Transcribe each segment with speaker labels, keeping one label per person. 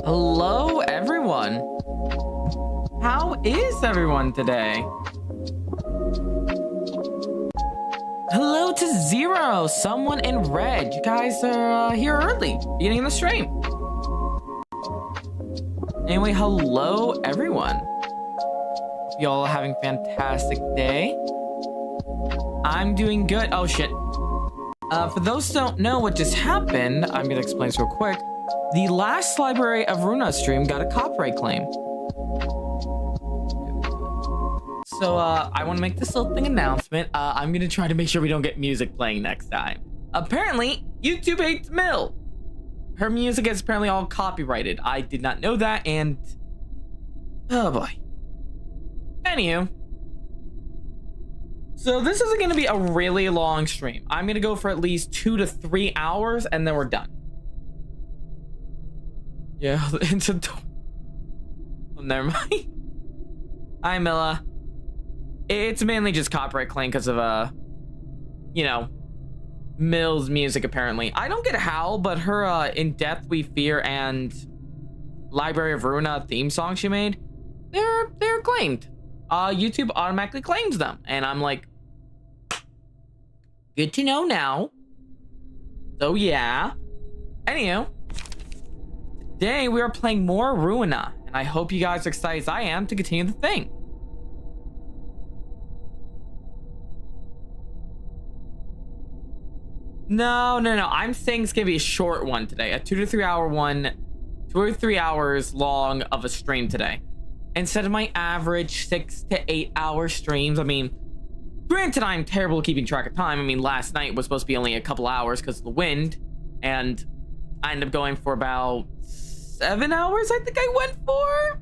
Speaker 1: Hello, everyone. How is everyone today? Hello to Zero, someone in red. You guys are here early, beginning the stream. Anyway, hello, everyone. Hope y'all are having a fantastic day. I'm doing good. Oh, shit. For those who don't know what just happened, I'm going to explain this real quick. The last Library of Ruina stream got a copyright claim. So, I want to make this little thing announcement. I'm going to try to make sure we don't get music playing next time. Apparently, YouTube hates Mill. Her music is apparently all copyrighted. I did not know that, and... oh, boy. Anywho. So, this isn't going to be a really long stream. I'm going to go for at least 2 to 3 hours, and then we're done. Yeah, it's a... oh, never mind. Hi, Milla. It's mainly just copyright claim because of, you know, Mill's music, apparently. I don't get how, but her, In Death We Fear and Library of Ruina theme song she made, they're claimed. YouTube automatically claims them. And I'm like, good to know now. So, yeah. Anywho. Today, we are playing more Ruina, and I hope you guys are excited as I am to continue the thing. No, I'm saying it's gonna be a short one today, a 2 to 3 hour one, 2 or 3 hours long of a stream today. Instead of my average 6 to 8 hour streams. I mean, granted, I'm terrible at keeping track of time. I mean, last night was supposed to be only a couple hours because of the wind, and I ended up going for about 7 hours, I think I went for.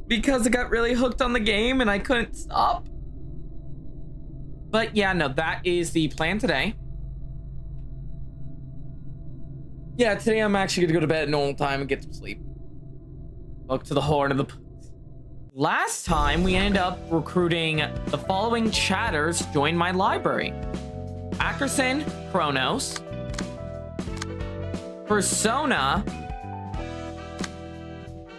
Speaker 1: Because I got really hooked on the game and I couldn't stop. But yeah, no, that is the plan today. Yeah, today I'm actually gonna go to bed at normal time and get some sleep. Look to the horn of the... last time we ended up recruiting the following chatters to join my library. Ackerson, Kronos, Persona,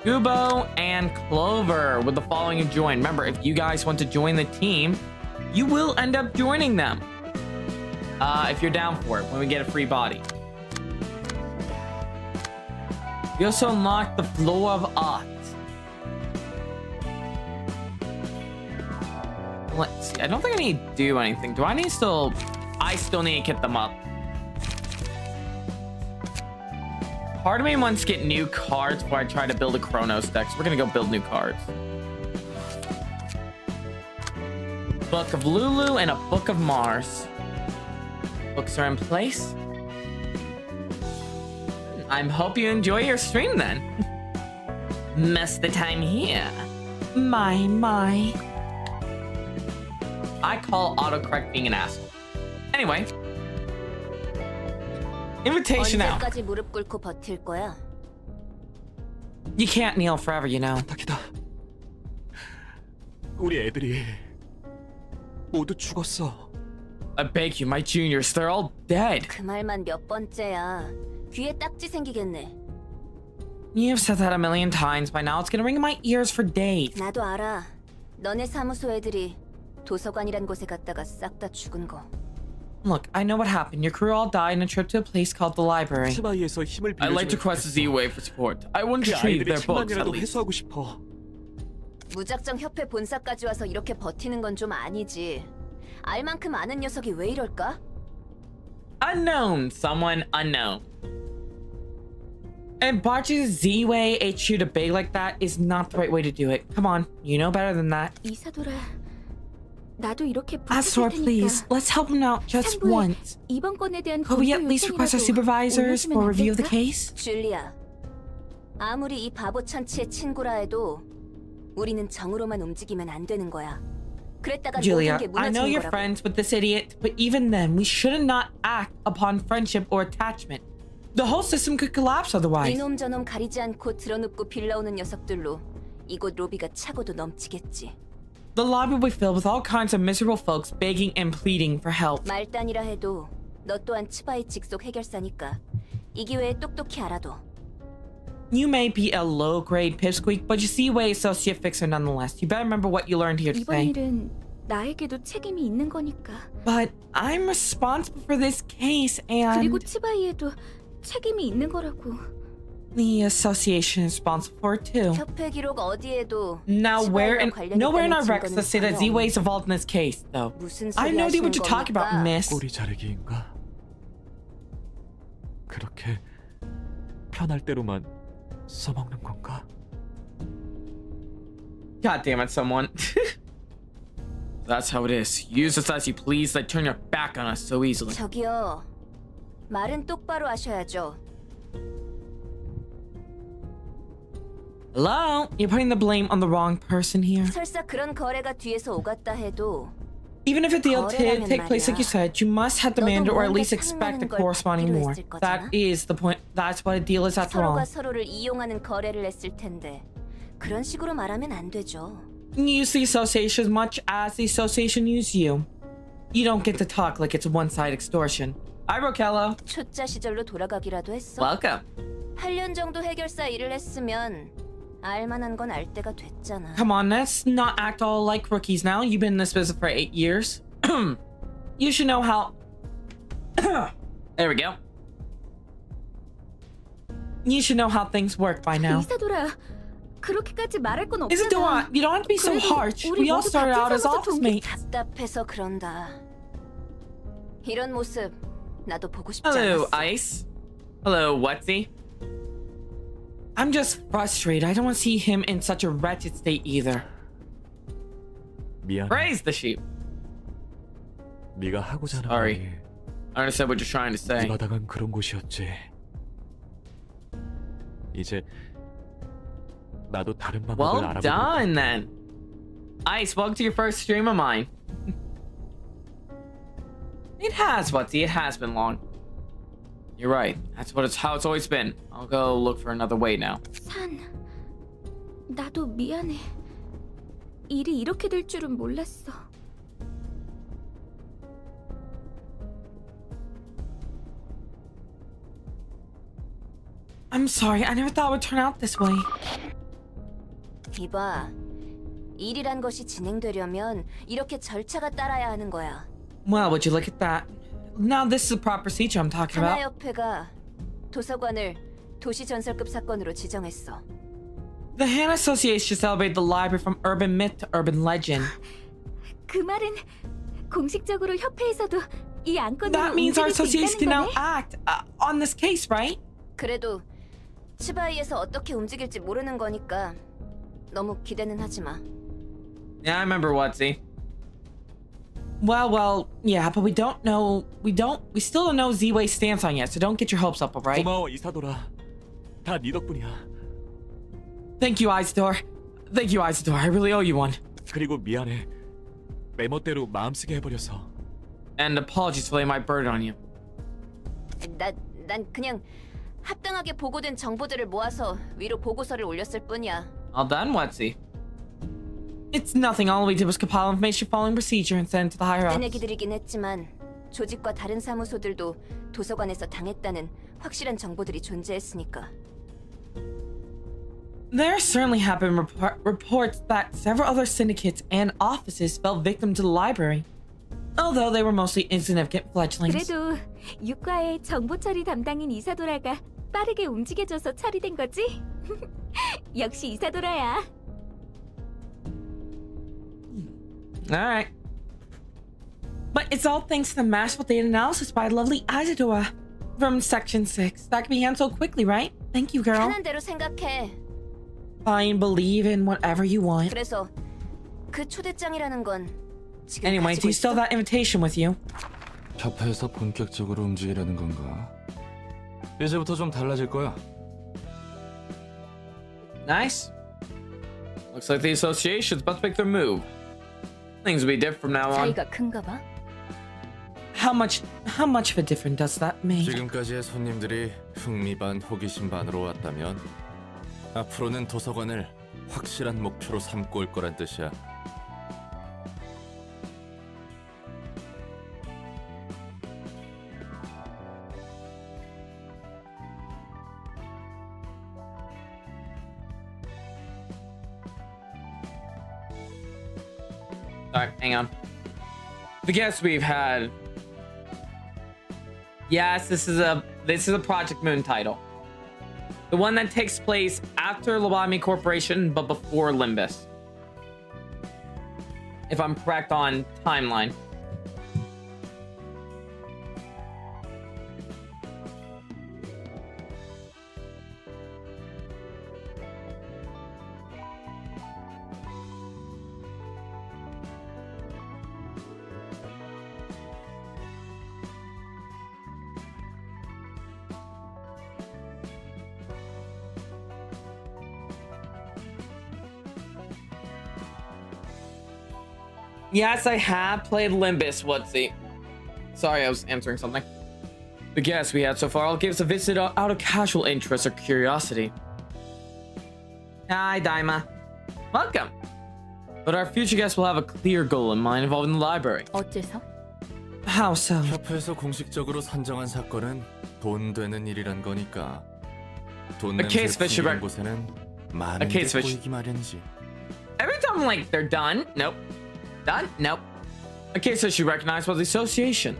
Speaker 1: Kubo, and Clover with the following have joined. Remember, if you guys want to join the team, you will end up joining them. If you're down for it, when we get a free body. We also unlocked the Floor of Art. Let's see. I don't think I need to do anything. Do I need still... I still need to get them up. Part of me wants to get new cards before I try to build a Chronos deck. So we're going to go build new cards. Book of Lulu and a Book of Mars. Books are in place. I hope you enjoy your stream then. Mess the time here. My. I call autocorrect being an asshole. Anyway. Invitation out.
Speaker 2: 언제까지 무릎 꿇고 버틸 거야?
Speaker 1: You can't kneel forever, you know.
Speaker 3: 부탁이다. 우리 애들이 모두 죽었어.
Speaker 1: I beg you, my juniors, they're all dead.
Speaker 2: 그 말만 몇 번째야. 귀에 딱지 생기겠네.
Speaker 1: You've said that a million times by now. It's gonna ring in my ears for days.
Speaker 2: 나도 알아. 너네 사무소 애들이 도서관이란 곳에 갔다가 싹 다 죽은 거.
Speaker 1: Look, I know what happened. Your crew all died in a trip to a place called the library.
Speaker 3: 치바이에서 힘을
Speaker 1: I'd like to request a Z-Way for support. I want to retrieve their books at
Speaker 3: 책만이라도
Speaker 1: least.
Speaker 3: 회수하고 싶어.
Speaker 2: 무작정 협회 본사까지 와서 이렇게 버티는 건 좀 아니지. 알 만큼 아는 녀석이 왜 이럴까?
Speaker 1: Unknown. Someone unknown. And barging Z-Way HQ to beg like that is not the right way to do it. Come on, you know better than that.
Speaker 2: 이사돌아, 나도 이렇게
Speaker 1: Astor, please, let's help him out just once.
Speaker 2: 이번 건에 대한
Speaker 1: Could we at least request our supervisors for a review of the case?
Speaker 2: 줄리아, 아무리 이 바보 천치의 친구라 해도 우리는 정으로만 움직이면 안 되는 거야. 그랬다가
Speaker 1: Julia,
Speaker 2: 모든 게
Speaker 1: I know
Speaker 2: 무너지는
Speaker 1: you're
Speaker 2: 거라고.
Speaker 1: friends with this idiot, but even then, we should not act upon friendship or attachment. The whole system could collapse otherwise.
Speaker 2: 이놈 저놈 가리지 않고 드러눕고 빌라오는 녀석들로 이곳 로비가 차고도 넘치겠지.
Speaker 1: The lobby will be filled with all kinds of miserable folks begging and pleading for help.
Speaker 2: 말단이라 해도 너 또한 치바이 직속 해결사니까 이 기회에 똑똑히 알아둬.
Speaker 1: You may be a low-grade pipsqueak, but you see way associate fixer nonetheless. You better remember what you learned here
Speaker 2: 이번
Speaker 1: today.
Speaker 2: 일은 나에게도 책임이 있는 거니까.
Speaker 1: But I'm responsible for this case, and
Speaker 2: 그리고 치바이에도 책임이 있는 거라고.
Speaker 1: the association is responsible for it too.
Speaker 2: 협회 기록 어디에도
Speaker 1: Now, nowhere in our records
Speaker 2: 증거는
Speaker 1: does say that
Speaker 2: 전혀
Speaker 1: Z-Way is involved in this case, though.
Speaker 2: 무슨
Speaker 1: I
Speaker 2: 소리
Speaker 1: know
Speaker 2: 하시는
Speaker 1: what you're talking about,
Speaker 2: 겁니까?
Speaker 1: miss.
Speaker 3: 꼬리 자르기인가? 그렇게 편할 대로만 써먹는 건가?
Speaker 1: God damn it, someone. That's how it is. Use us as you please, they turn your back on us so easily.
Speaker 2: 저기요. 말은 똑바로 하셔야죠.
Speaker 1: Hello? You're putting the blame on the wrong person here.
Speaker 2: 설사 그런 거래가 뒤에서 오갔다 해도
Speaker 1: Even if a deal did
Speaker 2: 거래라면
Speaker 1: take place like you
Speaker 2: 말이야.
Speaker 1: said, you must have demanded or at least
Speaker 2: 뭔가
Speaker 1: expect a
Speaker 2: 상응하는 걸
Speaker 1: corresponding
Speaker 2: 받기로
Speaker 1: more.
Speaker 2: 했을 거잖아?
Speaker 1: That is the point. That's what a deal is after all.
Speaker 2: 서로가 서로를 이용하는 거래를 했을 텐데 그런 식으로 말하면 안 되죠.
Speaker 1: You use the association as much as the association use you. You don't get to talk like it's one-side extortion. Hi, Rokello.
Speaker 2: 초짜 시절로 돌아가기라도 했어.
Speaker 1: Welcome.
Speaker 2: 8년 정도 해결사 일을 했으면 알만한 건 알 때가 됐잖아.
Speaker 1: Come on, let's not act all like rookies now. You've been in this business for 8 years. You should know how... There we go. You should know how things work by now.
Speaker 2: 이사돌아, 그렇게까지 말할 건 없잖아.
Speaker 1: Isadora, you don't have to be so
Speaker 2: 그래도
Speaker 1: harsh.
Speaker 2: 우리
Speaker 1: We all
Speaker 2: 모두
Speaker 1: started
Speaker 2: 같은
Speaker 1: out as
Speaker 2: 사무소
Speaker 1: office
Speaker 2: 동기
Speaker 1: mates.
Speaker 2: 답답해서 그런다. 이런 모습 나도 보고 싶지
Speaker 1: Hello,
Speaker 2: 않았어.
Speaker 1: Ice. Hello, Wetsy. I'm just frustrated. I don't want to see him in such a wretched state either.
Speaker 3: 미안.
Speaker 1: Praise the sheep.
Speaker 3: 네가 하고자 하는
Speaker 1: Sorry.
Speaker 3: 말이
Speaker 1: I understand what you're trying to
Speaker 3: 이
Speaker 1: say.
Speaker 3: 바닥은 그런 곳이었지. 이제 나도 다른 방법을
Speaker 1: Well
Speaker 3: 알아보고
Speaker 1: done, then. Ice, welcome to your first stream of mine. It has, Wetsy. It has been long. You're right. That's how it's always been. I'll go look for another way now.
Speaker 2: 산, 나도 미안해. 일이 이렇게 될 줄은 몰랐어.
Speaker 1: I'm sorry. I never thought it would turn out this way.
Speaker 2: 이봐, 일이란 것이 진행되려면 이렇게 절차가 따라야 하는 거야.
Speaker 1: Well, would you look at that? Now this is the proper procedure I'm talking about.
Speaker 2: 하나협회가 도서관을 도시전설급 사건으로 지정했어.
Speaker 1: The Hannah Association celebrated the library from urban myth to urban legend.
Speaker 4: 그 말은 공식적으로 협회에서도 이 안건으로
Speaker 1: That means our
Speaker 4: 움직일 수
Speaker 1: association can
Speaker 4: 있다는
Speaker 1: now
Speaker 4: 거네?
Speaker 1: act on this case, right?
Speaker 2: 그래도 치바이에서 어떻게 움직일지 모르는 거니까 너무 기대는 하지 마.
Speaker 1: Yeah, I remember Wutsy. Well, yeah, but we still don't know Z-Way's stance on yet, so don't get your hopes up, alright?
Speaker 3: 고마워 이사도라. 다 네 덕분이야.
Speaker 1: Thank you, Isidore. Thank you, Isidore. I really owe you one.
Speaker 3: 그리고 미안해. 메모대로 마음쓰게 해버려서.
Speaker 1: And apologies for laying my burden on you.
Speaker 2: 난 그냥 합당하게 보고된 정보들을 모아서 위로 보고서를 올렸을 뿐이야.
Speaker 1: All done, Wutsy. It's nothing. All we did was compile information following procedure and send it to the higher
Speaker 2: 뜬
Speaker 1: ups.
Speaker 2: 얘기들이긴 했지만 조직과 다른 사무소들도 도서관에서 당했다는 확실한 정보들이 존재했으니까.
Speaker 1: There certainly have been reports that several other syndicates and offices fell victim to the library, although they were mostly insignificant fledglings.
Speaker 4: 그래도 유과의 정보 처리 담당인 이사도라가 빠르게 움직여줘서 처리된 거지? 역시 이사도라야.
Speaker 1: Alright. But it's all thanks to the masterful data analysis by lovely Isadora from Section 6. That can be handled so quickly, right? Thank you, girl.
Speaker 2: 편한 대로 생각해.
Speaker 1: Fine, believe in whatever you want.
Speaker 2: 그래서 그 초대장이라는 건 지금
Speaker 1: Anyway,
Speaker 2: 가지고
Speaker 1: do you still
Speaker 2: 있어?
Speaker 1: have that invitation with you?
Speaker 5: 협회에서 본격적으로 움직이려는 건가? 이제부터 좀 달라질 거야.
Speaker 1: Nice. Looks like the association's about to make their move. Things will be different from now on.
Speaker 2: 차이가 큰가 봐.
Speaker 1: How much of a difference does that make?
Speaker 5: 지금까지의 손님들이 흥미 반 호기심 반으로 왔다면 앞으로는 도서관을 확실한 목표로 삼고 올 거란 뜻이야.
Speaker 1: Alright, hang on. The guests we've had. Yes, this is a Project Moon title. The one that takes place after Lobotomy Corporation, but before Limbus. If I'm correct on timeline. Yes, I have played Limbus, Wutsy. Sorry, I was answering something. The guests we had so far all gave us a visit out of casual interest or curiosity. Hi, Daima. Welcome. But our future guests will have a clear goal in mind involving the library.
Speaker 4: 어째서?
Speaker 1: How so?
Speaker 5: 협회에서 공식적으로 선정한 사건은 돈 되는 일이란 거니까. 돈
Speaker 1: A case
Speaker 5: 냄새
Speaker 1: of it should
Speaker 5: 풍기는
Speaker 1: rec-
Speaker 5: 곳에는 많은
Speaker 1: A
Speaker 5: 게
Speaker 1: case of it
Speaker 5: 보이기 마련이지.
Speaker 1: Every time I'm like, they're done. Nope. Done? Nope. A case that you recognize was the association.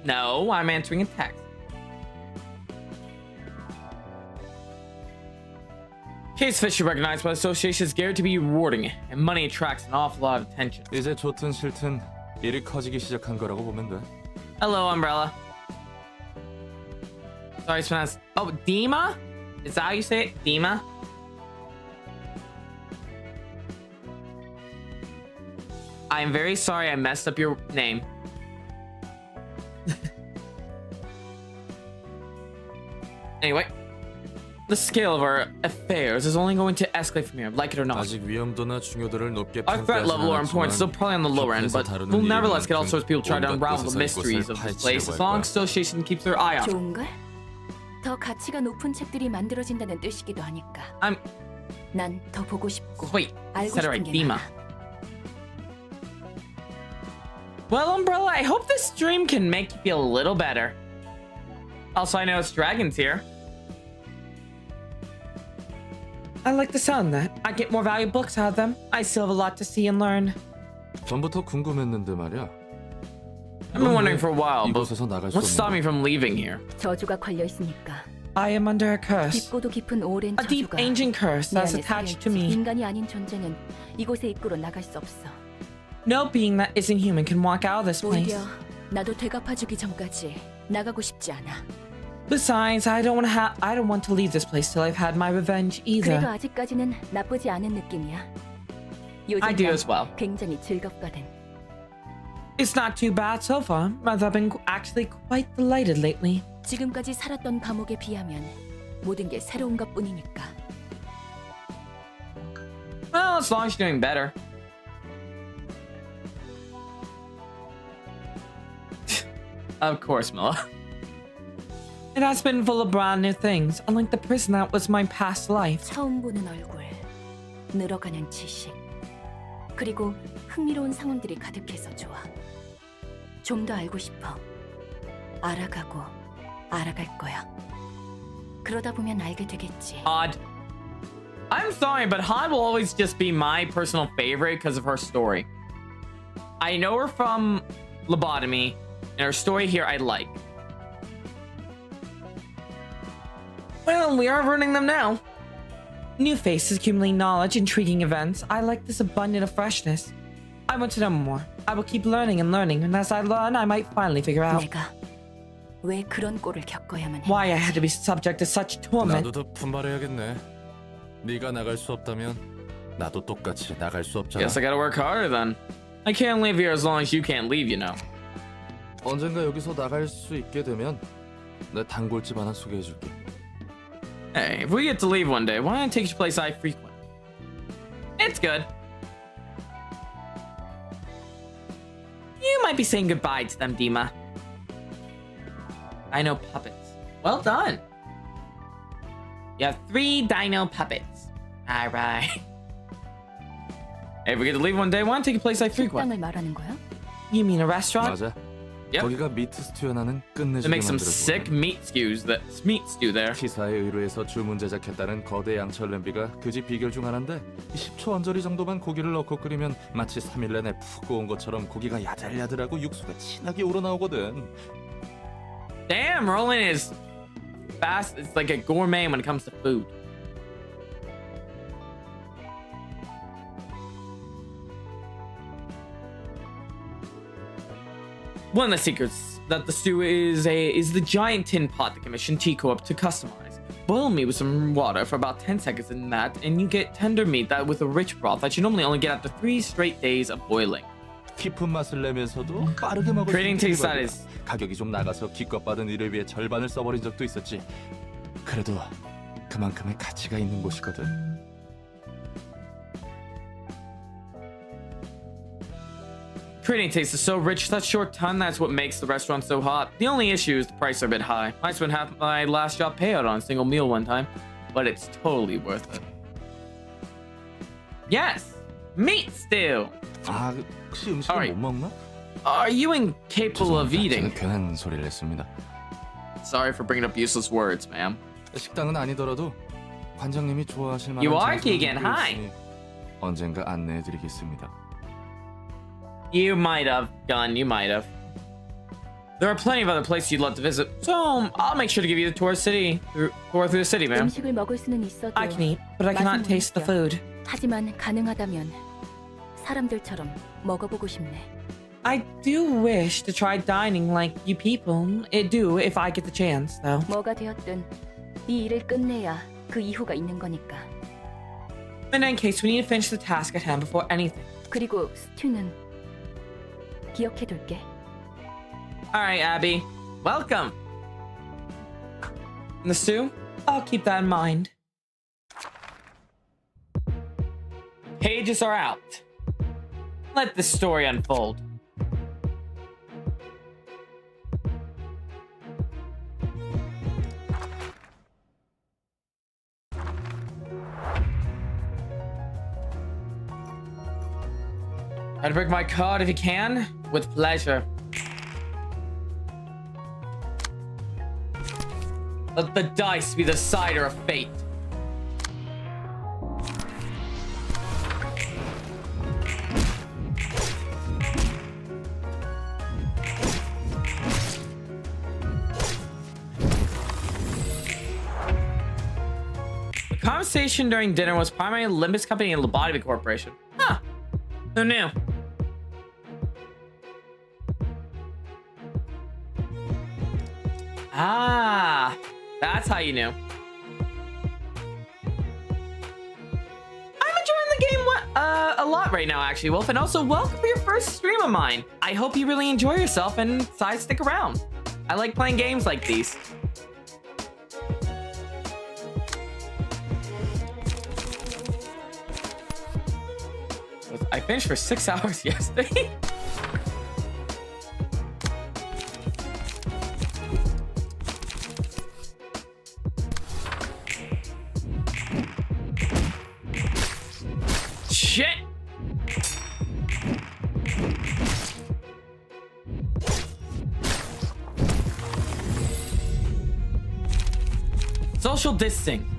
Speaker 1: No, I'm answering a text. Case fish you recognize by association is geared to be rewarding, and money attracts an awful lot of attention.
Speaker 5: 이제 좋든 싫든 일이 커지기 시작한 거라고 보면 돼.
Speaker 1: Hello, Umbrella. Sorry, it's pronounced. Oh, Dima? Is that how you say it? Dima? I'm very sorry I messed up your name. Anyway, the scale of our affairs is only going to escalate from here, like it or not.
Speaker 5: 아직 위험도나 중요도를 높게
Speaker 1: Our threat level or importance is still probably on the lower end, but we'll nevertheless get all sorts of people trying to unravel the mysteries of this place as long as association keeps their eye out.
Speaker 4: 좋은걸? 더 가치가 높은 책들이 만들어진다는 뜻이기도 하니까. 난 더 보고 싶고
Speaker 1: Wait,
Speaker 4: 알고
Speaker 1: said it right,
Speaker 4: 싶은 게
Speaker 1: Dima.
Speaker 4: 많아.
Speaker 1: Well, Umbrella, I hope this stream can make you feel a little better. Also, I know it's dragons here. I like the sound of that. I get more valuable books out of them. I still have a lot to see and learn.
Speaker 5: 전부터 궁금했는데 말이야.
Speaker 1: I've been wondering for a while, but
Speaker 5: 이곳에서 나갈 수
Speaker 1: what's stopping me from leaving here?
Speaker 4: 저주가 걸려 있으니까.
Speaker 1: I am under a curse.
Speaker 4: 깊고도 깊은 오랜
Speaker 1: A deep
Speaker 4: 저주가
Speaker 1: ancient curse
Speaker 4: 내
Speaker 1: that's
Speaker 4: 안에
Speaker 1: attached to
Speaker 4: 살아있지.
Speaker 1: me.
Speaker 4: 인간이 아닌 존재는 이곳에 입구로 나갈 수 없어.
Speaker 1: No being that isn't human can walk out of this place.
Speaker 4: 오히려 나도 되갚아주기 전까지 나가고 싶지 않아.
Speaker 1: Besides, I don't want to leave this place till I've had my revenge
Speaker 4: 그래도
Speaker 1: either.
Speaker 4: 아직까지는 나쁘지 않은 느낌이야. 요즘
Speaker 1: I do
Speaker 4: 난
Speaker 1: as well.
Speaker 4: 굉장히 즐겁거든.
Speaker 1: It's not too bad so far. Rather, I've been actually quite delighted lately.
Speaker 4: 지금까지 살았던 감옥에 비하면 모든 게 새로운 것뿐이니까.
Speaker 1: Well, as long as you're doing better. Of course, Milla. It has been full of brand new things, unlike the prison that was my past life.
Speaker 4: 처음 보는 얼굴, 늘어가는 지식, 그리고 흥미로운 상황들이 가득해서 좋아. 좀 더 알고 싶어. 알아가고 알아갈 거야. 그러다 보면 알게 되겠지.
Speaker 1: Odd. I'm sorry, but Han will always just be my personal favorite because of her story. I know her from Lobotomy, and her story here I like. Well, we are running them now. New faces accumulating knowledge, intriguing events. I like this abundance of freshness. I want to know more. I will keep learning and learning, and as I learn, I might finally figure out
Speaker 4: 내가 왜 그런 꼴을 겪어야만 해.
Speaker 1: why I had to be subject to such torment.
Speaker 5: 나도 더 분발해야겠네. 네가 나갈 수 없다면 나도 똑같이 나갈 수 없잖아.
Speaker 1: Guess I gotta work harder then. I can't live here as long as you can't leave, you know.
Speaker 5: 언젠가 여기서 나갈 수 있게 되면 내 단골집 하나 소개해줄게.
Speaker 1: Hey, if we get to leave one day, why don't I take you to a place I frequent? It's good. You might be saying goodbye to them, Dima. Dino puppets. Well done. You have 3 dino puppets. Alright. Hey, if we get to leave one day, why don't I take a place I frequent?
Speaker 4: 식당을 말하는 거야?
Speaker 1: You mean a restaurant?
Speaker 5: 맞아.
Speaker 1: Yep.
Speaker 5: 거기가 미트 스튜에 나는
Speaker 1: To
Speaker 5: 끝내주게
Speaker 1: make some
Speaker 5: 만들어줘.
Speaker 1: sick meat stew there.
Speaker 5: 기사에 의뢰해서 주문 제작했다는 거대 양철 냄비가 그 집 비결 중 하나인데 10초 언저리 정도만 고기를 넣고 끓이면 마치 3일 내내 푹 구운 것처럼 고기가 야들야들하고 육수가 진하게 우러나오거든.
Speaker 1: Damn, Roland is fast. It's like a gourmet when it comes to food. One of the secrets that the stew is the giant tin pot the commission Tico up to customize. Boil meat with some water for about 10 seconds in that, and you get tender meat that with a rich broth that you normally only get after 3 straight days of boiling.
Speaker 5: 깊은 맛을 내면서도 빠르게 먹을 수
Speaker 1: Creating
Speaker 5: 있는
Speaker 1: taste that
Speaker 5: 비법이야.
Speaker 1: is
Speaker 5: 가격이 좀 나가서 기껏 받은 일을 위해 절반을 써버린 적도 있었지. 그래도 그만큼의 가치가 있는 곳이거든.
Speaker 1: Creating taste is so rich, such short time, that's what makes the restaurant so hot. The only issue is the prices are a bit high. I spent half my last job payout on a single meal one time, but it's totally worth it. Yes! Meat stew!
Speaker 5: 아, 혹시 음식을
Speaker 1: Alright.
Speaker 5: 못 먹나?
Speaker 1: Are you incapable of
Speaker 5: 죄송합니다.
Speaker 1: eating?
Speaker 5: 제가 괜한 소리를 했습니다.
Speaker 1: Sorry for bringing up useless words, ma'am.
Speaker 5: 식당은 아니더라도 관장님이 좋아하실 만한
Speaker 1: You are
Speaker 5: 장소가
Speaker 1: Keegan,
Speaker 5: 꽤
Speaker 1: hi.
Speaker 5: 있으니 언젠가 안내해드리겠습니다.
Speaker 1: You might have, Gun, you might have. There are plenty of other places you'd love to visit, so I'll make sure to give you the tour through the city, ma'am.
Speaker 4: 음식을 먹을 수는 있어도
Speaker 1: I can eat, but I cannot
Speaker 4: 맛은 못
Speaker 1: taste the
Speaker 4: 느껴.
Speaker 1: food.
Speaker 4: 하지만 가능하다면 사람들처럼 먹어보고 싶네.
Speaker 1: I do wish to try dining like you people. I do if I get the chance, though.
Speaker 4: 뭐가 되었든 이 일을 끝내야 그 이후가 있는 거니까.
Speaker 1: In any case, we need to finish the task at hand before anything.
Speaker 4: 그리고 스튜는 기억해둘게.
Speaker 1: Alright, Abby. Welcome! And the stew? I'll keep that in mind. Pages are out. Let the story unfold. I'd break my card if you can. With pleasure. Let the dice be the decider of fate. The conversation during dinner was primarily Olympus Company and Lobotomy Corporation. Huh. Who knew? Ah, that's how you knew. I'm enjoying the game a lot right now, actually, Wolf. And also, welcome to your first stream of mine. I hope you really enjoy yourself and decide to stick around. I like playing games like these. I finished for 6 hours yesterday. Shit! Social distancing.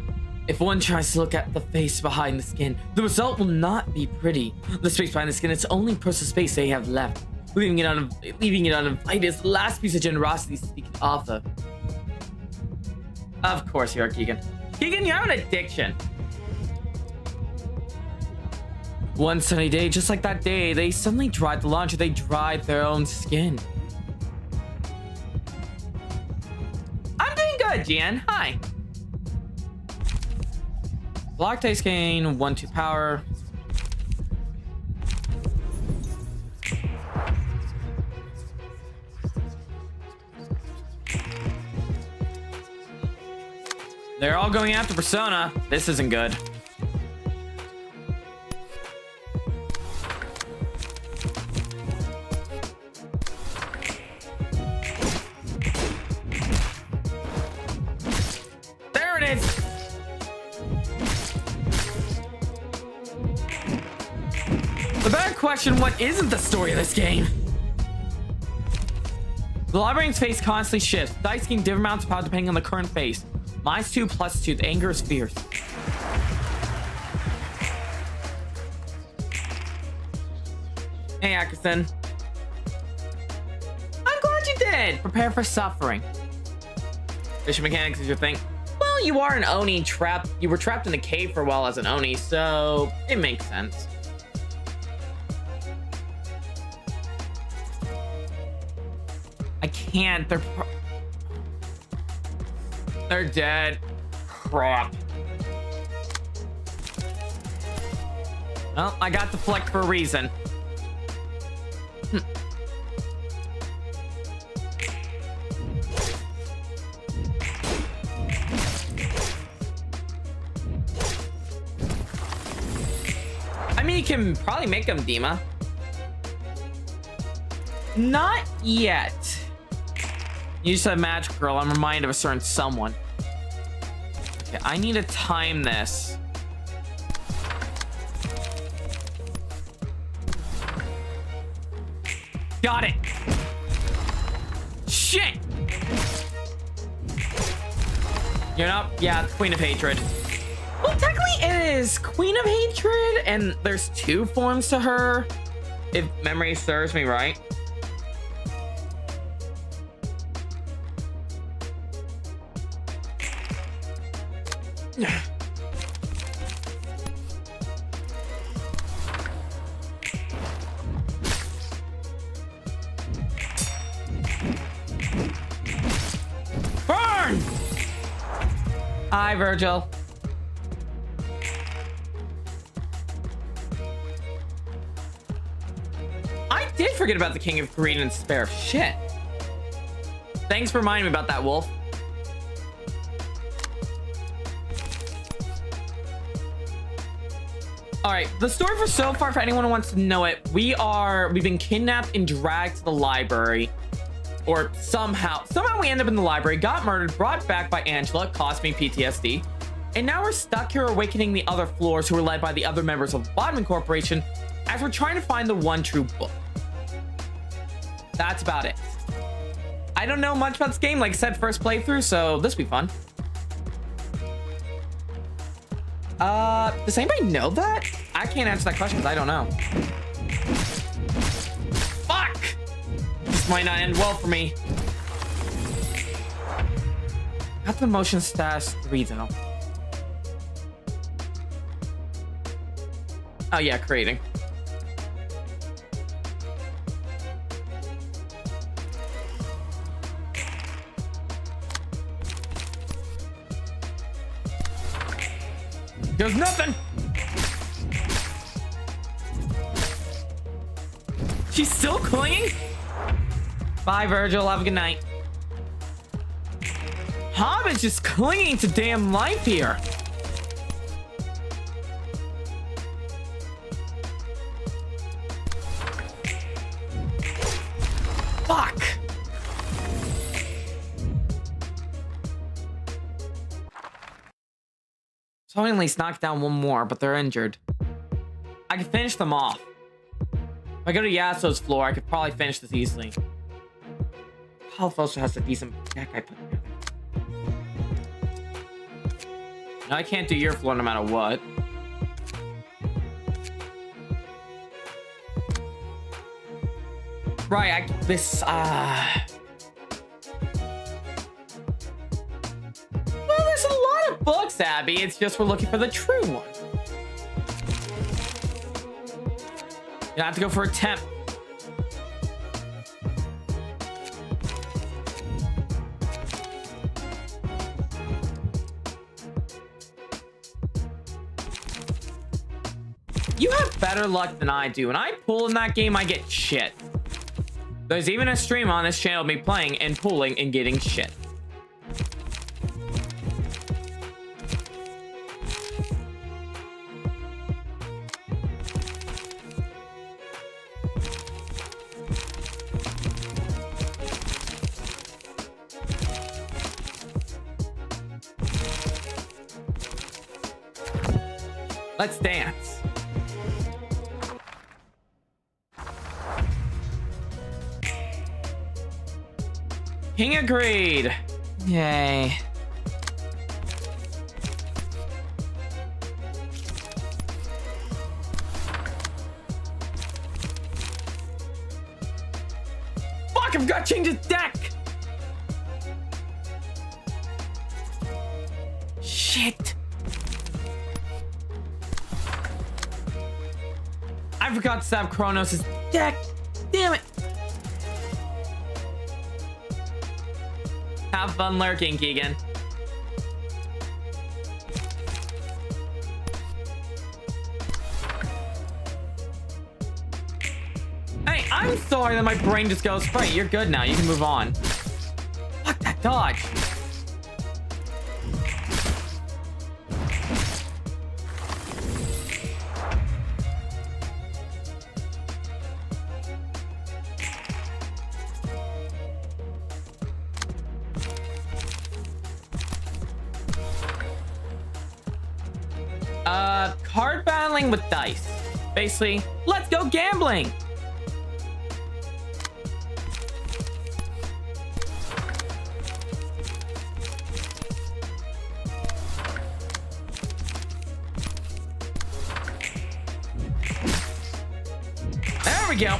Speaker 1: If one tries to look at the face behind the skin, the result will not be pretty. The space behind the skin is the only personal space they have left. Leaving it uninvited is the last piece of generosity to can offer. Of course you are, Keegan. Keegan, you have an addiction. One sunny day, just like that day, they suddenly dried the laundry. They dried their own skin. I'm doing good, Gian. Hi. Block dice gain, 1-2 power. They're all going after Persona. This isn't good. There it is. The better question, what isn't the story of this game? The librarian's face constantly shifts. Dice gain different amounts of power depending on the current phase. -2, +2. The anger is fierce. Hey, Ackerson. I'm glad you did. Prepare for suffering. Fishing mechanics is your thing. Well, you are an Oni trapped. You were trapped in a cave for a while as an Oni, so it makes sense. I can't. They're dead. Crap. Well, I got deflect for a reason. I mean, you can probably make them Dima. Not yet. You said magic girl. I'm reminded of a certain someone. Okay, I need to time this. Got it. Shit. You're not. Yeah, Queen of Hatred. Well, technically it is Queen of Hatred, and there's 2 forms to her, if memory serves me right. Burn! Hi, Virgil. I did forget about the King of Green and Spare. Shit. Thanks for reminding me about that, Wolf. All right, the story for so far, for anyone who wants to know it, we've been kidnapped and dragged to the library, or somehow we end up in the library, got murdered, brought back by Angela, caused me PTSD, and now we're stuck here awakening the other floors who are led by the other members of the Bodman Corporation as we're trying to find the one true book. That's about it. I don't know much about this game. Like I said, first playthrough, so this will be fun. Does anybody know that? I can't answer that question because I don't know. Fuck! This might not end well for me. Got the motion status 3 though. Oh yeah, creating. There's nothing. She's still clinging? Bye, Virgil. Have a good night. Hobbit's just clinging to damn life here. Fuck. So I at least knock down one more, but they're injured. I can finish them off. If I go to Yasuo's floor, I could probably finish this easily. Health also has a decent deck I put together. No, I can't do your floor no matter what. Right, Well, there's a lot of books, Abby. It's just we're looking for the true one. You have to go for a temp. You have better luck than I do. When I pull in that game, I get shit. There's even a stream on this channel of me playing and pulling and getting shit. Let's dance. King agreed. Yay. Fuck, I've got to change his deck. Shit. I forgot to stab Kronos' deck. Damn it. Have fun lurking, Keegan. Hey, I'm sorry that my brain just goes, right, you're good now. You can move on. Fuck that dodge. Card battling with dice. Basically, let's go gambling. There we go.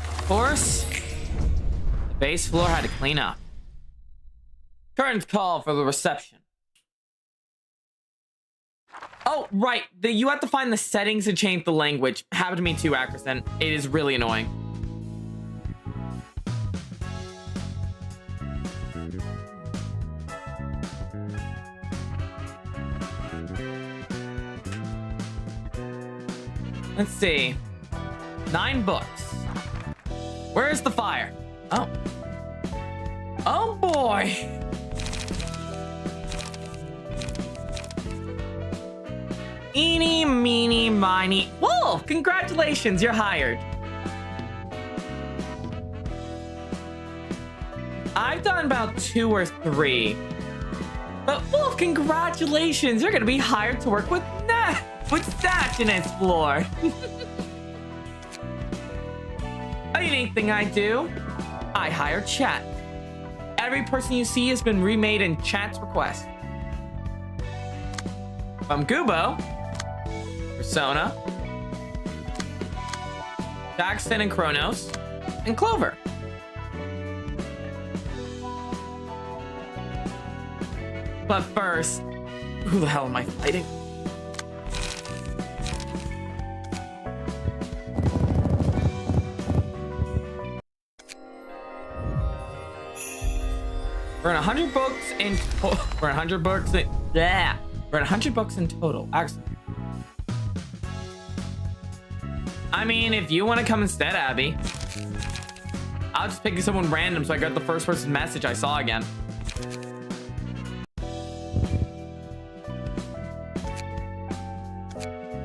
Speaker 1: Of course, the base floor had to clean up. Current call for the reception. Oh, right. You have to find the settings to change the language. Happened to me too, Ackerson. It is really annoying. Let's see. 9 books. Where's the fire? Oh. Oh boy. Eeny, meeny, miny. Wolf, congratulations, you're hired. I've done about 2 or 3. But Wolf, congratulations, you're gonna be hired to work with Ned. What's that in its floor? A unique thing I do. I hire chat. Every person you see has been remade in chat's request. From Gubo, Persona, Daxton and Kronos, and Clover. But first, who the hell am I fighting? We're in 100 books in we're in 100 books in yeah. We're in 100 books in total. Excellent. I mean, if you want to come instead, Abby, I'll just pick someone random so I got the first person's message I saw again.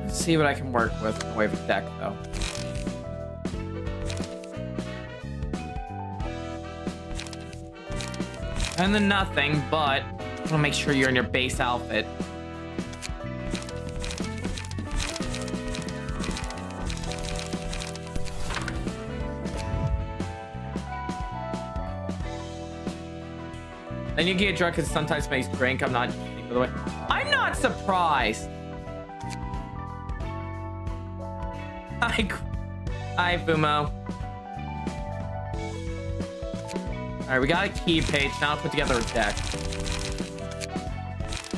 Speaker 1: Let's see what I can work with in the way of a deck, though. And then nothing, but I want to make sure you're in your base outfit. And you get drunk because sometimes makes drink. I'm not kidding, by the way. I'm not surprised. Hi, Fumo. All right, we got a key page. Now I'll put together a deck.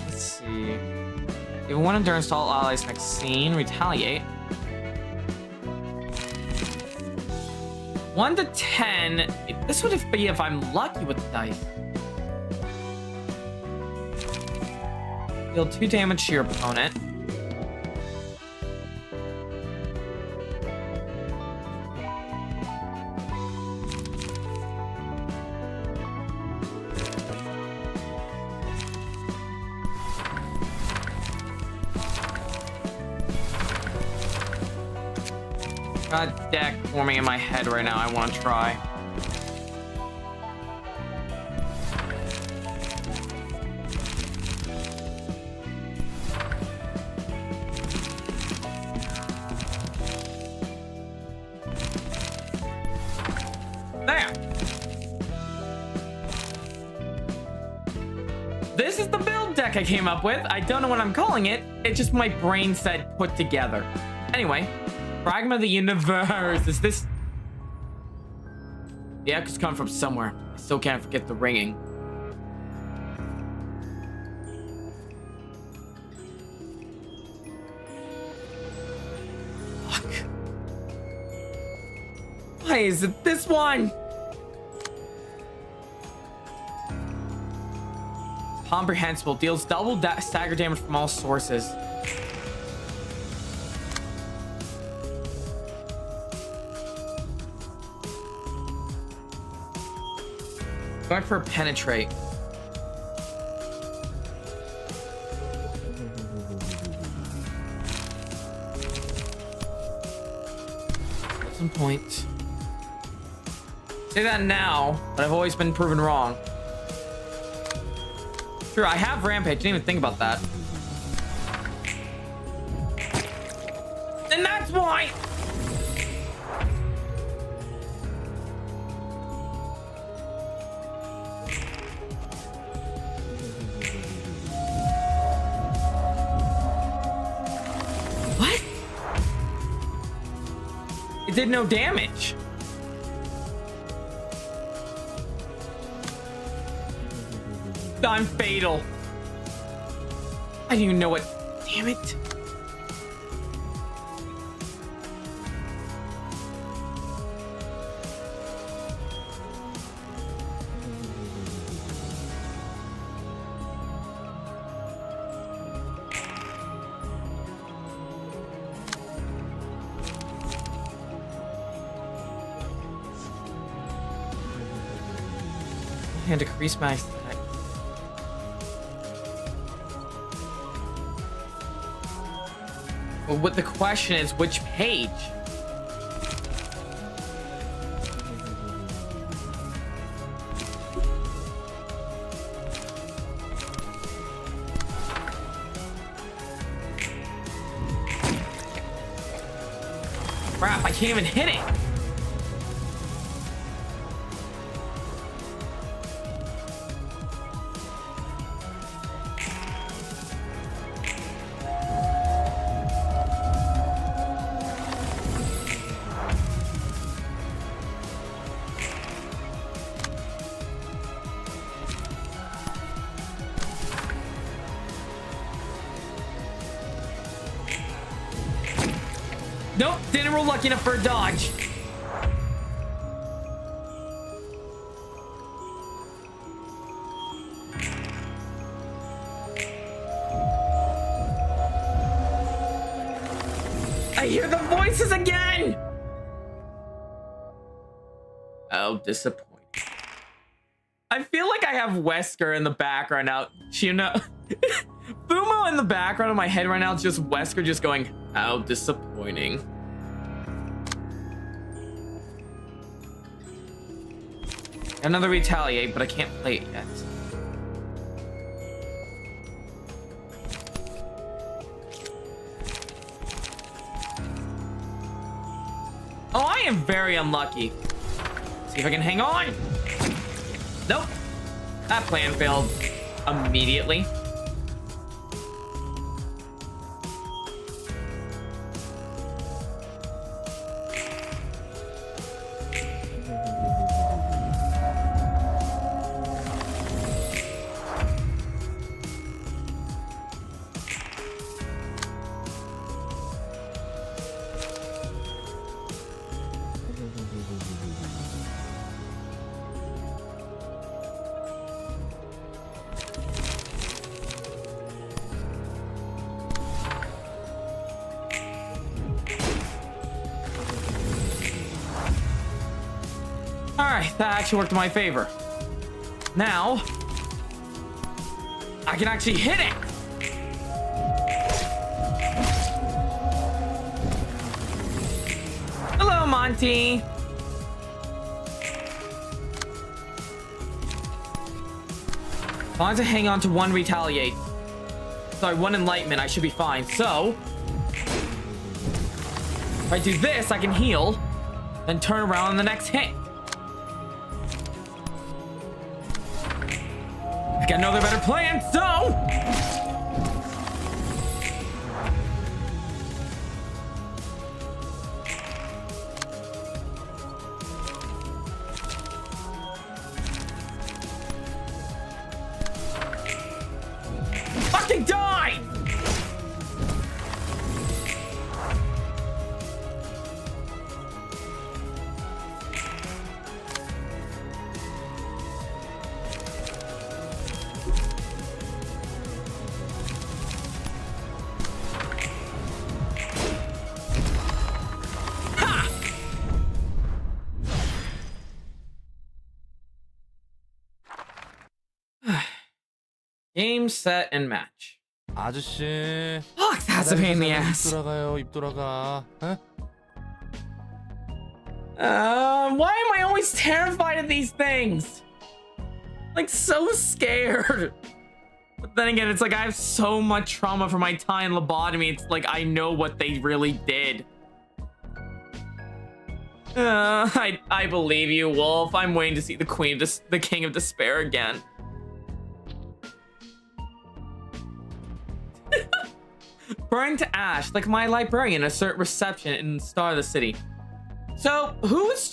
Speaker 1: Let's see. If we want to endurance to all allies next scene, retaliate. 1 to 10. This would be if I'm lucky with the dice. Deal 2 damage to your opponent. Got a deck forming in my head right now. I want to try. There. This is the build deck I came up with. I don't know what I'm calling it. It's just my brain said put together. Anyway. Fragment of the universe. Is this? The echoes come from somewhere. I still can't forget the ringing. Fuck. Why is it this one? Comprehensible. Deals double stagger damage from all sources. Going for penetrate. At some point. Say that now, but I've always been proven wrong. Sure, I have rampage. Didn't even think about that. And that's why. It did no damage. I'm fatal. I didn't even know what. Damn it. And decrease my attack. Well, what the question is, which page? Crap, I can't even hit it. Nope, didn't roll lucky enough for a dodge. I hear the voices again. Oh, disappointing. I feel like I have Wesker in the background now. Shuna. Fumo in the background of my head right now is just Wesker just going, how disappointing. Another retaliate, but I can't play it yet. Oh, I am very unlucky. See if I can hang on. Nope. That plan failed immediately. Alright, that actually worked in my favor. Now, I can actually hit it! Hello, Monty! As long as I hang on to one retaliate. Sorry, one enlightenment, I should be fine. So, if I do this, I can heal, then turn around on the next hit. I got another better plan, so... Fucking die! Game, set, and match.
Speaker 5: 아저씨.
Speaker 1: Fuck, that's a pain in the
Speaker 5: 입
Speaker 1: ass.
Speaker 5: 돌아가요. 입 돌아가. 에?
Speaker 1: Why am I always terrified of these things? Like, so scared. But then again, it's like I have so much trauma from my time in lobotomy. It's like I know what they really did. I believe you, Wolf. I'm waiting to see the King of Despair again. Burned to ash, like my librarian, assert reception in Star of the City. So, who's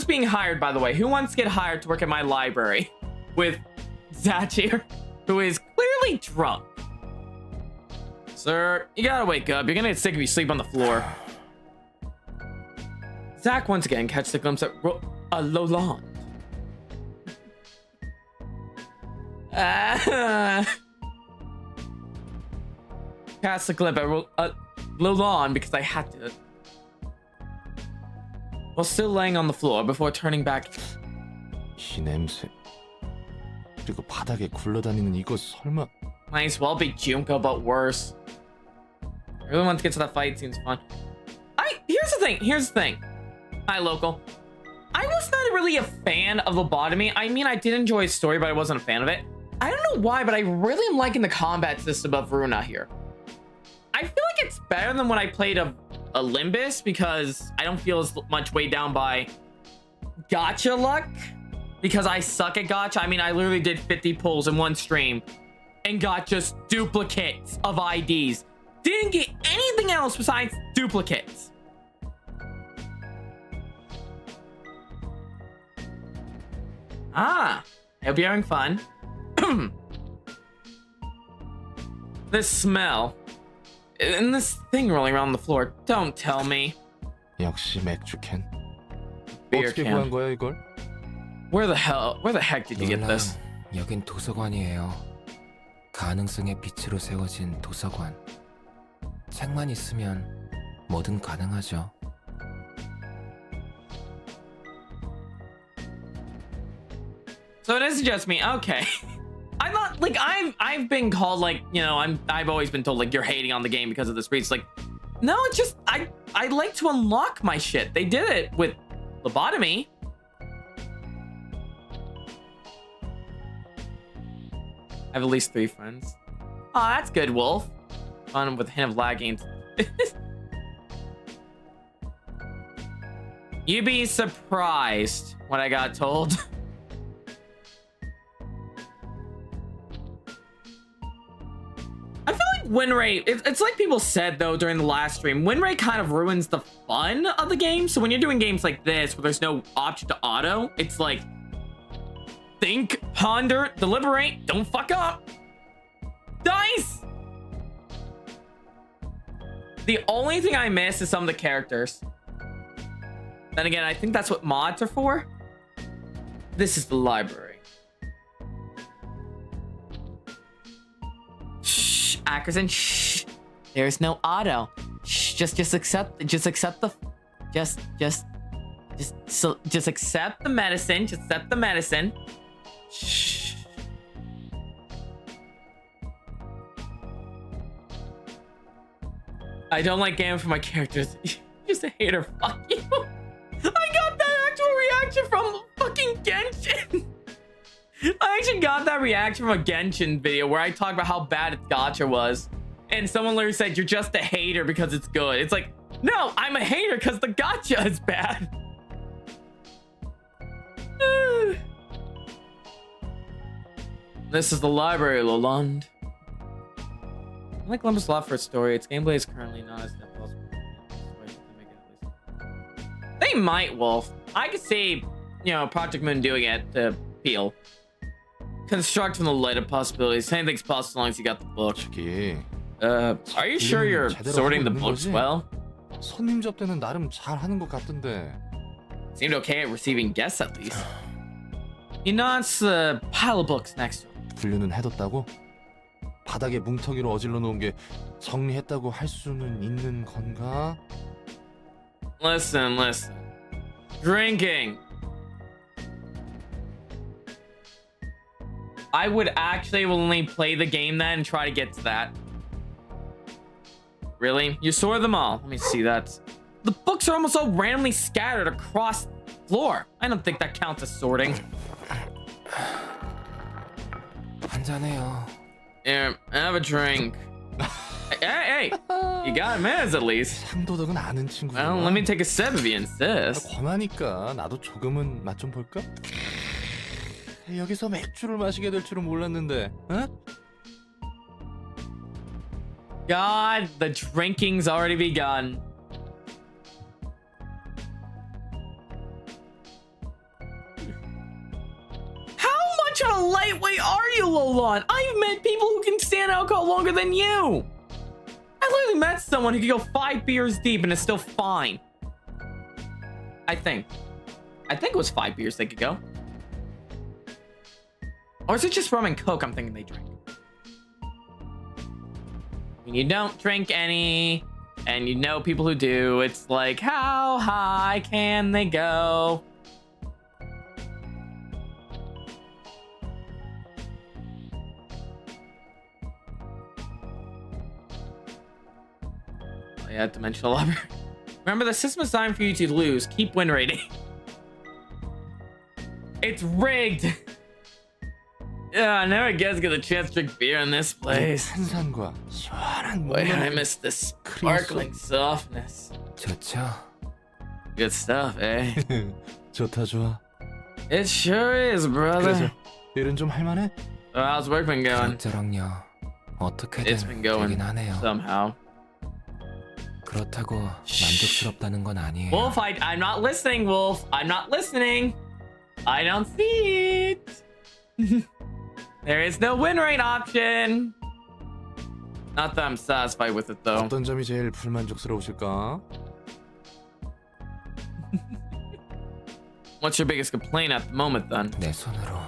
Speaker 1: being hired, by the way? Who wants to get hired to work at my library? With Zachir, who is clearly drunk. Sir, you gotta wake up. You're gonna get sick if you sleep on the floor. Zach once again catches a glimpse at Loland. Cast a glimpse at Loland because I had to. While still laying on the floor before turning back.
Speaker 5: 이 냄새. 그리고 바닥에 굴러다니는 이거 설마.
Speaker 1: Might as well be Junko, but worse. I really want to get to that fight. It seems fun. Here's the thing. Hi, local. I was not really a fan of Lobotomy. I mean, I did enjoy his story, but I wasn't a fan of it. I don't know why, but I really am liking the combat system of Ruina here. I feel like it's better than when I played Olympus because I don't feel as much weighed down by gacha luck because I suck at gacha. I mean, I literally did 50 pulls in one stream and got just duplicates of IDs. Didn't get anything else besides duplicates. Ah, I hope you're having fun. This smell and this thing rolling around the floor. Don't tell me.
Speaker 5: 역시 맥주 캔.
Speaker 1: Beer
Speaker 5: 어떻게
Speaker 1: can.
Speaker 5: 구한 거야 이걸?
Speaker 1: Where the heck did you get this?
Speaker 6: 여긴 도서관이에요. 가능성의 빛으로 세워진 도서관. 책만 있으면 뭐든 가능하죠.
Speaker 1: So it isn't just me. Okay. I thought like I've been called like, you know, I've always been told like you're hating on the game because of the speeds. Like, no, it's just I like to unlock my shit. They did it with lobotomy. I have at least 3 friends. Oh, that's good, Wolf. Fun with a hint of lagging. You'd be surprised what I got told. I feel like win rate, it's like people said though during the last stream, win rate kind of ruins the fun of the game. So when you're doing games like this where there's no option to auto, it's like think, ponder, deliberate, don't fuck up. Dice! The only thing I miss is some of the characters. Then again, I think that's what mods are for. This is the library. Shh, Ackerson, shh. There's no auto. Shh, just accept the, just accept the medicine. Just accept the medicine. Shh. I don't like gaming for my characters. Just a hater. Fuck you. I got that actual reaction from fucking Genshin. I actually got that reaction from a Genshin video where I talked about how bad its gacha was. And someone literally said, you're just a hater because it's good. It's like, no, I'm a hater because the gacha is bad. This is the library, Lalonde. I like Olympus a lot for its story. Its gameplay is currently not as simple as they might, Wolf. I could see, you know, Project Moon doing it to Peel. Construct from the light of possibilities. Anything's possible as long as you got the book.
Speaker 5: 저기
Speaker 1: Are you sure you're sorting the books well?
Speaker 5: 손님 접대는 나름 잘 하는 것 같던데.
Speaker 1: Seemed okay at receiving guests at least. He nods the pile of books next to him.
Speaker 5: 분류는 해뒀다고? 바닥에 뭉텅이로 어질러 놓은 게 정리했다고 할 수는 있는 건가?
Speaker 1: Listen. Drinking. I would actually only play the game then and try to get to that. Really? You sorted them all. Let me see that. The books are almost all randomly scattered across the floor. I don't think that counts as sorting.
Speaker 6: 한잔해요.
Speaker 1: Here, have a drink. Hey, you got minutes at least.
Speaker 5: 상도덕은 아는 친구구나.
Speaker 1: Well, let me take a sip if you insist.
Speaker 5: 권하니까 나도 조금은 맛 좀 볼까? 여기서 맥주를 마시게 될 줄은 몰랐는데. 어?
Speaker 1: God, the drinking's already begun. How much of a lightweight are you, Lolon? I've met people who can stand alcohol longer than you. I literally met someone who could go 5 beers deep and is still fine. I think it was 5 beers they could go. Or is it just rum and coke I'm thinking they drink? When you don't drink any, and you know people who do, it's like, how high can they go? Oh, yeah, dimensional lover. Remember, the system is designed for you to lose. Keep win rating. It's rigged. Yeah, I never guys get a chance to drink beer in this place.
Speaker 5: 탄산과 시원한
Speaker 1: Wait, I
Speaker 5: 물만
Speaker 1: miss the sparkling softness.
Speaker 6: 좋죠?
Speaker 1: Good stuff, eh?
Speaker 5: 좋다 좋아.
Speaker 1: It sure is,
Speaker 5: 그래서
Speaker 1: brother.
Speaker 5: 일은 좀 할만해?
Speaker 1: How's work been going?
Speaker 6: 그럭저럭요. 어떻게든
Speaker 1: It's been going
Speaker 6: 되긴 하네요.
Speaker 1: somehow.
Speaker 6: 그렇다고 만족스럽다는 건 아니에요.
Speaker 1: Wolf, I'm not listening, Wolf. I'm not listening. I don't see it. There is no win rate option. Not that I'm satisfied with it, though.
Speaker 5: 어떤 점이 제일 불만족스러우실까?
Speaker 1: What's your biggest complaint at the moment, then?
Speaker 6: 내 손으로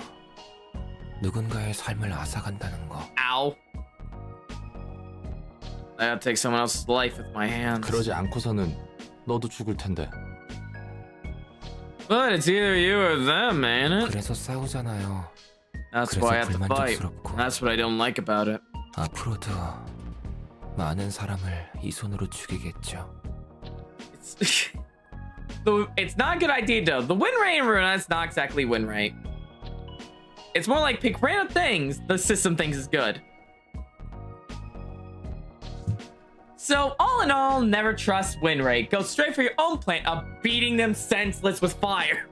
Speaker 6: 누군가의 삶을 앗아간다는 거.
Speaker 1: Ow. I gotta take someone else's life with my hands.
Speaker 5: 그러지 않고서는 너도 죽을 텐데.
Speaker 1: But it's either you or them, ain't it?
Speaker 6: 그래서 싸우잖아요.
Speaker 1: That's
Speaker 6: 그래서
Speaker 1: why I have to fight.
Speaker 6: 불만족스럽고.
Speaker 1: That's what I don't like about it.
Speaker 6: 앞으로도 많은 사람을 이 손으로 죽이겠죠.
Speaker 1: It's not a good idea, though. The win rate in Ruina is not exactly win rate. It's more like pick random things the system thinks is good. So, all in all, never trust win rate. Go straight for your own plan of beating them senseless with fire.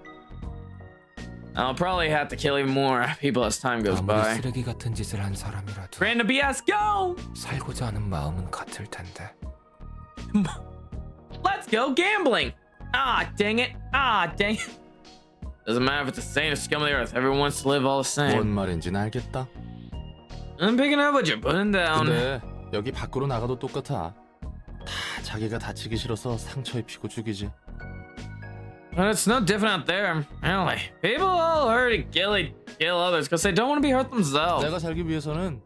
Speaker 1: I'll probably have to kill even more people as time goes
Speaker 6: 아무리
Speaker 1: by.
Speaker 6: 쓰레기 같은 짓을 한 사람이라도
Speaker 1: Random BS, go!
Speaker 6: 살고자 하는 마음은 같을 텐데.
Speaker 1: Let's go gambling! Ah, dang it. Ah, dang it. Doesn't matter if it's the same as scum of the earth. Everyone wants to live all the
Speaker 5: 뭔
Speaker 1: same.
Speaker 5: 말인지는 알겠다.
Speaker 1: I'm picking up what you're putting down.
Speaker 5: 근데 여기 밖으로 나가도 똑같아. 다 자기가 다치기 싫어서 상처 입히고 죽이지.
Speaker 1: But it's no different out there. Really. People all hurt and kill others because they don't want to be hurt themselves.
Speaker 5: 내가 살기 위해서는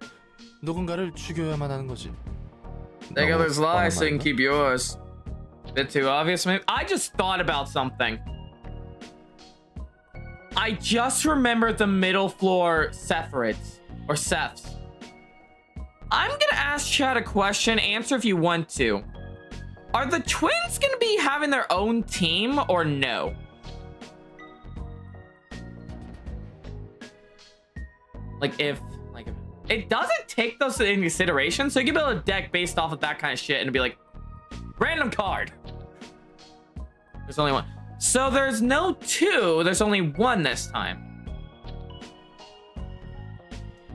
Speaker 5: 누군가를 죽여야만 하는 거지.
Speaker 1: Take
Speaker 5: 너무
Speaker 1: others' lives so you can
Speaker 5: 뻔한
Speaker 1: keep yours. Bit too obvious, maybe? I just thought about something. I just remembered the middle floor Sephiroths. Or Sephs. I'm gonna ask Chad a question. Answer if you want to. Are the twins gonna be having their own team or no? Like if it doesn't take those into consideration, so you can build a deck based off of that kind of shit and be like, random card. There's only one. So there's no two, there's only one this time.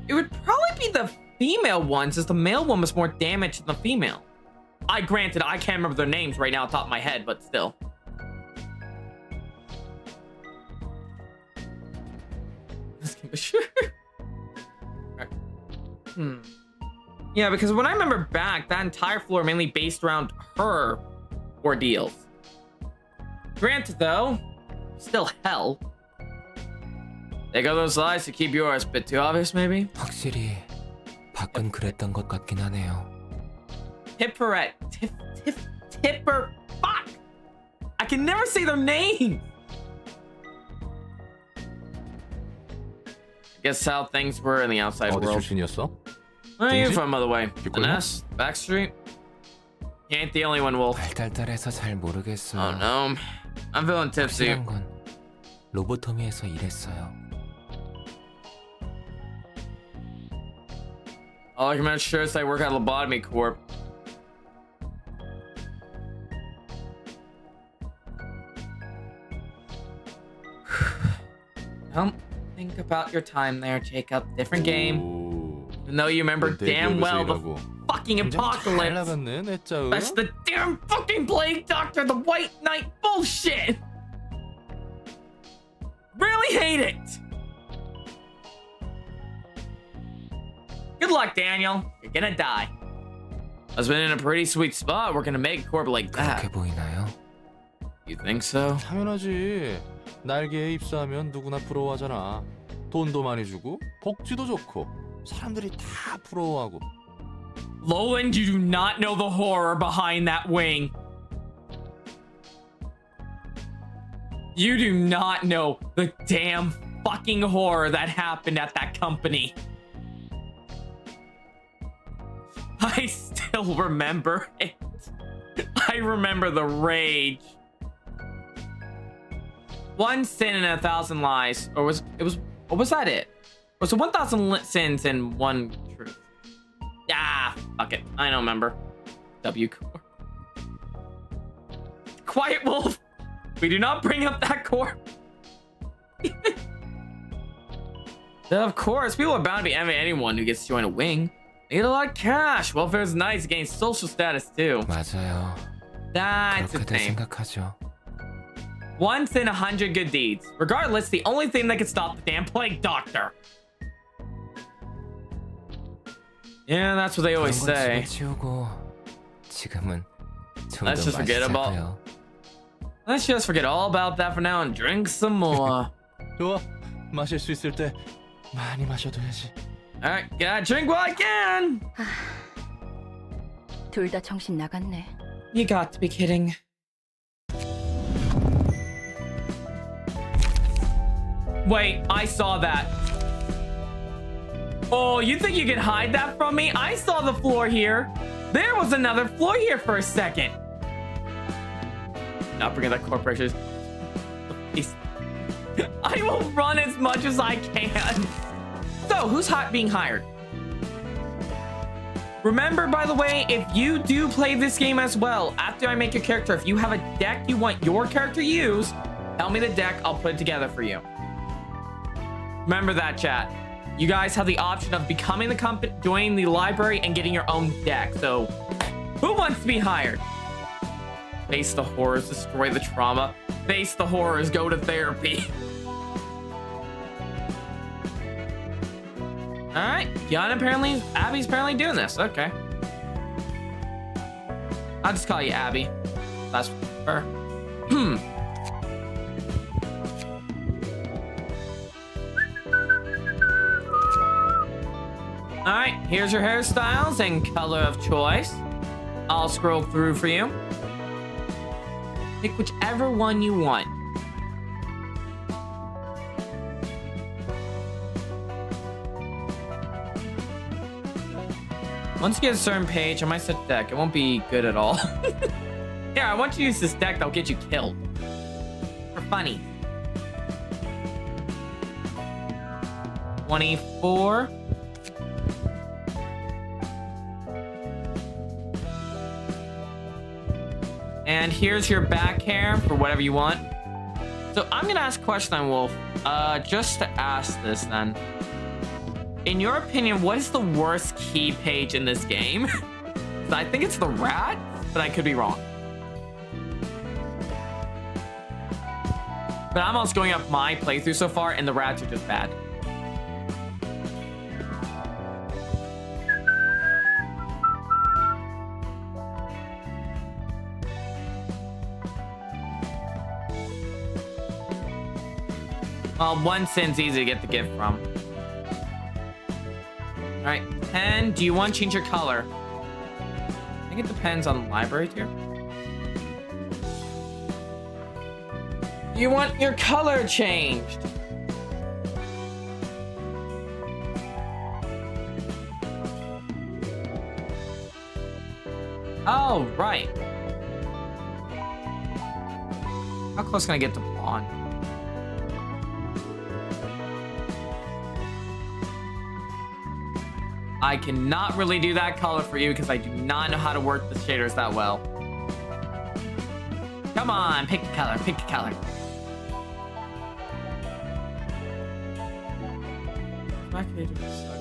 Speaker 1: It would probably be the female one, since the male one was more damage than the female. Granted, I can't remember their names right now off the top of my head, but still. This can be sure. Yeah, because when I remember back, that entire floor mainly based around her ordeals. Granted, though, still hell. Take out those lies to keep yours. Bit too obvious, maybe?
Speaker 6: 확실히 밖은 그랬던 것 같긴 하네요.
Speaker 1: Tipperette. Tipper. Fuck! I can never say their name! I guess how things were in the outside
Speaker 5: 어디
Speaker 1: world.
Speaker 5: 출신이었어?
Speaker 1: Where are you
Speaker 5: 동지?
Speaker 1: from, by the way?
Speaker 5: 뒷골목?
Speaker 1: Ness? Backstreet? You ain't the only one, Wolf.
Speaker 6: 발달달해서 잘 모르겠어요.
Speaker 1: Oh no. I'm feeling tipsy.
Speaker 6: 확실한 건 로보토미에서 일했어요.
Speaker 1: All I can make sure is I work at Lobotomy Corp. Don't think about your time there, Jacob. Different game.
Speaker 5: 오,
Speaker 1: Even though you remember
Speaker 5: 넌
Speaker 1: damn
Speaker 5: 대기업에서
Speaker 1: well the
Speaker 5: 일하고.
Speaker 1: fucking
Speaker 5: 굉장히 잘
Speaker 1: apocalypse.
Speaker 5: 나갔네, 내 짜우.
Speaker 1: That's the damn fucking plague doctor, the white knight bullshit. Really hate it. Good luck, Daniel. You're gonna die. I've been in a pretty sweet spot working to make a corp like
Speaker 6: 그렇게
Speaker 1: that.
Speaker 6: 보이나요?
Speaker 1: You think so?
Speaker 5: 당연하지. 날개에 입사하면 누구나 부러워하잖아. 돈도 많이 주고 복지도 좋고 사람들이 다 부러워하고.
Speaker 1: Lowland, you do not know the horror behind that wing. You do not know the damn fucking horror that happened at that company. I still remember it. I remember the rage. One sin and 1,000 lies. Or was that it? Oh, so 1,000 sins and 1 truth. Ah, fuck it. I don't remember. W core. Quiet Wolf. We do not bring up that core. Of course, people are bound to envy anyone who gets to join a wing. They get a lot of cash. Welfare is nice. Gain social status too.
Speaker 6: 맞아요.
Speaker 1: That's the
Speaker 6: 그렇게들
Speaker 1: thing.
Speaker 6: 생각하죠.
Speaker 1: Once in 100 good deeds. Regardless, the only thing that can stop the damn plague doctor. Yeah, that's what they always
Speaker 6: 그런 건
Speaker 1: say.
Speaker 6: 집어치우고 지금은 좀
Speaker 1: Let's
Speaker 6: 더
Speaker 1: just forget about.
Speaker 6: 마시자고요.
Speaker 1: Let's just forget all about that for now and drink some more.
Speaker 5: 좋아. 마실 수 있을 때 많이 마셔둬야지.
Speaker 1: Alright, gotta drink while I can.
Speaker 4: 둘 다 정신 나갔네.
Speaker 1: You got to be kidding. Wait, I saw that. Oh, you think you can hide that from me? I saw the floor here. There was another floor here for a second. Not bringing that corporation. Please. I will run as much as I can. So, who's being hired? Remember, by the way, if you do play this game as well, after I make your character, if you have a deck you want your character to use, tell me the deck, I'll put it together for you. Remember that, chat. You guys have the option of becoming the company, joining the library, and getting your own deck. So, who wants to be hired? Face the horrors, destroy the trauma. Face the horrors, go to therapy. Alright, Abby's apparently doing this. Okay. I'll just call you Abby. That's her. Alright, here's your hairstyles and color of choice. I'll scroll through for you. Pick whichever one you want. Once you get a certain page, I might set deck. It won't be good at all. Here, I want you to use this deck that'll get you killed. For funny. 24. And here's your back hair for whatever you want. So I'm gonna ask a question on Wolf. Just to ask this then. In your opinion, what is the worst key page in this game? I think it's the rat, but I could be wrong. But I'm also going up my playthrough so far, and the rats are just bad. Well, 1 sin's easy to get the gift from. Alright, 10. Do you want to change your color? I think it depends on the library tier. You want your color changed? Oh, right. How close can I get to blonde? I cannot really do that color for you because I do not know how to work the shaders that well. Come on, pick the color, pick the color. My creative sucks.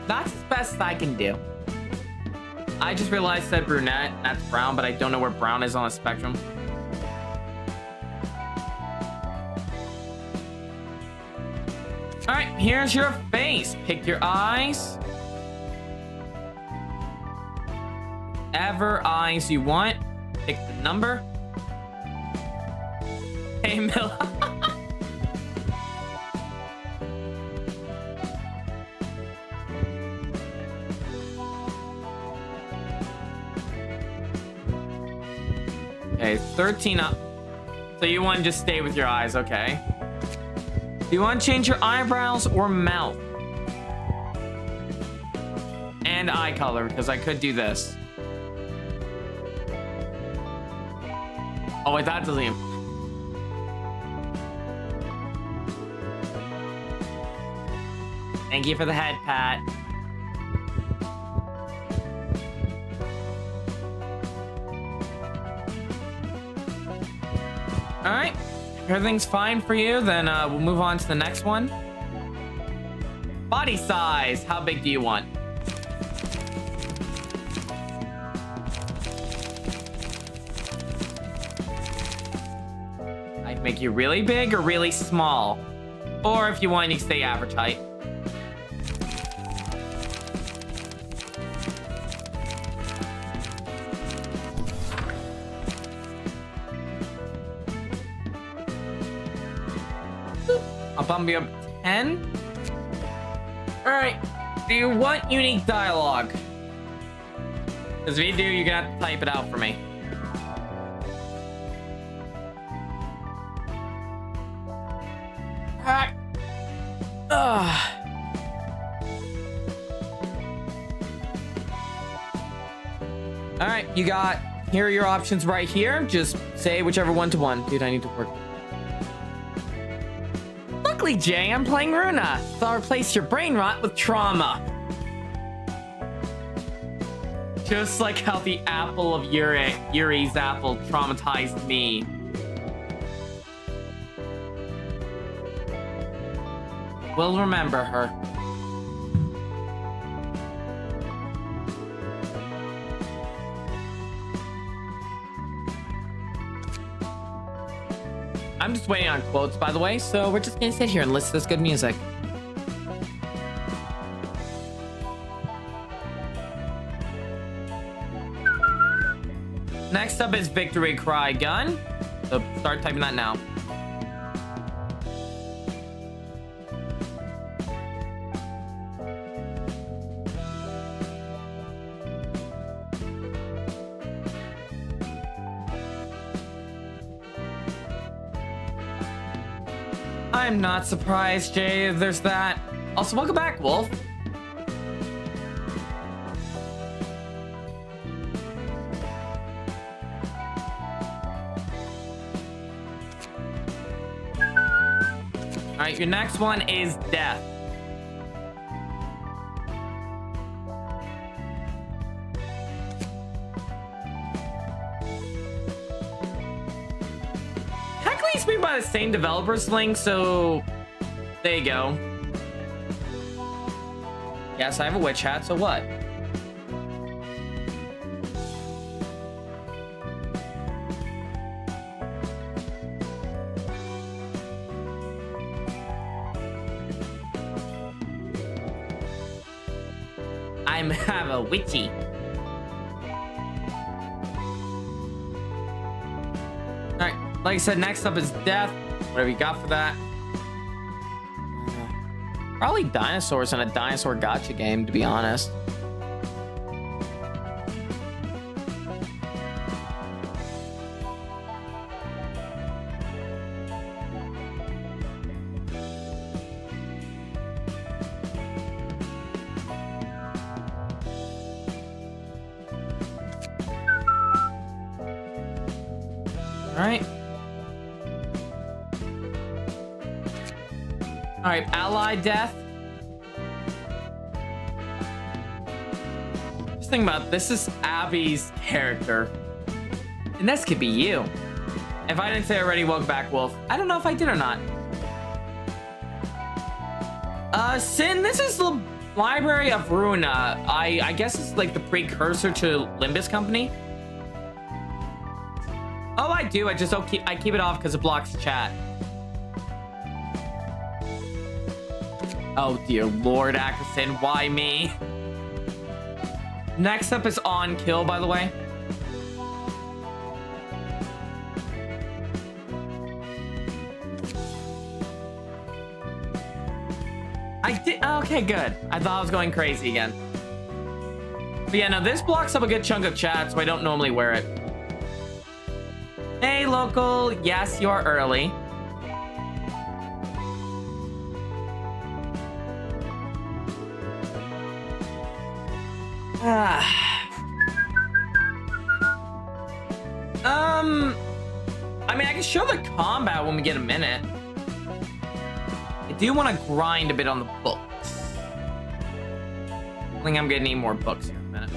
Speaker 1: That's the best I can do. I just realized that brunette, that's brown, but I don't know where brown is on the spectrum. Alright, here's your face. Pick your eyes. Whatever eyes you want. Pick the number. Hey, Mila. Okay, 13 up. So you want to just stay with your eyes, okay. Do you want to change your eyebrows or mouth? And eye color, because I could do this. Oh wait, that doesn't even... Thank you for the head pat. Alright, if everything's fine for you, then we'll move on to the next one. Body size, how big do you want? I can make you really big or really small. Or if you want, you can stay average height. I'll bump you up 10. Alright, do you want unique dialogue? Because if you do, you're gonna have to type it out for me. Alright. Alright, you got... Here are your options right here. Just say whichever one to one. Dude, I need to work. Luckily, Jay, I'm playing Ruina, so I'll replace your brain rot with trauma. Just like how the apple of Yuri's apple traumatized me. We'll remember her. I'm just waiting on quotes, by the way, so we're just gonna sit here and listen to this good music. Next up is Victory Cry Gun. So start typing that now. I'm not surprised, Jay. There's that. Also, welcome back, Wolf. Alright, your next one is death. Technically, it's made by the same developers, Link, so there you go. Yes, I have a witch hat, so what? I have a witchy. Alright, like I said, next up is death. Whatever you got for that. Probably dinosaurs in a dinosaur gotcha game, to be honest. Alright. Alright, ally death. Just think about it, this is Abby's character. And this could be you. If I didn't say already, welcome back, Wolf. I don't know if I did or not. Sin, this is the Library of Ruina. I guess it's like the precursor to Limbus Company. Oh, I do. I just don't keep it off because it blocks chat. Oh dear Lord, Ackerson, why me? Next up is on kill, by the way. I did. Okay, good. I thought I was going crazy again. But yeah, no, this blocks up a good chunk of chat, so I don't normally wear it. Hey, local. Yes, you are early. I mean, I can show the combat when we get a minute. I do want to grind a bit on the books. I think I'm gonna need more books here in a minute.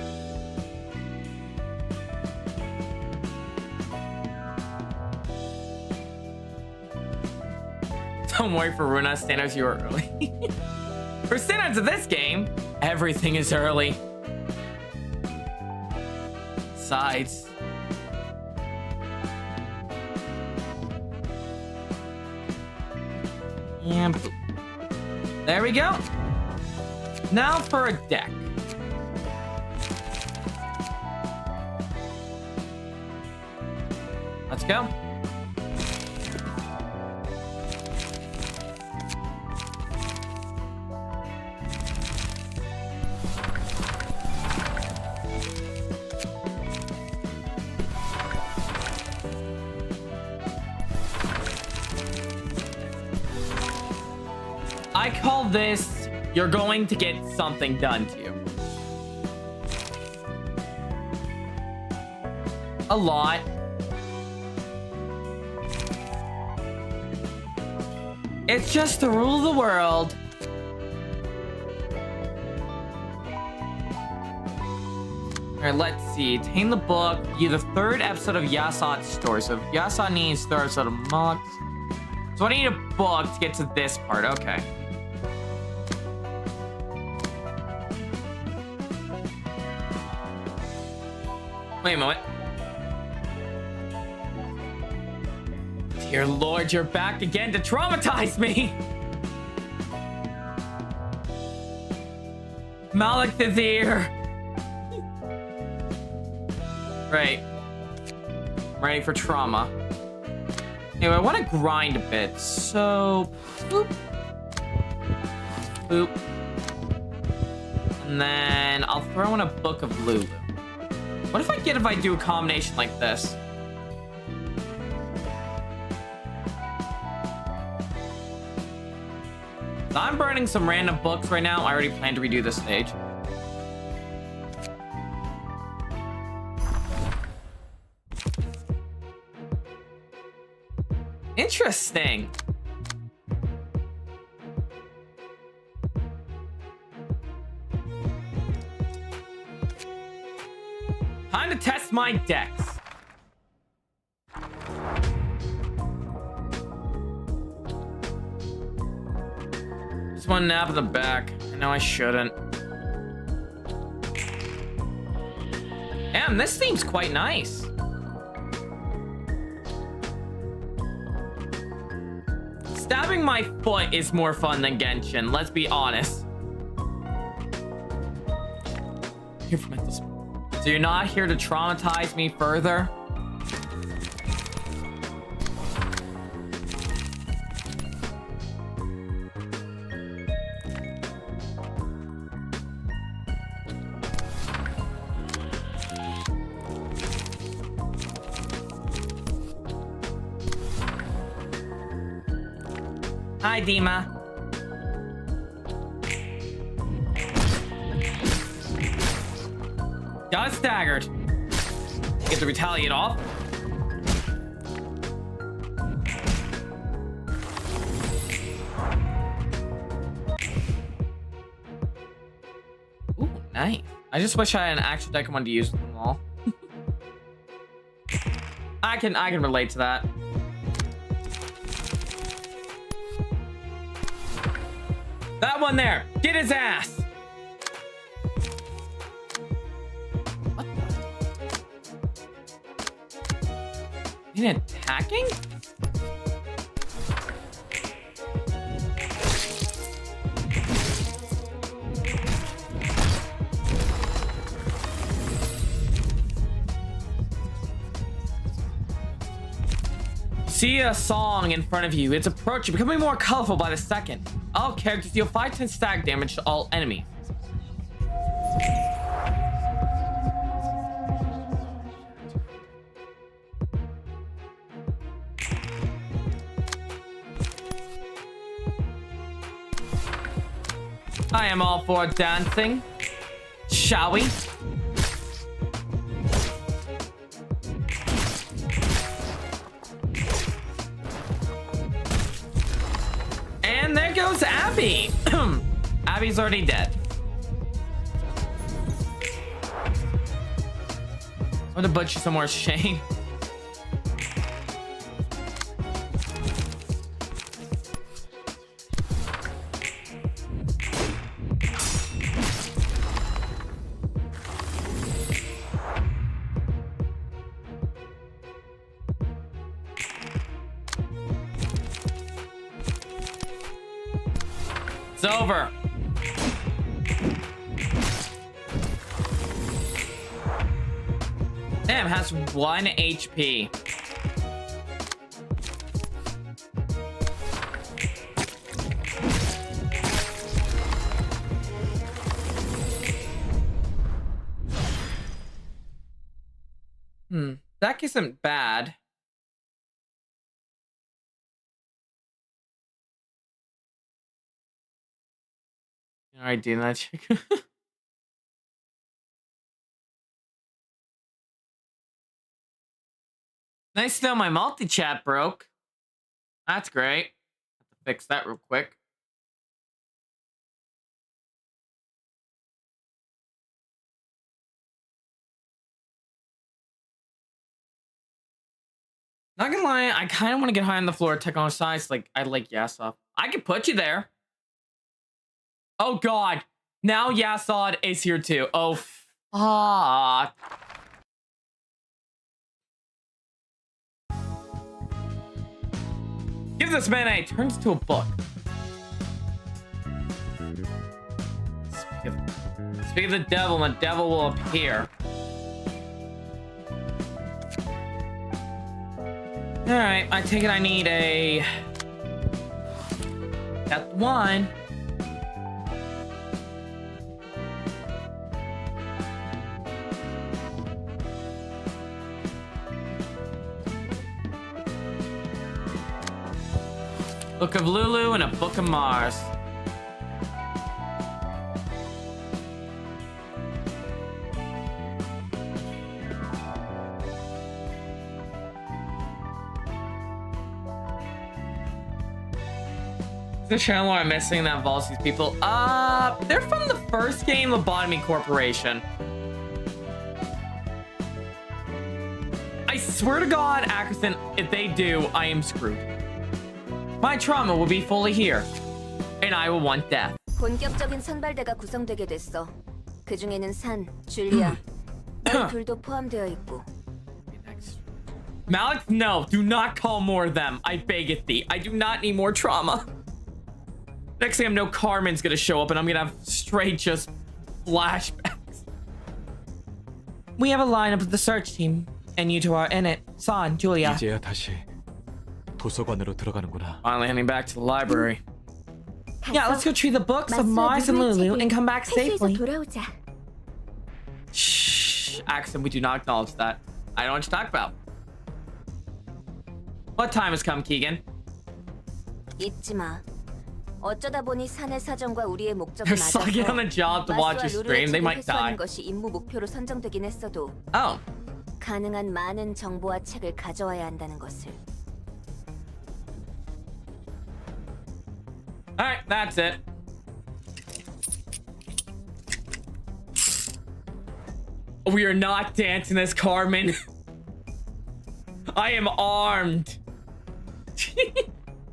Speaker 1: Don't worry for Ruina, standouts, you are early. For standouts of this game, everything is early. Besides. And boop. There we go. Now for a deck. Let's go. I call this, you're going to get something done to you. A lot. It's just the rule of the world. Alright, let's see. Attain the book. View the third episode of Yasat's story. So Yasat needs third episode of Moloch. So I need a book to get to this part. Okay. Wait a moment. Dear Lord, you're back again to traumatize me! Malik is here! Right. I'm ready for trauma. Anyway, I want to grind a bit, so... Boop. Boop. And then I'll throw in a Book of Lulu. What if I do a combination like this? I'm burning some random books right now. I already plan to redo this stage. Interesting. Time to test my decks. Just one nap in the back. I know I shouldn't. Damn, this seems quite nice. Stabbing my foot is more fun than Genshin, let's be honest. Here for mental space. So you're not here to traumatize me further? Hi, Dima. Got staggered. Get to retaliate off. Ooh, nice. I just wish I had an actual deck I wanted to use them all. I can relate to that. That one there, get his ass. What the? In attacking? See a song in front of you. It's approaching, becoming more colorful by the second. All characters deal 5 stack damage to all enemies. I am all for dancing. Shall we? And there goes Abby. Abby's already dead. I'm gonna butcher some more shame. It's over. Damn, has 1 HP. That isn't bad. Alright, do that check. Nice to know my multi-chat broke. That's great. Have to fix that real quick. Not gonna lie, I kind of want to get high on the floor, take on size. Like, I like Yasov. I could put you there. Oh god. Now Yasod is here too. Oh, fuck. Give this man a turns to a book. Speak of the devil, and the devil will appear. Alright, I take it I need a... Got one. Book of Lulu and a Book of Mars. The channel where I'm missing that involves these people. They're from the first game, Lobotomy Corporation. I swear to God, Ackerson, if they do, I am screwed. My trauma will be fully here, and I will want death.
Speaker 2: 본격적인 선발대가 구성되게 됐어. 그 중에는 산, 줄리아, 너희 둘도 포함되어 있고.
Speaker 1: Malik, no, do not call more of them. I beg of thee. I do not need more trauma. Next thing I know, Carmen's gonna show up, and I'm gonna have straight just flashbacks. We have a lineup of the search team, and you two are in it. San, Julia.
Speaker 3: 이제야 다시 도서관으로 들어가는구나.
Speaker 1: Finally heading back to the library. Yeah, let's go retrieve the books of Mars and Lulu and come back safely.
Speaker 4: 돌아오자.
Speaker 1: Shh, Axon, we do not acknowledge that. I don't know what to talk about. What time has come, Keegan?
Speaker 2: 잊지 마. 어쩌다 보니 산의 사정과 우리의 목적이
Speaker 1: They're sucking on
Speaker 2: 맞아서
Speaker 1: the job to watch
Speaker 2: 마스와
Speaker 1: your
Speaker 2: 루루의
Speaker 1: stream. They
Speaker 2: 책을
Speaker 1: might die.
Speaker 2: 회수하는 것이 임무 목표로 선정되긴 했어도
Speaker 1: Oh.
Speaker 2: 가능한 많은 정보와 책을 가져와야 한다는 것을.
Speaker 1: Alright, that's it. We are not dancing this, Carmen. I am armed.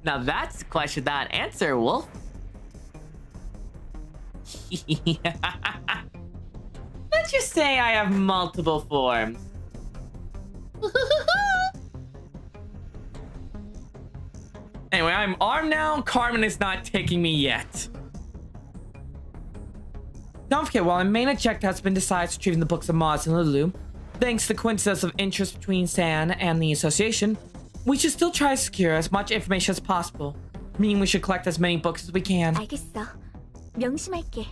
Speaker 1: Now that's the question without answer, Wolf. Let's just say I have multiple forms. Anyway, I'm armed now. Carmen is not taking me yet. Don't forget, while our main objective has been decided to retrieving the books of Mars and Lulu, thanks to the coincidence of interest between San and the Association, we should still try to secure as much information as possible. Meaning we should collect as many books as we can.
Speaker 4: 알겠어. 명심할게.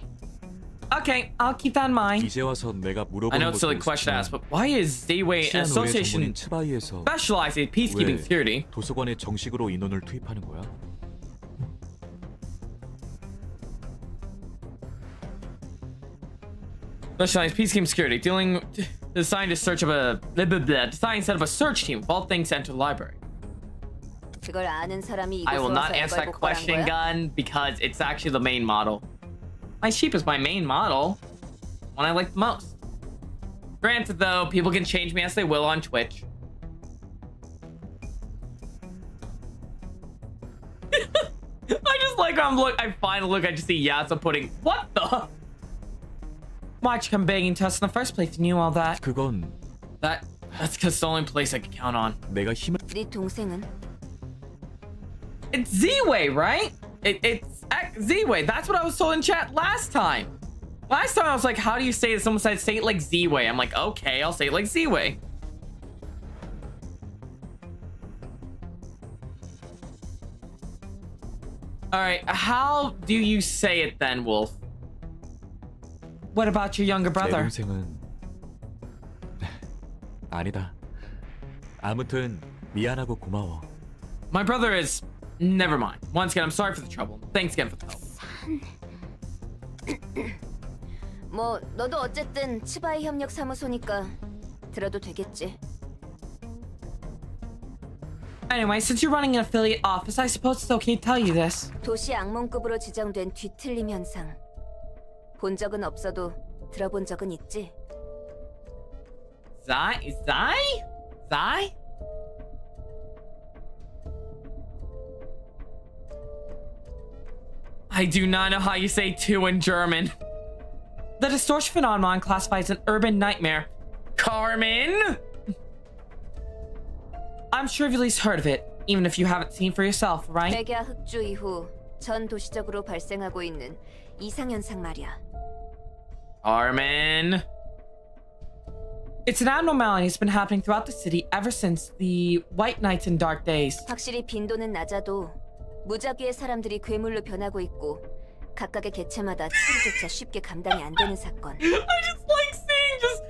Speaker 1: Okay, I'll keep that in mind.
Speaker 3: 이제 와서 내가 물어보는
Speaker 1: I know it's a silly
Speaker 3: 것도
Speaker 1: question to
Speaker 3: 있지만
Speaker 1: ask, but why is Ziwei an
Speaker 3: 시안 외
Speaker 1: association
Speaker 3: 전문인 츠바이에서
Speaker 1: specialized in peacekeeping
Speaker 3: 왜
Speaker 1: security?
Speaker 3: 도서관에 정식으로 인원을 투입하는 거야?
Speaker 1: Specialized peacekeeping security, dealing designed to search of a designed set of a search team of all things sent to the library.
Speaker 2: 그걸 아는 사람이
Speaker 1: I will
Speaker 2: 이곳에
Speaker 1: not
Speaker 2: 와서
Speaker 1: answer that
Speaker 2: 애걸 복걸한
Speaker 1: question,
Speaker 2: 거야?
Speaker 1: Gun, because it's actually the main model. My sheep is my main model. One I like the most. Granted, though, people can change me as they will on Twitch. I just like I'm I finally look, I just see Yatza putting what the? Why'd you come begging to us in the first place? You knew all that.
Speaker 3: 그건
Speaker 1: That's because the only place I could count on.
Speaker 3: 내가 힘을
Speaker 2: 네 동생은?
Speaker 1: It's Z-Way, right? It's Z-Way. That's what I was told in chat last time. Last time I was like, how do you say it? Someone said, say it like Z-Way. I'm like, okay, I'll say it like Z-Way. All right, how do you say it then, Wolf? What about your younger
Speaker 3: 내
Speaker 1: brother?
Speaker 3: 동생은 아니다. 아무튼 미안하고 고마워.
Speaker 1: My brother is... Never mind. Once again, I'm sorry for the trouble. Thanks again for the help.
Speaker 2: 뭐 너도 어쨌든 치바이 협력 사무소니까 들어도 되겠지.
Speaker 1: Anyway, since you're running an affiliate office, I suppose it's okay to tell you this.
Speaker 2: 도시 악몽급으로 지정된 뒤틀림 현상. 본 적은 없어도 들어본 적은 있지.
Speaker 1: Zai? I do not know how you say two in German. The distortion phenomenon classifies an urban nightmare. Carmen? I'm sure you've at least heard of it, even if you haven't seen for yourself, right?
Speaker 2: 백야 흑주 이후 전 도시적으로 발생하고 있는 이상 현상 말이야.
Speaker 1: Carmen. It's an abnormality that's been happening throughout the city ever since the White Nights and Dark Days.
Speaker 2: 확실히 빈도는 낮아도 무작위의 사람들이 괴물로 변하고 있고 각각의 개체마다 치료조차 쉽게 감당이 안 되는 사건.
Speaker 1: I just like seeing just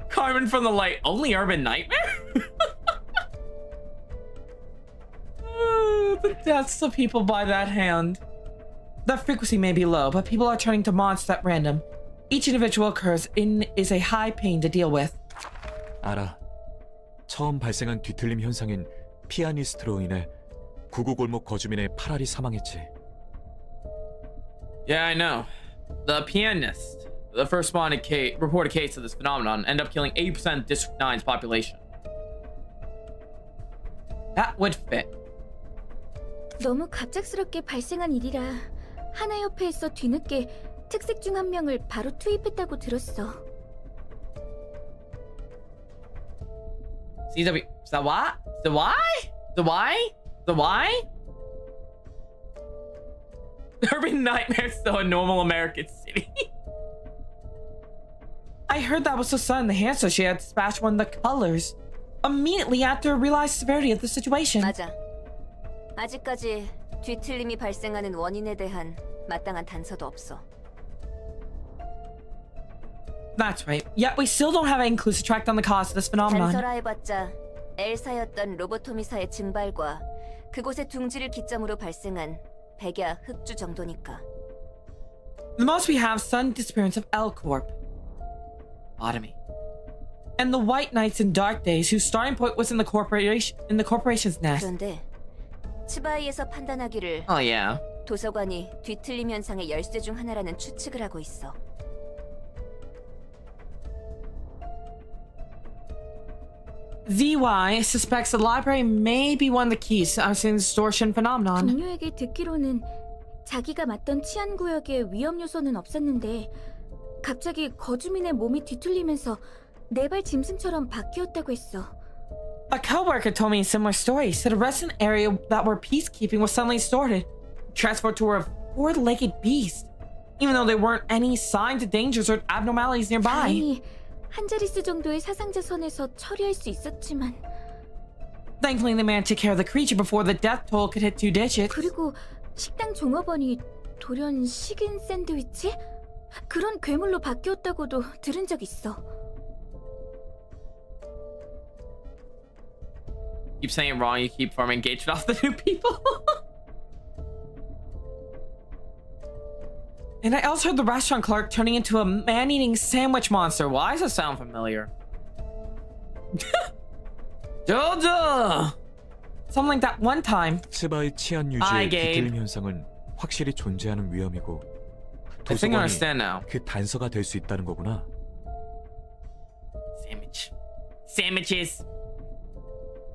Speaker 1: Carmen from the light. Only urban nightmare? The deaths of people by that hand. The frequency may be low, but people are turning to monsters at random. Each individual is a high pain to deal with.
Speaker 3: 알아. 처음 발생한 뒤틀림 현상인 피아니스트로 인해 구구골목 거주민의 8알이 사망했지.
Speaker 1: Yeah, I know. The pianist, the first reported case of this phenomenon, ended up killing 80% of District 9's population. That would fit.
Speaker 4: 너무 갑작스럽게 발생한 일이라 하나 협회에서 뒤늦게 특색 중 한 명을 바로 투입했다고 들었어.
Speaker 1: CW, the what? The why? The why? The why? Urban Nightmare's still a normal American city. I heard that was the son, the hamster she had dispatched one of the colors immediately after realized the severity of the situation.
Speaker 2: 맞아. 아직까지 뒤틀림이 발생하는 원인에 대한 마땅한 단서도 없어.
Speaker 1: That's right. Yet we still don't have any clues to track down the cause of this phenomenon.
Speaker 2: 단서라 해봤자 엘사였던 로보토미사의 증발과 그곳의 둥지를 기점으로 발생한 백야 흑주 정도니까.
Speaker 1: The most we have is sudden disappearance of L Corp. Bottomy. And the White Nights and Dark Days, whose starting point was in the corporation's nest.
Speaker 2: 그런데 치바이에서 판단하기를
Speaker 1: Oh yeah.
Speaker 2: 도서관이 뒤틀림 현상의 열쇠 중 하나라는 추측을 하고 있어.
Speaker 1: ZY suspects the library may be one of the keys to understanding the distortion phenomenon.
Speaker 4: 동료에게 듣기로는 자기가 맡던 치안 구역에 위험 요소는 없었는데 갑자기 거주민의 몸이 뒤틀리면서 네발 짐승처럼 바뀌었다고 했어.
Speaker 1: A coworker told me a similar story. Said a resident area that were peacekeeping was suddenly distorted, transformed to a four-legged beast, even though there weren't any signs of dangers or abnormalities nearby.
Speaker 4: 다행히 한 자릿수 정도의 사상자 선에서 처리할 수 있었지만
Speaker 1: Thankfully, they managed to take care of the creature before the death toll could hit 2 digits.
Speaker 4: 그리고 식당 종업원이 돌연 식인 샌드위치? 그런 괴물로 바뀌었다고도 들은 적 있어.
Speaker 1: Keep saying it wrong, you keep farming engagement off the new people. And I also heard the restaurant clerk turning into a man-eating sandwich monster. Why does it sound familiar? Jojo! Something like that one time.
Speaker 3: 스바의 치안
Speaker 1: Hi,
Speaker 3: 유지의
Speaker 1: Gabe.
Speaker 3: 뒤틀림 현상은 확실히 존재하는 위험이고
Speaker 1: I think I understand now.
Speaker 3: 그 단서가 될 수 있다는 거구나.
Speaker 1: Sandwich. Sandwiches.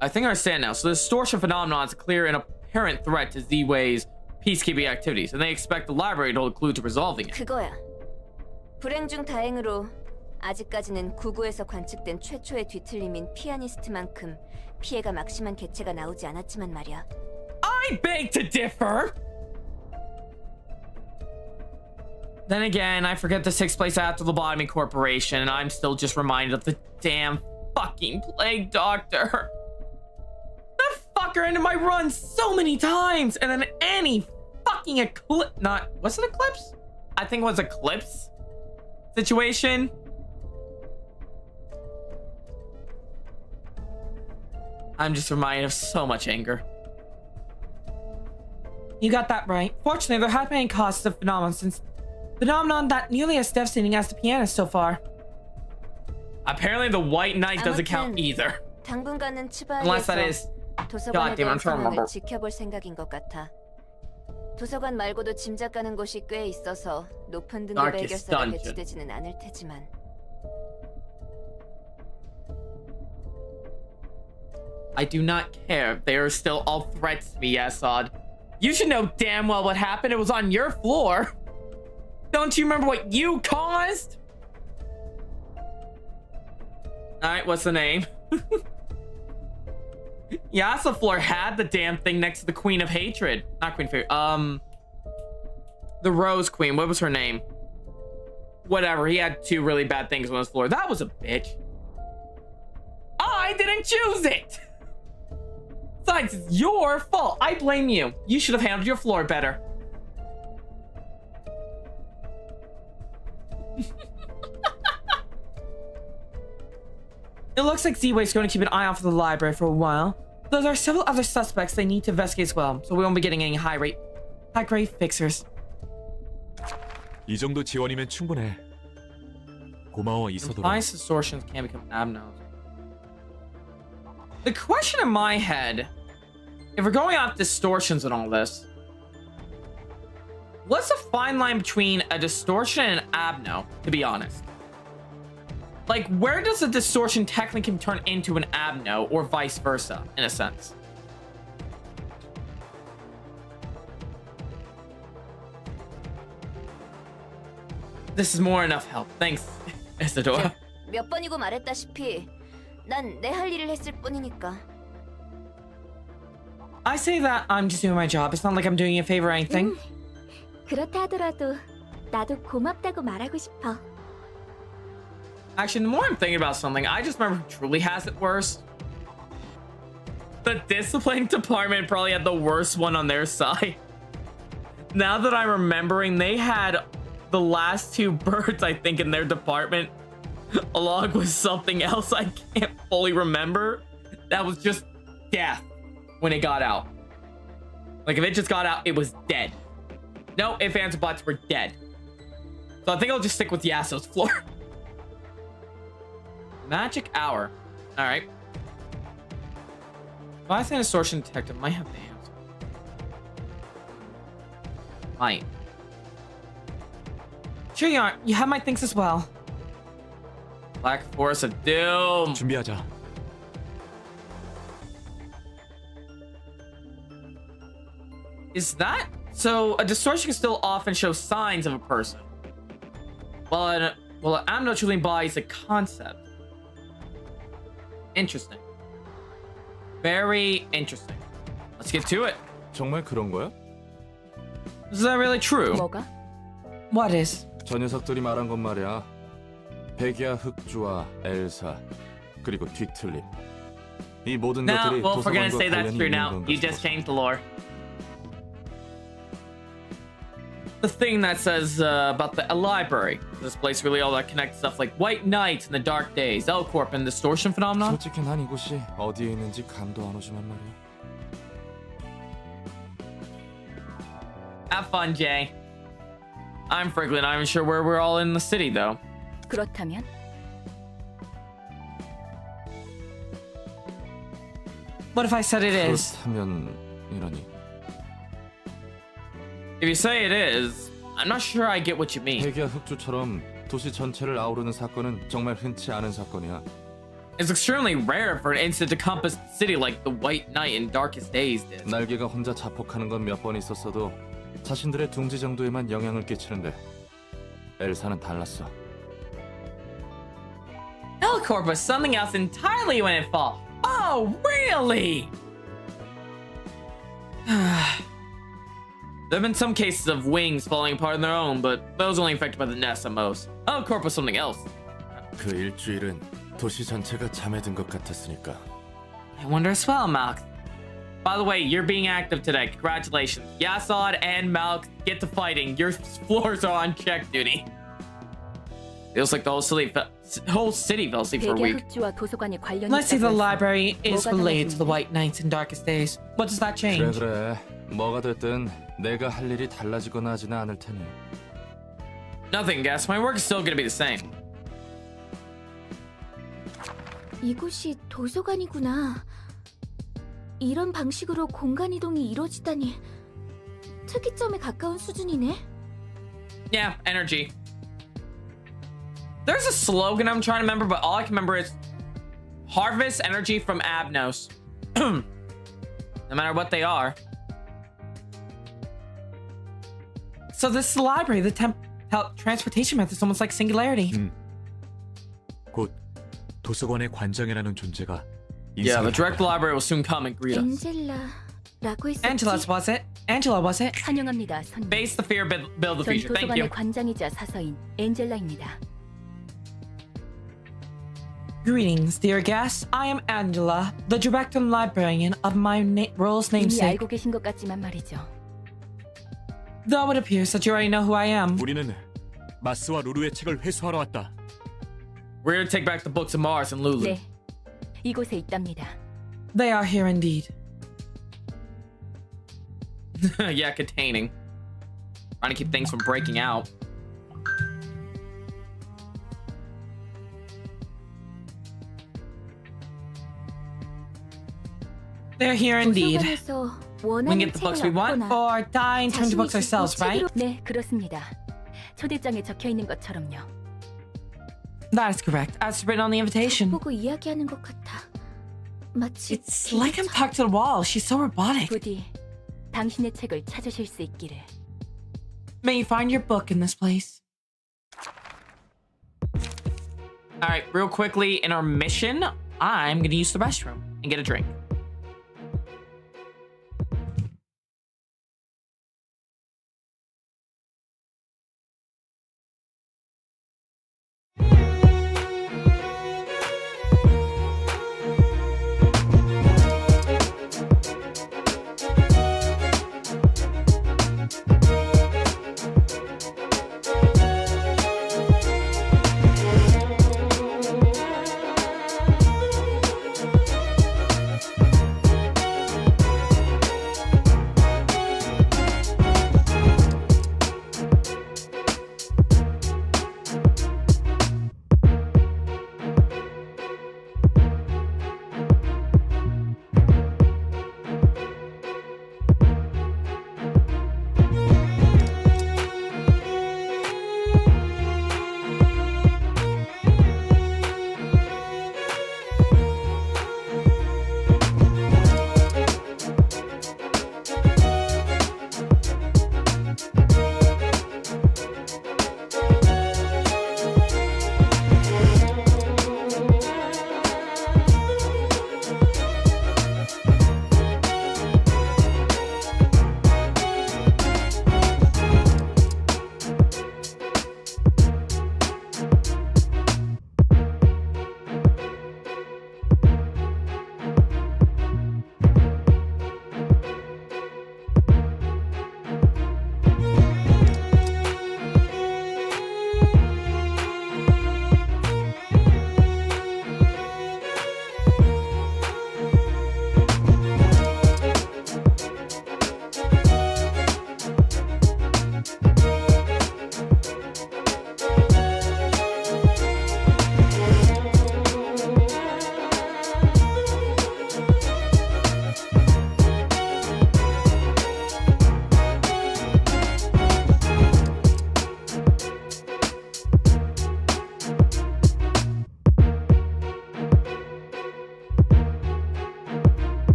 Speaker 1: I think I understand now. So the distortion phenomenon is a clear and apparent threat to Z-Way's peacekeeping activities, and they expect the library to hold a clue to resolving it.
Speaker 2: 그거야. 불행 중 다행으로 아직까지는 구구에서 관측된 최초의 뒤틀림인 피아니스트만큼 피해가 막심한 개체가 나오지 않았지만 말이야.
Speaker 1: I beg to differ! Then again, I forget this takes place after the Lobotomy Corporation, and I'm still just reminded of the damn fucking plague doctor. That fucker ended my run so many times, and then any fucking eclipse, was it eclipse? I think it was eclipse situation. I'm just reminded of so much anger. You got that right. Fortunately, there have been causes of phenomenon that nearly as devastating as the pianist so far. Apparently, the White Knight doesn't count either.
Speaker 2: 당분간은
Speaker 1: Unless that
Speaker 2: 치바에서
Speaker 1: is.
Speaker 2: 도서관에
Speaker 1: God damn, I'm
Speaker 2: 대한
Speaker 1: trying to remember.
Speaker 2: 상황을 지켜볼 생각인 것 같아. 도서관 말고도 짐작 가는 곳이 꽤 있어서 높은 등급의
Speaker 1: Darkest
Speaker 2: 해결사가
Speaker 1: Dungeon.
Speaker 2: 배치되지는 않을 테지만.
Speaker 1: I do not care. They are still all threats to me, Assad. You should know damn well what happened. It was on your floor. Don't you remember what you caused? Alright, what's the name? Yasa floor had the damn thing next to the Queen of Hatred. Not Queen of Hatred. The Rose Queen. What was her name? Whatever. He had two really bad things on his floor. That was a bitch. I didn't choose it! Besides, it's your fault. I blame you. You should have handled your floor better. It looks like Z-Way's going to keep an eye out for the library for a while. Though there are several other suspects they need to investigate as well, so we won't be getting any high-grade fixers.
Speaker 3: 이 정도 지원이면 충분해. 고마워 이서도로.
Speaker 1: Implies distortions can become abnormal. The question in my head, if we're going off distortions and all this, what's the fine line between a distortion and an abno, to be honest? Like, where does a distortion technically turn into an abno, or vice versa, in a sense? This is more enough help. Thanks, Isadora.
Speaker 2: 몇 번이고 말했다시피 난 내 할 일을 했을 뿐이니까.
Speaker 1: I say that I'm just doing my job. It's not like I'm doing you a favor or anything.
Speaker 4: 그렇다 하더라도 나도 고맙다고 말하고 싶어.
Speaker 1: Actually, the more I'm thinking about something, I just remember who truly has it worse. The discipline department probably had the worst one on their side. Now that I'm remembering, they had the last two birds, I think, in their department, along with something else I can't fully remember. That was just death when it got out. Like, if it just got out, it was dead. No ifs, ands, or buts, were dead. So I think I'll just stick with Yasuo's floor. Magic hour. All right. I think distortion detective might have the answer. Might. Sure you aren't. You have my things as well. Black Force of Doom.
Speaker 3: 준비하자.
Speaker 1: Is that so? A distortion can still often show signs of a person. Well, an amno truly embodies a concept. Interesting. Very interesting. Let's get to it.
Speaker 5: 정말 그런 거야?
Speaker 1: Is that really true?
Speaker 2: 뭐가?
Speaker 1: What is?
Speaker 5: 저 녀석들이 말한 건 말이야. 백야 흑주와 엘사 그리고 뒤틀림. 이 모든
Speaker 1: No,
Speaker 5: 것들이
Speaker 1: well, if we're gonna
Speaker 5: 도서관과
Speaker 1: say that's
Speaker 5: 관련이
Speaker 1: true
Speaker 5: 있는
Speaker 1: now,
Speaker 5: 건가
Speaker 1: you just
Speaker 5: 싶어서.
Speaker 1: changed the lore. The thing that says about the library. This place really all that connects stuff like White Knights in the Dark Days, L Corp, and distortion phenomenon.
Speaker 5: 솔직히 난 이곳이 어디에 있는지 감도 안 오지만 말이야.
Speaker 1: Have fun, Jay. I'm frankly not even sure where we're all in the city, though.
Speaker 7: 그렇다면
Speaker 1: What if I said it is?
Speaker 5: 그렇다면 이러니
Speaker 1: If you say it is, I'm not sure I get what you mean.
Speaker 5: 백야 흑주처럼 도시 전체를 아우르는 사건은 정말 흔치 않은 사건이야.
Speaker 1: It's extremely rare for an incident to compass the city like the White Knight in Darkest Days did.
Speaker 5: 날개가 혼자 자폭하는 건 몇 번 있었어도 자신들의 둥지 정도에만 영향을 끼치는데 엘사는 달랐어.
Speaker 1: Hellcorp was something else entirely when it fall. Oh, really? There have been some cases of wings falling apart on their own, but those only affected by the nest at most. Hellcorp was something else.
Speaker 5: 그 일주일은 도시 전체가 잠에 든 것 같았으니까.
Speaker 1: I wonder as well, Malk. By the way, you're being active today. Congratulations. Yasod and Malk, get to fighting. Your floors are on check duty. Feels like the whole city fell asleep for a
Speaker 7: 백야
Speaker 1: week.
Speaker 7: 흑주와 도서관이 관련이
Speaker 1: Let's say the
Speaker 7: 있다고 했어.
Speaker 1: library is
Speaker 7: 뭐가
Speaker 1: related to the
Speaker 7: 달라진대?
Speaker 1: White Knights and Darkest Days. What does that
Speaker 5: 그래
Speaker 1: change?
Speaker 5: 그래. 뭐가 됐든 내가 할 일이 달라지거나 하지는 않을 테니.
Speaker 1: Nothing, guess. My work is still gonna be the same.
Speaker 4: 이곳이 도서관이구나. 이런 방식으로 공간 이동이 이루어지다니 특이점에 가까운 수준이네.
Speaker 1: Yeah, energy. There's a slogan I'm trying to remember, but all I can remember is harvest energy from Abnos. No matter what they are. So this is the library, the transportation method is almost like singularity.
Speaker 3: 곧 도서관의 관장이라는 존재가
Speaker 1: Yeah,
Speaker 3: 인사를
Speaker 1: the direct
Speaker 3: 할 거야.
Speaker 1: library will soon come and greet us.
Speaker 4: 엔젤라라고 했었지.
Speaker 1: Angela, was it?
Speaker 7: 환영합니다, 손님.
Speaker 1: Face the fear, build the
Speaker 7: 전
Speaker 1: future. Thank you.
Speaker 7: 도서관의 관장이자 사서인 엔젤라입니다.
Speaker 1: Greetings, dear guests. I am Angela, the director and librarian of my royal's
Speaker 7: 이미
Speaker 1: namesake.
Speaker 7: 알고 계신 것 같지만 말이죠.
Speaker 1: Though it appears that you already know who I am.
Speaker 3: 우리는 마스와 루루의 책을 회수하러 왔다.
Speaker 1: We're here to take back the books of Mars and Lulu.
Speaker 7: 네, 이곳에 있답니다.
Speaker 1: They are here indeed. Yeah, containing. Trying to keep things from breaking out. They're here indeed.
Speaker 4: 도서관에서
Speaker 1: We
Speaker 4: 원하는
Speaker 1: can get the books we
Speaker 4: 책을
Speaker 1: want
Speaker 4: 얻거나
Speaker 1: or die and turn to books ourselves, right?
Speaker 7: 네, 그렇습니다. 초대장에 적혀 있는 것처럼요.
Speaker 1: That is correct. As written on the invitation.
Speaker 4: 보고 이야기하는 것 같아. 마치
Speaker 1: It's like I'm talked to the wall. She's so robotic.
Speaker 7: 부디 당신의 책을 찾으실 수 있기를.
Speaker 1: May you find your book in this place. Alright, real quickly, in our mission, I'm gonna use the restroom and get a drink.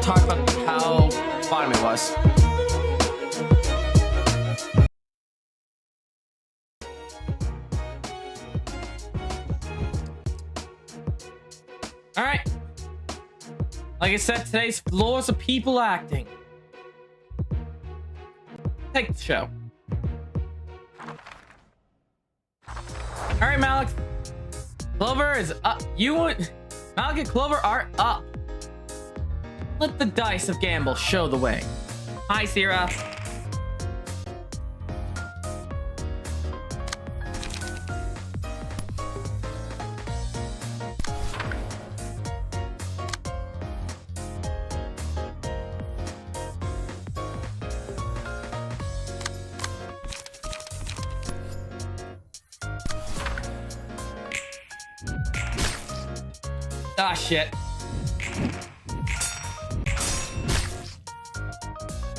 Speaker 1: talk about how bottom it was. All right. Like I said, today's floors of people acting. Take the show. All right, Malik. Clover is up. Malik and Clover are up. Let the dice of gamble show the way. Hi, Sierra. Ah, shit.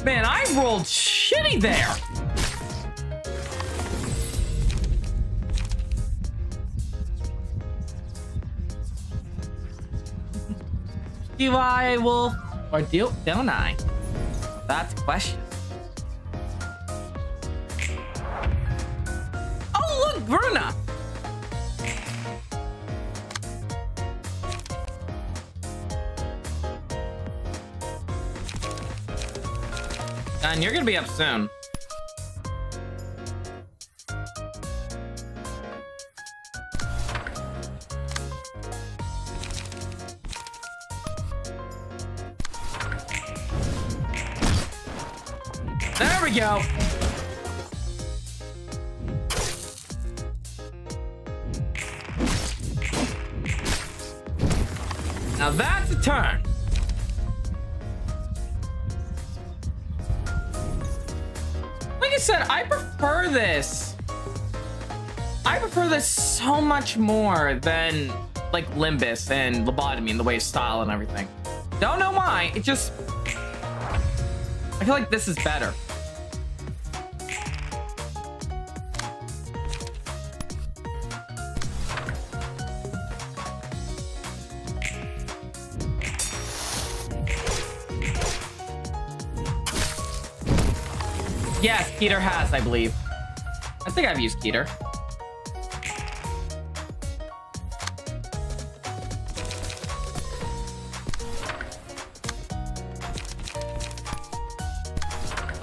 Speaker 1: Man, I rolled shitty there. Do I wolf or don't I? That's a question. Oh, look, Ruina. And you're gonna be up soon. There we go. Now that's a turn. Like I said, I prefer this. I prefer this so much more than like Limbus and Lobotomy and the way of style and everything. Don't know why. It just, I feel like this is better. Yes, Keter has, I believe. I think I've used Keter.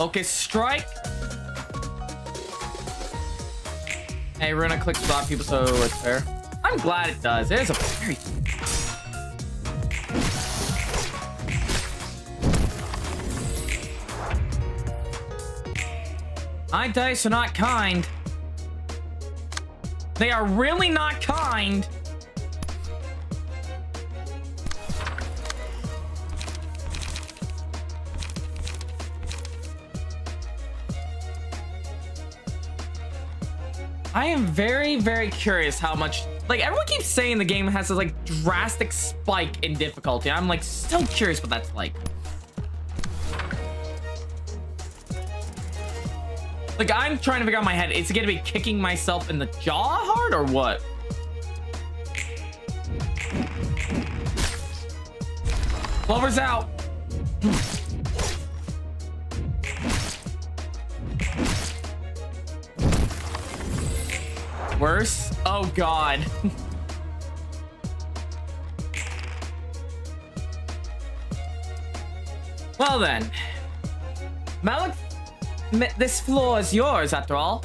Speaker 1: Okay, strike. Hey, Ruina clicks a lot of people, so it's fair. I'm glad it does. It is a very... My dice are not kind. They are really not kind. I am very, very curious how much, like, everyone keeps saying the game has this like drastic spike in difficulty. I'm like still curious what that's like. Like, I'm trying to figure out in my head, is it gonna be kicking myself in the jaw hard or what? Clover's out. Worse? Oh God. Well then. Malik, this floor is yours after all.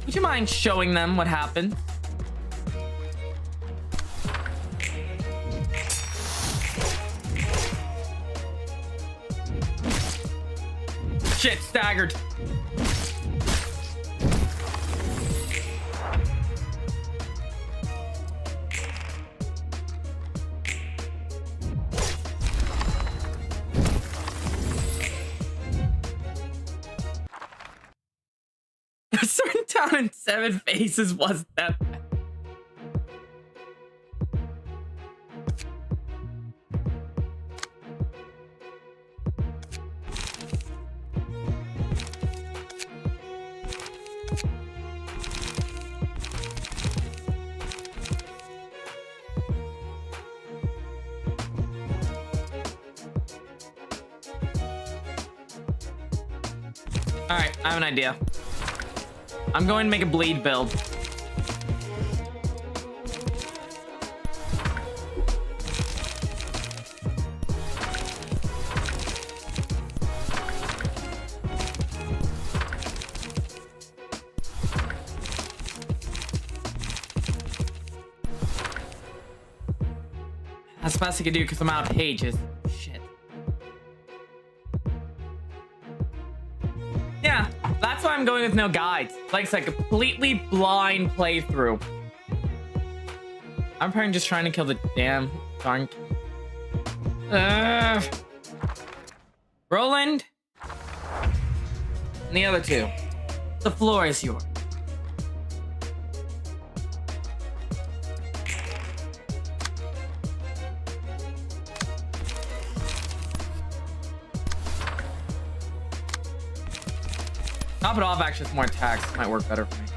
Speaker 1: Would you mind showing them what happened? Shit, staggered. A certain town in 7 Faces wasn't that bad. Alright, I have an idea. I'm going to make a bleed build. That's the best I can do because I'm out of pages. Shit. Yeah, that's why I'm going with no guides. Like it's a completely blind playthrough. I'm probably just trying to kill the damn darn. Roland. And the other two. The floor is yours. Top it off actually with more attacks. Might work better for me.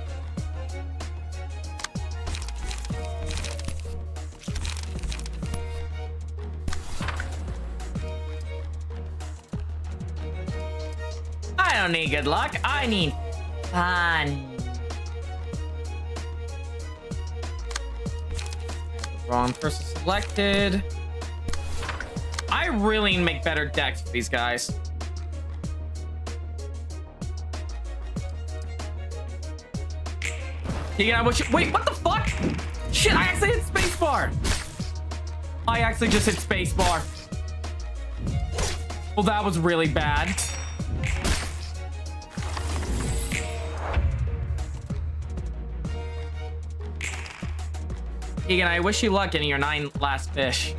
Speaker 1: I don't need good luck. I need fun. Wrong person selected. I really need to make better decks for these guys. Yeah, wait, what the fuck? Shit, I actually hit spacebar. I actually just hit spacebar. Well, that was really bad. Egan, I wish you luck getting your 9 last fish.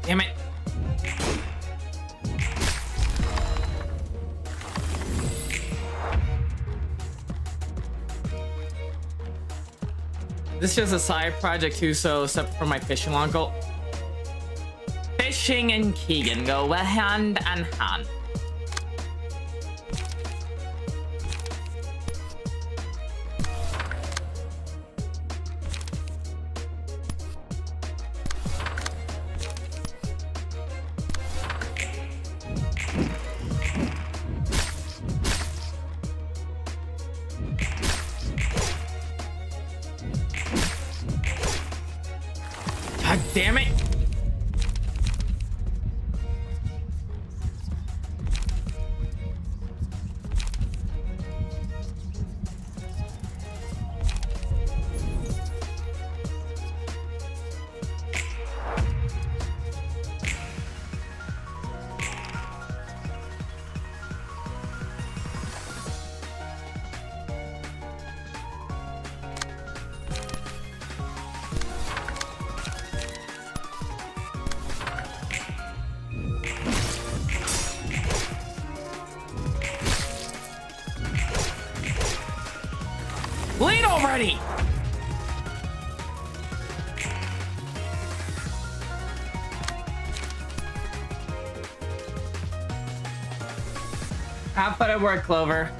Speaker 1: Damn it. This is just a side project too, so separate from my fishing uncle. Fishing and Keegan go hand in hand. God damn it! Bleed already! Have fun at work, Clover.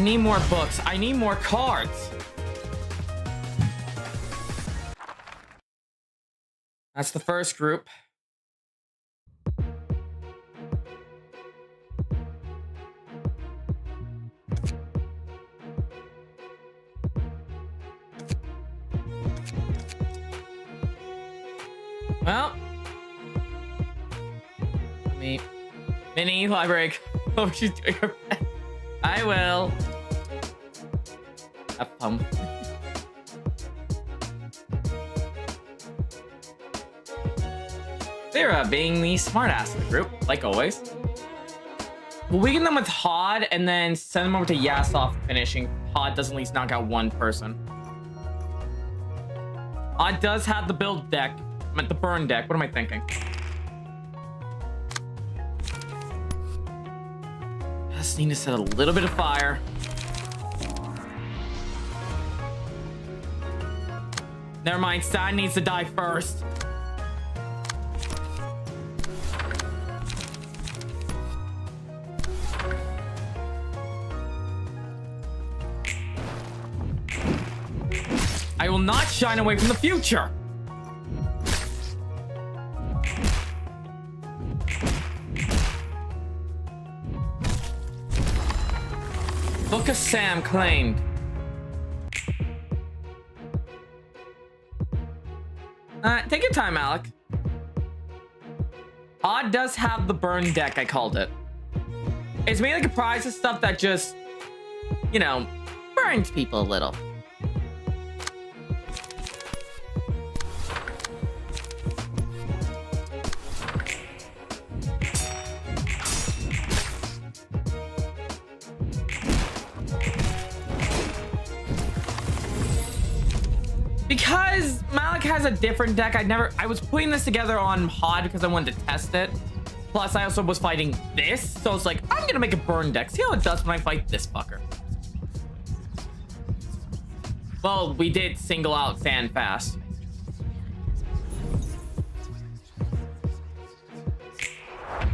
Speaker 1: need more books. I need more cards. That's the first group. Well, mini library. Oh, she's doing her best. I will. Have fun. Sarah being the smartass of the group, like always. We'll weaken them with Hod and then send them over to Yasov finishing. Hod does at least knock out one person. Hod does have the build deck. I meant the burn deck. What am I thinking? Just need to set a little bit of fire. Never mind, Stan needs to die first. I will not shine away from the future. Book of Sam claimed. Take your time, Alec. Odd does have the burn deck, I called it. It's mainly comprised of stuff that just, you know, burns people a little. Because Malik has a different deck, I was putting this together on Hod because I wanted to test it. Plus, I also was fighting this, so it's like, I'm gonna make a burn deck. See how it does when I fight this fucker. Well, we did single out Sand fast. I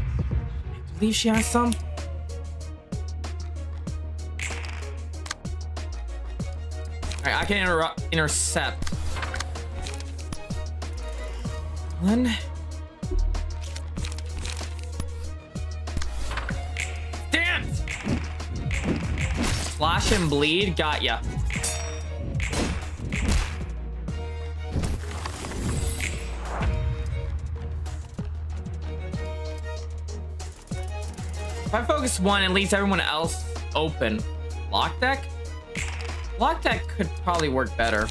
Speaker 1: believe she has some. Alright, I can intercept. One. Dance! Slash and bleed, got ya. If I focus one, it leaves everyone else open. Lock deck? Lock deck could probably work better.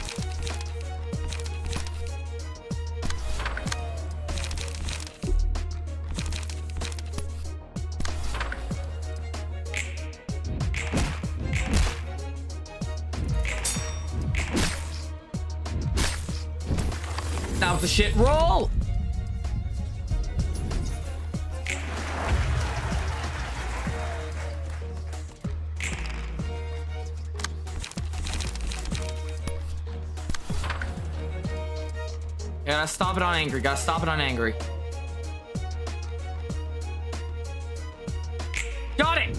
Speaker 1: That was a shit roll! Gotta stop it on angry. Gotta stop it on angry. Got it!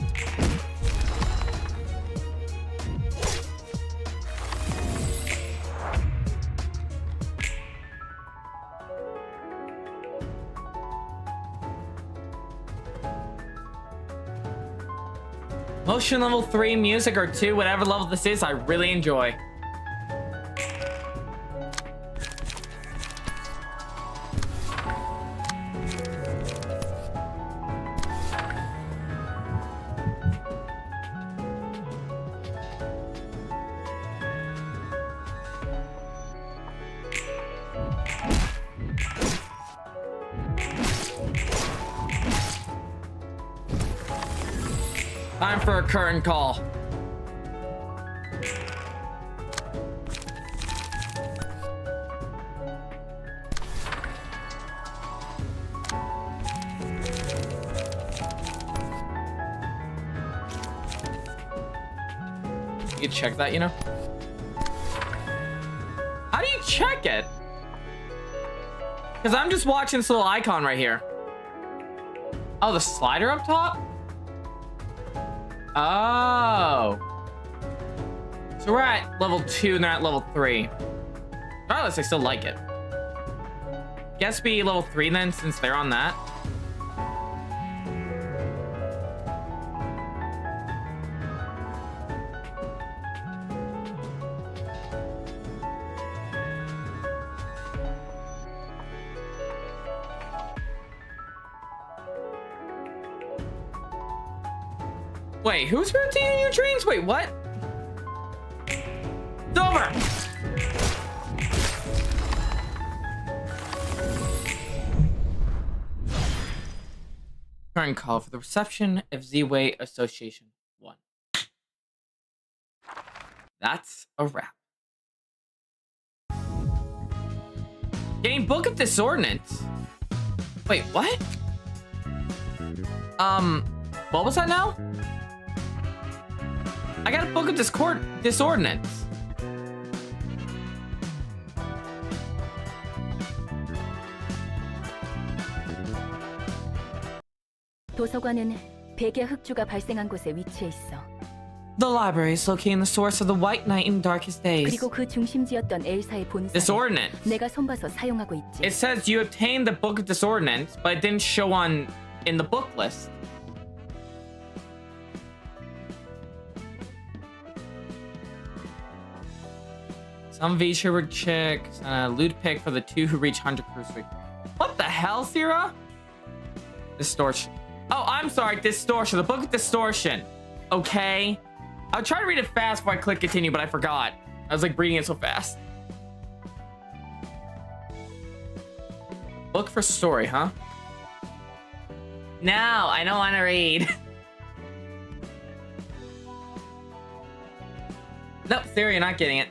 Speaker 1: Motion level 3 music or 2, whatever level this is, I really enjoy. Time for a curtain call. You check that, you know? How do you check it? Because I'm just watching this little icon right here. Oh, the slider up top? Oh. So we're at level 2 and they're at level 3. Regardless, I still like it. Guess be level 3 then, since they're on that. Wait, who's rotating your dreams? Wait, what? It's over! Current call for the reception of Z-Way Association 1. That's a wrap. Getting Book of Disordinance. Wait, what? What was that now? I got a Book of Disordinance.
Speaker 7: 도서관은 백의 흑주가 발생한 곳에 위치해 있어.
Speaker 1: The library is located in the source of the White Night in Darkest Days.
Speaker 7: 그리고 그 중심지였던 엘사의 본사에
Speaker 1: Disordinance.
Speaker 7: 내가 손봐서 사용하고 있지.
Speaker 1: It says you obtained the Book of Disordinance, but it didn't show in the book list. Some VTuber chicks and a loot pick for the 2 who reach 100 crucible. What the hell, Sierra? Distortion. Oh, I'm sorry, Distortion. The Book of Distortion. Okay. I would try to read it fast before I click continue, but I forgot. I was like reading it so fast. Book for story, huh? No, I don't want to read. Nope, Siri, you're not getting it.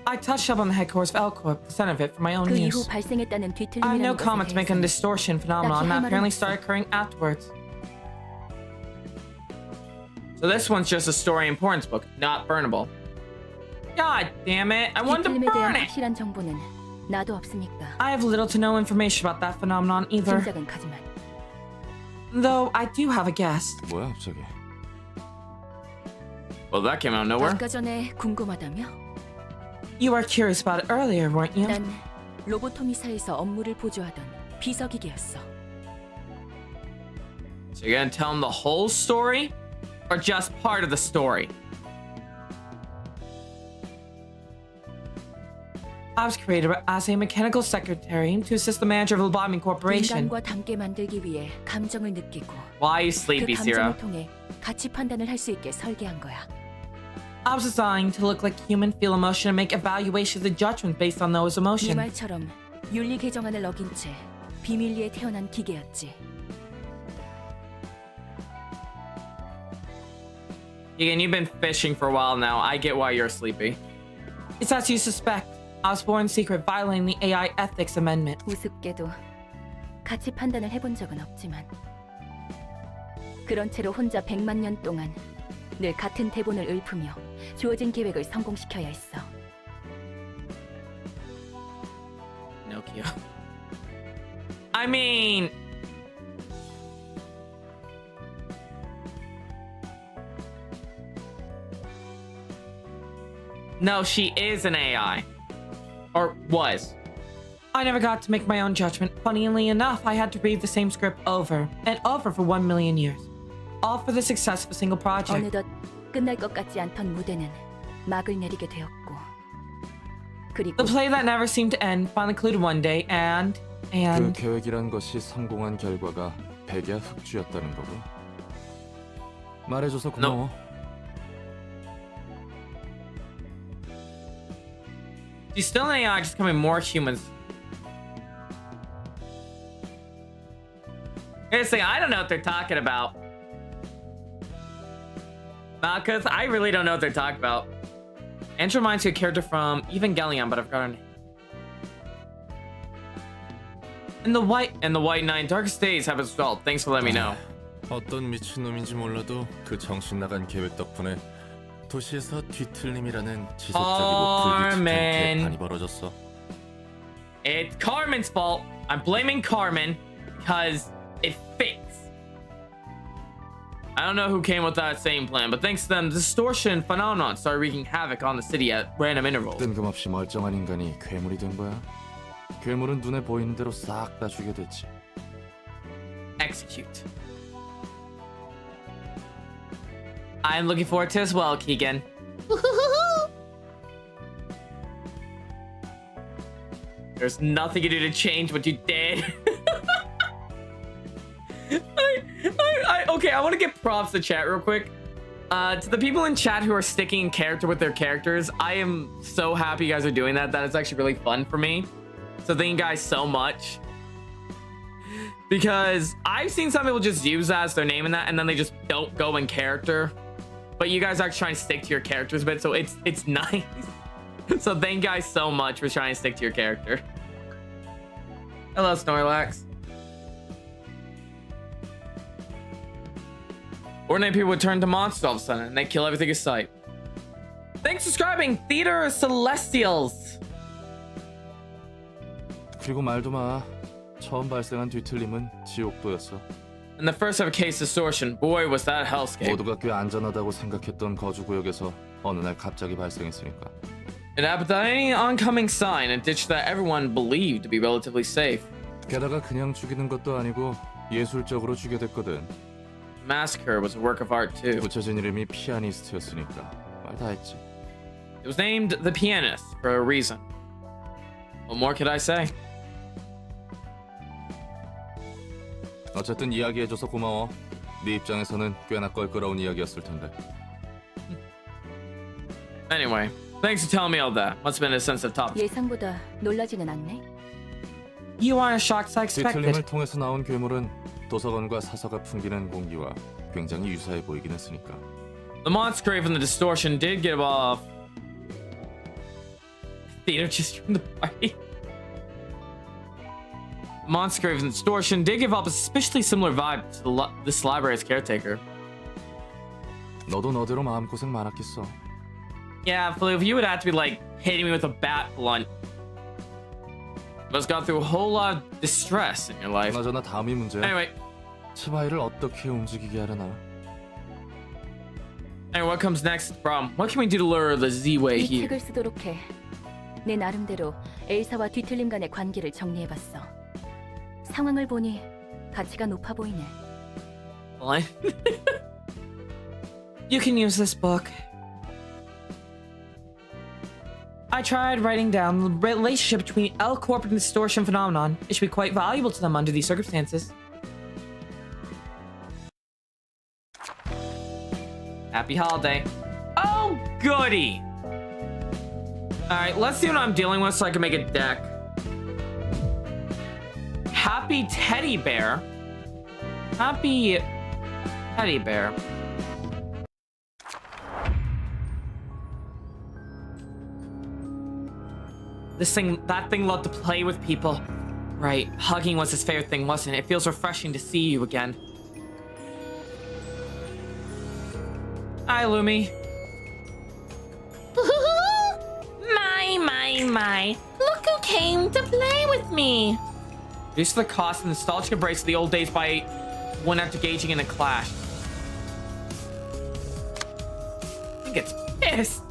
Speaker 1: I touched up on the headquarters of L-Corp, the center of it for my own
Speaker 7: 그 이후
Speaker 1: use.
Speaker 7: 발생했다는
Speaker 1: I have
Speaker 7: 뒤틀림이라는
Speaker 1: no
Speaker 7: 것에
Speaker 1: comment to make on the
Speaker 7: 대해서는
Speaker 1: distortion phenomenon that
Speaker 7: 딱히 할
Speaker 1: apparently
Speaker 7: 말은
Speaker 1: started occurring afterwards. So this one's just a story importance book, not burnable. God damn it, I wanted to
Speaker 7: 뒤틀림에 대한
Speaker 1: burn it!
Speaker 7: 확실한 정보는 나도 없으니까.
Speaker 1: I have little to no information about that phenomenon either.
Speaker 7: 짐작은 가지만.
Speaker 1: Though I do have a guess.
Speaker 5: 뭐야 갑자기?
Speaker 1: Well, that came out of nowhere.
Speaker 7: 아까 전에 궁금하다며?
Speaker 1: You were curious about it earlier, weren't you?
Speaker 7: 난 로보토미사에서 업무를 보조하던 비서기계였어.
Speaker 1: So you're gonna tell him the whole story? Or just part of the story? I was created as a mechanical secretary to assist the manager of the Bombing Corporation.
Speaker 7: 인간과 닮게 만들기 위해 감정을 느끼고
Speaker 1: Why are you
Speaker 7: 그
Speaker 1: sleepy, Sierra?
Speaker 7: 감정을 통해 가치 판단을 할 수 있게 설계한 거야.
Speaker 1: I was designed to look like human, feel emotion, and make evaluations and judgments based on those
Speaker 7: 네
Speaker 1: emotions.
Speaker 7: 말처럼 윤리 개정안을 어긴 채 비밀리에 태어난 기계였지.
Speaker 1: Again, you've been fishing for a while now. I get why you're sleepy. It's as you suspect. I was born in secret, violating the AI Ethics Amendment.
Speaker 7: 우습게도 가치 판단을 해본 적은 없지만 그런 채로 혼자 100만 년 동안 늘 같은 대본을 읊으며 주어진 계획을 성공시켜야 했어.
Speaker 1: Pinocchio. I mean... No, she is an AI. Or was. I never got to make my own judgment. Funnily enough, I had to read the same script over and over for 1 million years. All for the success of a single project.
Speaker 7: 어느덧 끝날 것 같지 않던 무대는 막을 내리게 되었고 그리고
Speaker 1: The play that never seemed to end finally concluded one day and...
Speaker 5: 그 계획이란 것이 성공한 결과가 백야 흑주였다는 거고. 말해줘서 고마워.
Speaker 1: She's still an AI, just becoming more humans. Here's the thing, I don't know what they're talking about. Because I really don't know what they're talking about. Andrew reminds me of a character from Evangelion, but I've got her name. And the White Nine Darkest Days have as well. Thanks for letting me know.
Speaker 5: 어떤 미친놈인지 몰라도 그 정신 나간 계획 덕분에 도시에서 뒤틀림이라는 지속적이고 불규칙한 개판이 벌어졌어.
Speaker 1: It's Carmen's fault. I'm blaming Carmen because it fits. I don't know who came with that same plan, but thanks to them, the distortion phenomenon started wreaking havoc on the city at random intervals.
Speaker 5: 뜬금없이 멀쩡한 인간이 괴물이 된 거야. 괴물은 눈에 보이는 대로 싹 다 죽게 됐지.
Speaker 1: Execute. I'm looking forward to it as well, Keegan. There's nothing you do to change what you did. Okay, I want to give props to chat real quick. To the people in chat who are sticking in character with their characters, I am so happy you guys are doing that. That is actually really fun for me. So thank you guys so much. Because I've seen some people just use that as their name in that, and then they just don't go in character. But you guys are trying to stick to your characters a bit, so it's nice. So thank you guys so much for trying to stick to your character. Hello, Snorlax. Ordinary people would turn to monsters all of a sudden, and they kill everything in sight. Thanks for subscribing, Theater Celestials.
Speaker 5: 그리고 말도 마. 처음 발생한 뒤틀림은 지옥도였어.
Speaker 1: And the first ever case distortion, boy was that hellscape.
Speaker 5: 모두가 꽤 안전하다고 생각했던 거주 구역에서 어느 날 갑자기 발생했으니까.
Speaker 1: It happened without any oncoming sign, a ditch that everyone believed to be relatively safe.
Speaker 5: 게다가 그냥 죽이는 것도 아니고 예술적으로 죽여댔거든.
Speaker 1: The massacre was a work of art too.
Speaker 5: 붙여진 이름이 피아니스트였으니까 말 다 했지.
Speaker 1: It was named the Pianist for a reason. What more could I say?
Speaker 5: 어쨌든 이야기해줘서 고마워. 네 입장에서는 꽤나 껄끄러운 이야기였을 텐데.
Speaker 1: Anyway, thanks for telling me all that. Must have been a sensitive topic.
Speaker 7: 예상보다 놀라지는 않네.
Speaker 1: You aren't shocked as I expected.
Speaker 5: 뒤틀림을 통해서 나온 괴물은 도서관과 사서가 풍기는 공기와 굉장히 유사해 보이긴 했으니까.
Speaker 1: The monster grave and the distortion did give off. Theater just from the party. Monster grave and the distortion did give off a suspiciously similar vibe to this library's caretaker.
Speaker 5: 너도 너대로 마음고생 많았겠어.
Speaker 1: Yeah, Floof, you would have to be like hitting me with a bat blunt. You must gone through a whole lot of distress in your life.
Speaker 5: 그나저나 다음이 문제야.
Speaker 1: Anyway,
Speaker 5: 치바이를 어떻게 움직이게 하려나.
Speaker 1: what comes next, problem? What can we do to lure the Z-Way
Speaker 7: 이
Speaker 1: here?
Speaker 7: 책을 쓰도록 해. 내 나름대로 엘사와 뒤틀림 간의 관계를 정리해봤어. 상황을 보니 가치가 높아 보이네.
Speaker 1: Fine. You can use this book. I tried writing down the relationship between L Corp and the distortion phenomenon. It should be quite valuable to them under these circumstances. Happy holiday. Oh, goody! Alright, let's see what I'm dealing with so I can make a deck. Happy teddy bear. Happy teddy bear. That thing loved to play with people. Right, hugging was his favorite thing, wasn't it? It feels refreshing to see you again. Hi, Lumi. My. Look who came to play with me. Reduce the cost and nostalgic embrace of the old days by one after engaging in a clash. He gets pissed.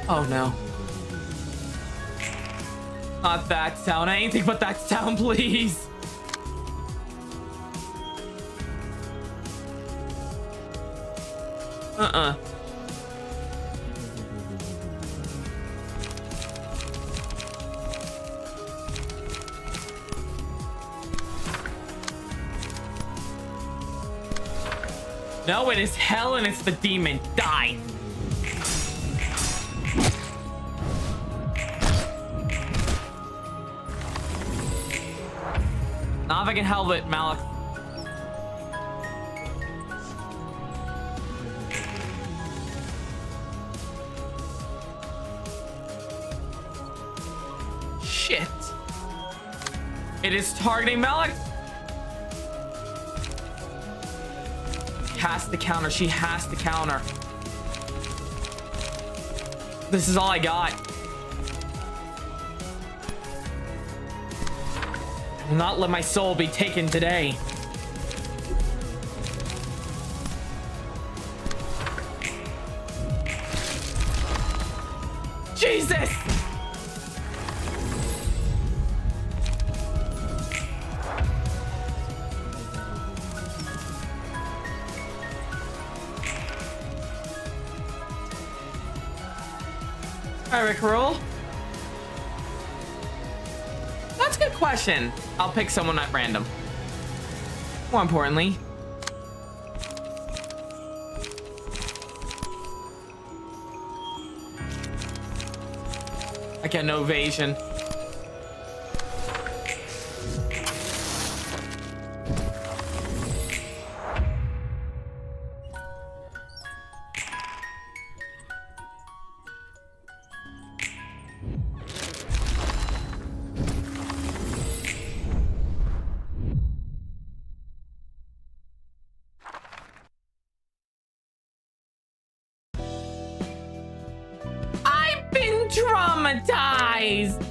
Speaker 1: Oh no. Not that sound. Anything but that sound, please. No, it is hell and it's the demon. Die. Not if I can help it, Malik. Shit. It is targeting Malik. She has to counter. She has to counter. This is all I got. I will not let my soul be taken today. Jesus! Alright, Rickroll. That's a good question. I'll pick someone at random. More importantly, I get no evasion. Traumatized.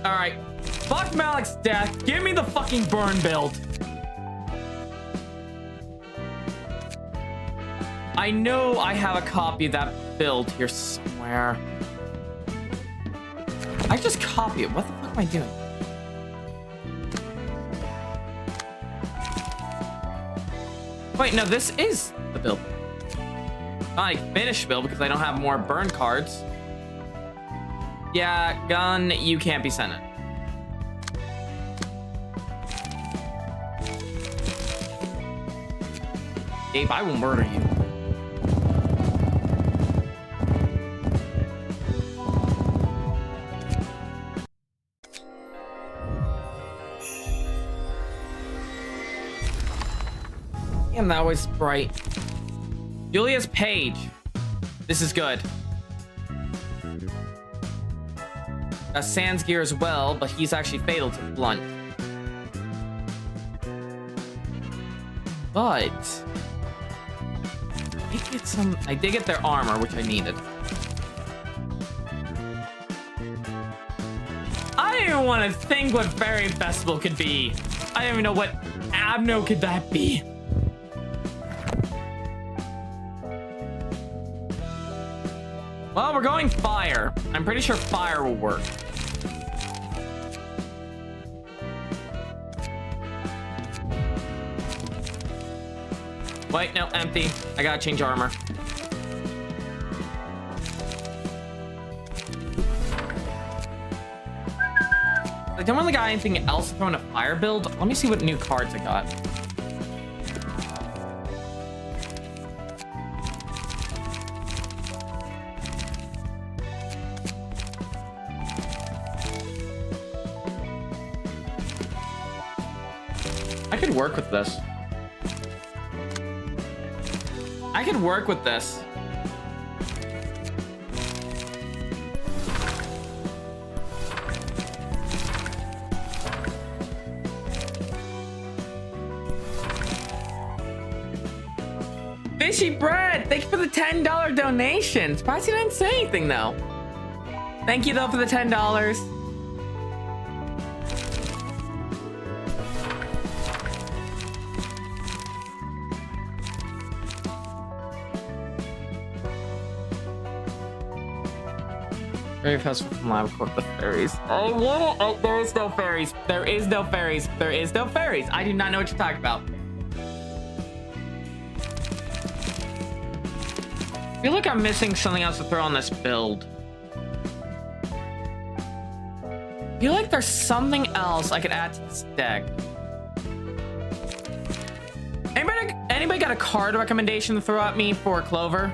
Speaker 1: All right, fuck Malik's death. Give me the fucking burn build. I know I have a copy of that build here somewhere. I just copy it. What the fuck am I doing? Wait, no, this is the build. Not like finished build because I don't have more burn cards. Yeah, gun, you can't be sent it. Gabe, I will murder you. Damn, that was bright. Julia's Page. This is good. Sans gear as well, but he's actually fatal to blunt. But I did get their armor, which I needed. I don't even want to think what Fairy Festival could be. I don't even know what Abno could that be. Well, we're going fire. I'm pretty sure fire will work. Wait, no, empty. I gotta change armor. I don't really got anything else to throw in a fire build. Let me see what new cards I got. I could work with this. I could work with this. Fishy Bread, thank you for the $10 donation. Surprised you didn't say anything though. Thank you though for the $10. Fairy Festival from Lava Corp, the fairies. I want it. There is no fairies. There is no fairies. There is no fairies. I do not know what you're talking about. I feel like I'm missing something else to throw on this build. I feel like there's something else I could add to this deck. Anybody got a card recommendation to throw at me for Clover?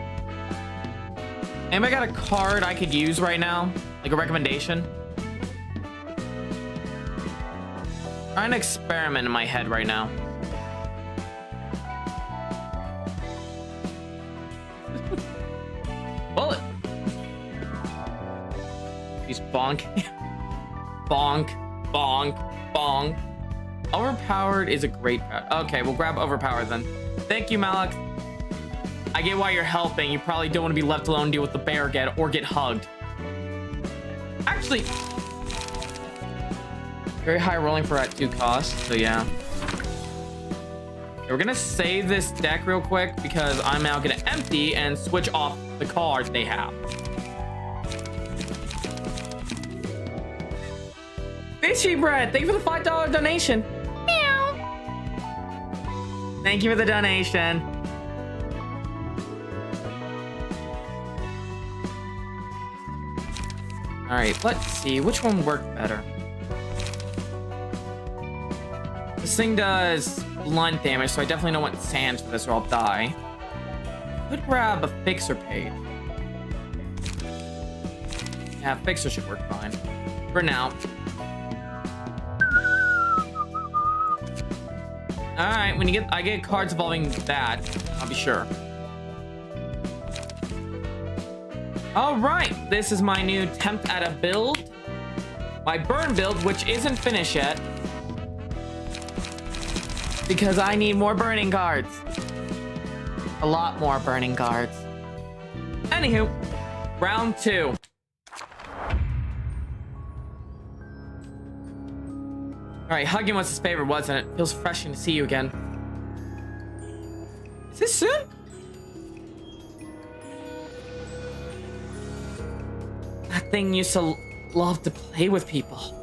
Speaker 1: Anybody got a card I could use right now? Like a recommendation? Trying to experiment in my head right now. Bullet. He's bonk. Bonk. Bonk. Bonk. Overpowered is a great pet. Okay, we'll grab overpowered then. Thank you, Malik. I get why you're helping. You probably don't want to be left alone and deal with the bear again or get hugged. Actually, very high rolling for at 2 costs, so yeah. We're gonna save this deck real quick because I'm now gonna empty and switch off the cards they have. Fishy Bread, thank you for the $5 donation. Meow. Thank you for the donation. All right, let's see which one worked better. This thing does blunt damage, so I definitely don't want sands for this or I'll die. Could grab a fixer page. Yeah, fixer should work fine. For now. Alright, when I get cards involving that, I'll be sure. Alright, this is my new attempt at a build. My burn build, which isn't finished yet. Because I need more burning cards. A lot more burning cards. Anywho, round 2. Alright, hugging was his favorite, wasn't it? Feels refreshing to see you again. Is this soon? That thing used to love to play with people.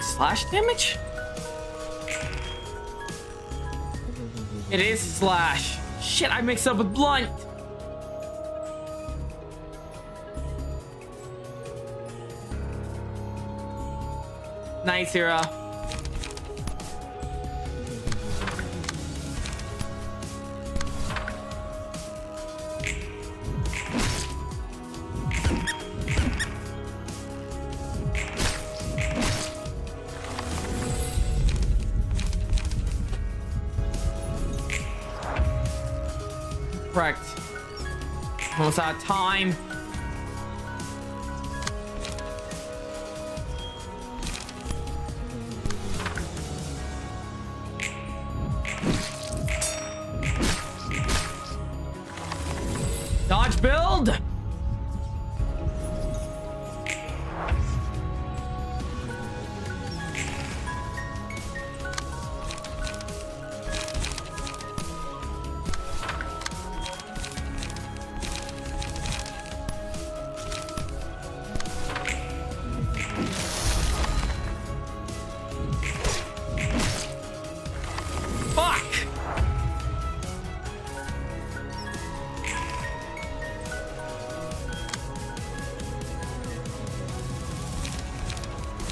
Speaker 1: Slash damage? It is slash. Shit, I mixed up with blunt. Nice, Hero. Correct. Almost out of time. Dodge build.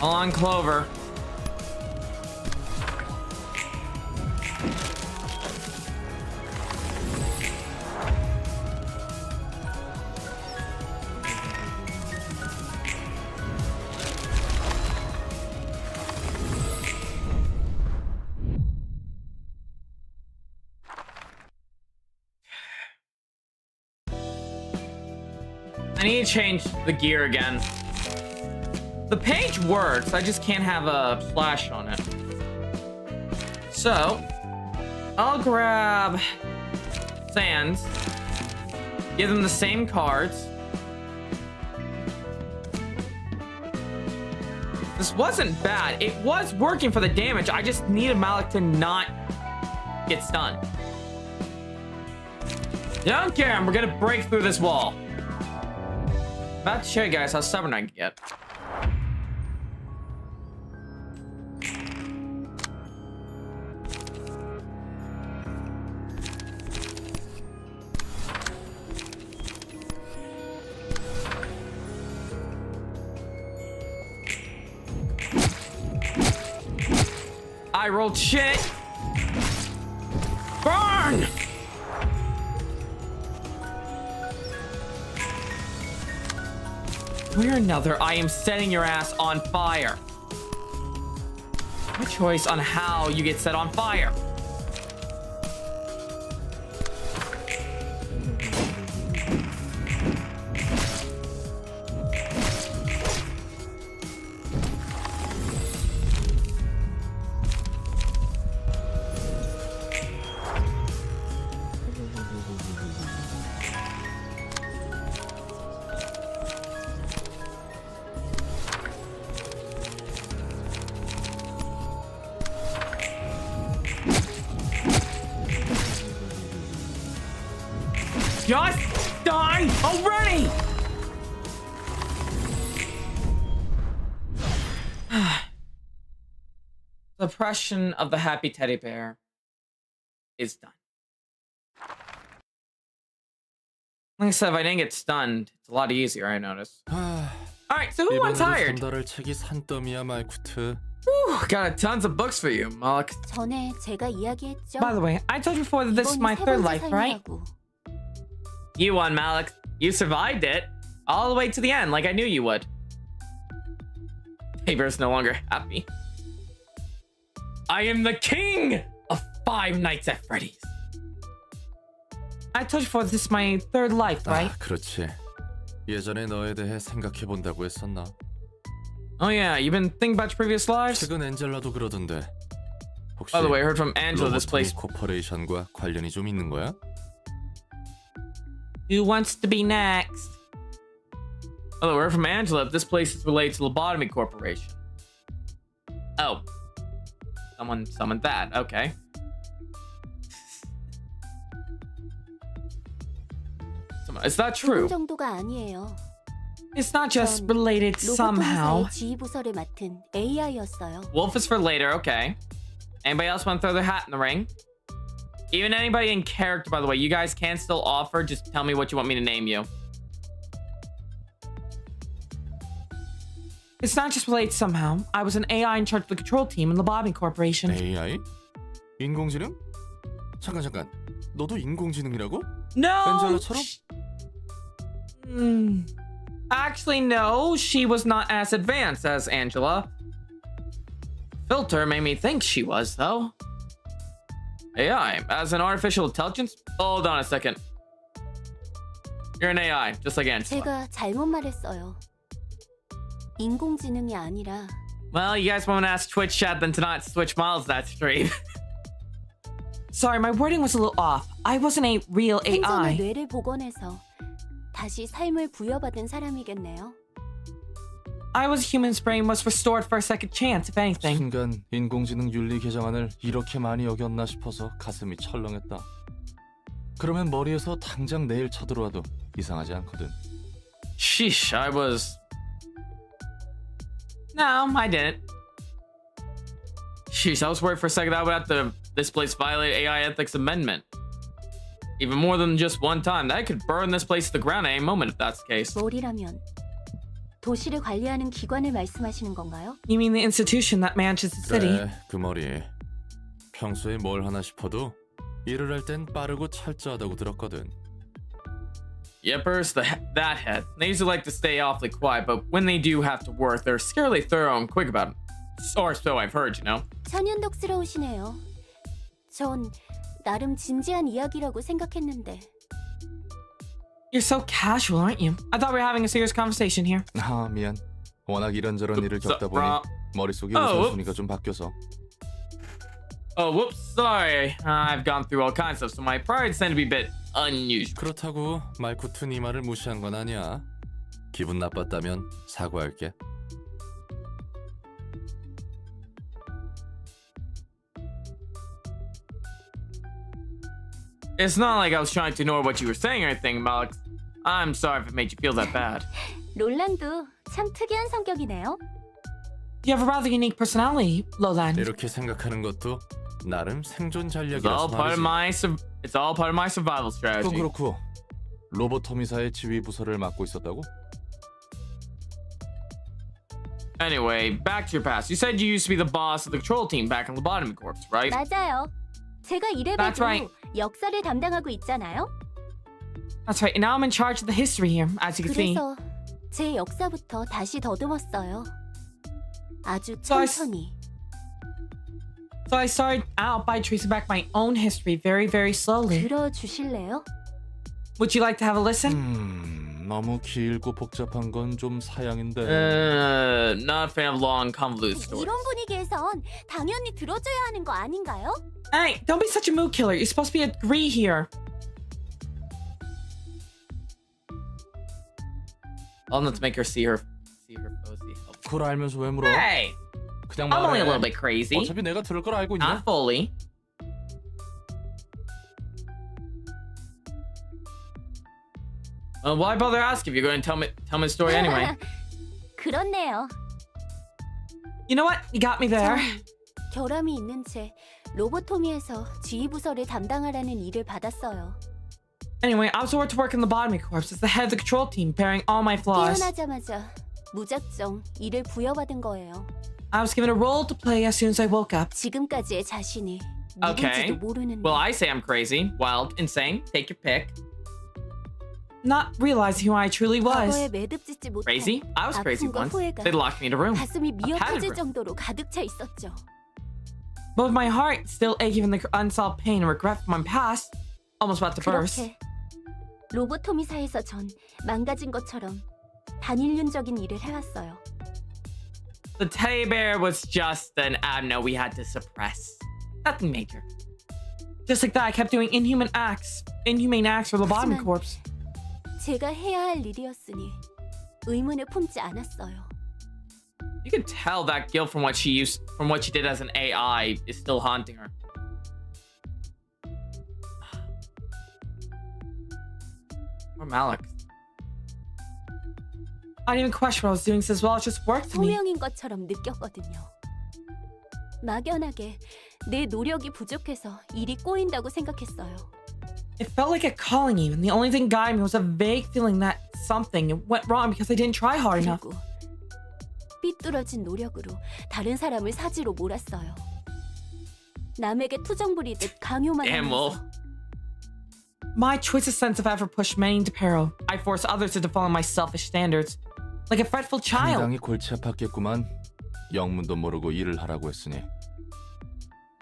Speaker 1: On Clover. I need to change the gear again. The page works, I just can't have a flash on it. So, I'll grab Sands, give them the same cards. This wasn't bad. It was working for the damage. I just needed Malik to not get stunned. Don't care, we're gonna break through this wall. About to show you guys how stubborn I can get. rolled shit. Burn! Where another, I am setting your ass on fire. My choice on how you get set on fire. Just die already! Suppression of the happy teddy bear is done. Like I said, if I didn't get stunned, it's a lot easier, I noticed. Alright, so who wants hired?
Speaker 5: 전달할 책이 산더미야 말쿠트.
Speaker 1: Whew, got tons of books for you, Malik.
Speaker 4: 전에 제가 이야기했죠.
Speaker 1: By the way, I told you before that this is my
Speaker 4: 이번이 세
Speaker 1: third
Speaker 4: 번째
Speaker 1: life, right?
Speaker 4: 삶이라고.
Speaker 1: You won, Malik. You survived it. All the way to the end, like I knew you would. Haber's no longer happy. I am the king of Five Nights at Freddy's. I told you before this is my third life, right?
Speaker 5: 아, 그렇지. 예전에 너에 대해 생각해 본다고 했었나?
Speaker 1: Oh yeah, you've been thinking about your previous lives?
Speaker 5: 최근 엔젤라도 그러던데. 혹시
Speaker 1: By the way, I heard from Angela this place.
Speaker 5: 코퍼레이션과 관련이 좀 있는 거야?
Speaker 1: Who wants to be next? Oh, we're from Angela. This place is related to Lobotomy Corporation. Oh. Someone summoned that. Okay. It's not true.
Speaker 4: 정도가 아니에요.
Speaker 1: It's not just
Speaker 4: 전
Speaker 1: related somehow.
Speaker 4: 로봇 지휘 부서를 맡은 AI였어요.
Speaker 1: Wolf is for later, okay. Anybody else want to throw their hat in the ring? Even anybody in character, by the way, you guys can still offer. Just tell me what you want me to name you. It's not just related somehow. I was an AI in charge of the control team in the Lobotomy Corporation.
Speaker 5: AI? 인공지능? 잠깐. 너도 인공지능이라고?
Speaker 1: No!
Speaker 5: 엔젤라처럼?
Speaker 1: Actually, no. She was not as advanced as Angela. Filter made me think she was, though. AI, as an artificial intelligence? Hold on a second. You're an AI, just like Angela.
Speaker 4: 제가 잘못 말했어요. 인공지능이 아니라
Speaker 1: Well, you guys won't ask Twitch chat then to not switch models that stream. Sorry, my wording was a little off. I wasn't a real
Speaker 4: 생전에
Speaker 1: AI.
Speaker 4: 뇌를 복원해서 다시 삶을 부여받은 사람이겠네요.
Speaker 1: I was a human's brain was restored for a second chance, if anything.
Speaker 5: 순간 인공지능 윤리 개정안을 이렇게 많이 어겼나 싶어서 가슴이 철렁했다. 그러면 머리에서 당장 내일 쳐들어와도 이상하지 않거든.
Speaker 1: Sheesh, I was... No, I didn't. Sheesh, I was worried for a second I would have to this place violate AI ethics amendment. Even more than just one time. That could burn this place to the ground at any moment if that's the case.
Speaker 4: 뭘이라면 도시를 관리하는 기관을 말씀하시는 건가요?
Speaker 1: You mean the institution that manages the city?
Speaker 5: 그래, 그 머리. 평소에 뭘 하나 싶어도 일을 할 땐 빠르고 철저하다고 들었거든.
Speaker 1: Yepers, that head. They usually like to stay awfully quiet, but when they do have to work, they're scarily thorough and quick about it. Or so I've heard, you know?
Speaker 4: 천연덕스러우시네요. 전 나름 진지한 이야기라고 생각했는데.
Speaker 1: You're so casual, aren't you? I thought we were having a serious conversation here.
Speaker 5: 아, 미안. 워낙 이런저런 일을 겪다 보니 머릿속이 우선순위가 좀 바뀌어서.
Speaker 1: Oh, whoops, sorry. I've gone through all kinds of stuff, so my priorities tend to be a bit unusual.
Speaker 5: 그렇다고 말쿠트 네 말을 무시한 건 아니야. 기분 나빴다면 사과할게.
Speaker 1: It's not like I was trying to ignore what you were saying or anything, Malik. I'm sorry if it made you feel that bad.
Speaker 4: 롤란도 참 특이한 성격이네요.
Speaker 1: You have a rather unique personality, Lowland.
Speaker 5: 이렇게 생각하는 것도 나름 생존
Speaker 1: It's
Speaker 5: 전략이라서 말이지.
Speaker 1: it's all part of my survival
Speaker 5: 그건
Speaker 1: strategy.
Speaker 5: 그렇고 로보토미사의 지휘 부서를 맡고 있었다고?
Speaker 1: Anyway, back to your past. You said you used to be the boss of the control team back in Lobotomy Corps, right?
Speaker 8: 맞아요. 제가
Speaker 1: That's
Speaker 8: 이래봬도
Speaker 1: right.
Speaker 8: 역사를 담당하고 있잖아요.
Speaker 1: That's right. And now I'm in charge of the history here, as you can see.
Speaker 8: 그래서 제 역사부터 다시 더듬었어요. 아주
Speaker 1: So I
Speaker 8: 천천히.
Speaker 1: So I started out by tracing back my own history very, very slowly.
Speaker 8: 들어주실래요?
Speaker 1: Would you like to have a listen?
Speaker 5: 너무 길고 복잡한 건 좀 사양인데.
Speaker 1: Not a fan of long, convoluted stories.
Speaker 8: 이런 분위기에선 당연히 들어줘야 하는 거 아닌가요?
Speaker 1: Hey, don't be such a mood killer. You're supposed to be agree here. I'll not to make her see her fuzzy.
Speaker 5: 그걸 알면서 왜 물어?
Speaker 1: Hey,
Speaker 5: 그냥
Speaker 1: I'm only a
Speaker 5: 말해.
Speaker 1: little bit crazy.
Speaker 5: 어차피 내가 들을 걸 알고 있냐?
Speaker 1: Not fully. Well, why bother asking if you're going to tell me the story anyway?
Speaker 8: 그렇네요.
Speaker 1: You know what? You got me there.
Speaker 8: 전 결함이 있는 채 로보토미에서 지휘부서를 담당하라는 일을 받았어요.
Speaker 1: Anyway, I was ordered to work in the Lobotomy Corps as the head of the control team, bearing all my flaws.
Speaker 8: 깨어나자마자 무작정 일을 부여받은 거예요.
Speaker 1: I was given a role to play as soon as I woke up.
Speaker 8: 지금까지의 자신이
Speaker 1: Okay.
Speaker 8: 누군지도 모르는데
Speaker 1: Well, I say I'm crazy, wild, insane. Take your pick. Not realizing who I truly
Speaker 8: 과거에
Speaker 1: was.
Speaker 8: 매듭짓지 못한
Speaker 1: Crazy? I was crazy
Speaker 8: 아픔과
Speaker 1: once.
Speaker 8: 후회가
Speaker 1: They locked me in a room.
Speaker 8: 가슴이
Speaker 1: A padded
Speaker 8: 미어터질
Speaker 1: room.
Speaker 8: 정도로 가득 차 있었죠.
Speaker 1: But with my heart still aching from the unsolved pain and regret from my past, almost about to burst.
Speaker 8: 그렇게 로보토미사에서 전 망가진 것처럼 단일륜적인 일을 해왔어요.
Speaker 1: The teddy bear was just an no we had to suppress. Nothing major. Just like that, I kept doing inhumane acts for the Lobotomy
Speaker 8: 하지만
Speaker 1: Corps.
Speaker 8: 제가 해야 할 일이었으니 의문을 품지 않았어요.
Speaker 1: You can tell that guilt from what she did as an AI is still haunting her. Or Malik. I didn't even question what I was doing as well. It just worked to me.
Speaker 8: 소명인 것처럼 느꼈거든요. 막연하게 내 노력이 부족해서 일이 꼬인다고 생각했어요.
Speaker 1: It felt like a calling even. The only thing guiding me was a vague feeling that something went wrong because I didn't try hard enough.
Speaker 8: 그리고 삐뚤어진 노력으로 다른 사람을 사지로 몰았어요. 남에게 투정 부리듯 강요만
Speaker 1: Damn, Wolf.
Speaker 8: 하면서
Speaker 1: My twisted sense of effort pushed many into peril. I forced others to follow my selfish standards. Like a fretful child.
Speaker 5: 상당히 골치 아팠겠구만. 영문도 모르고 일을 하라고 했으니.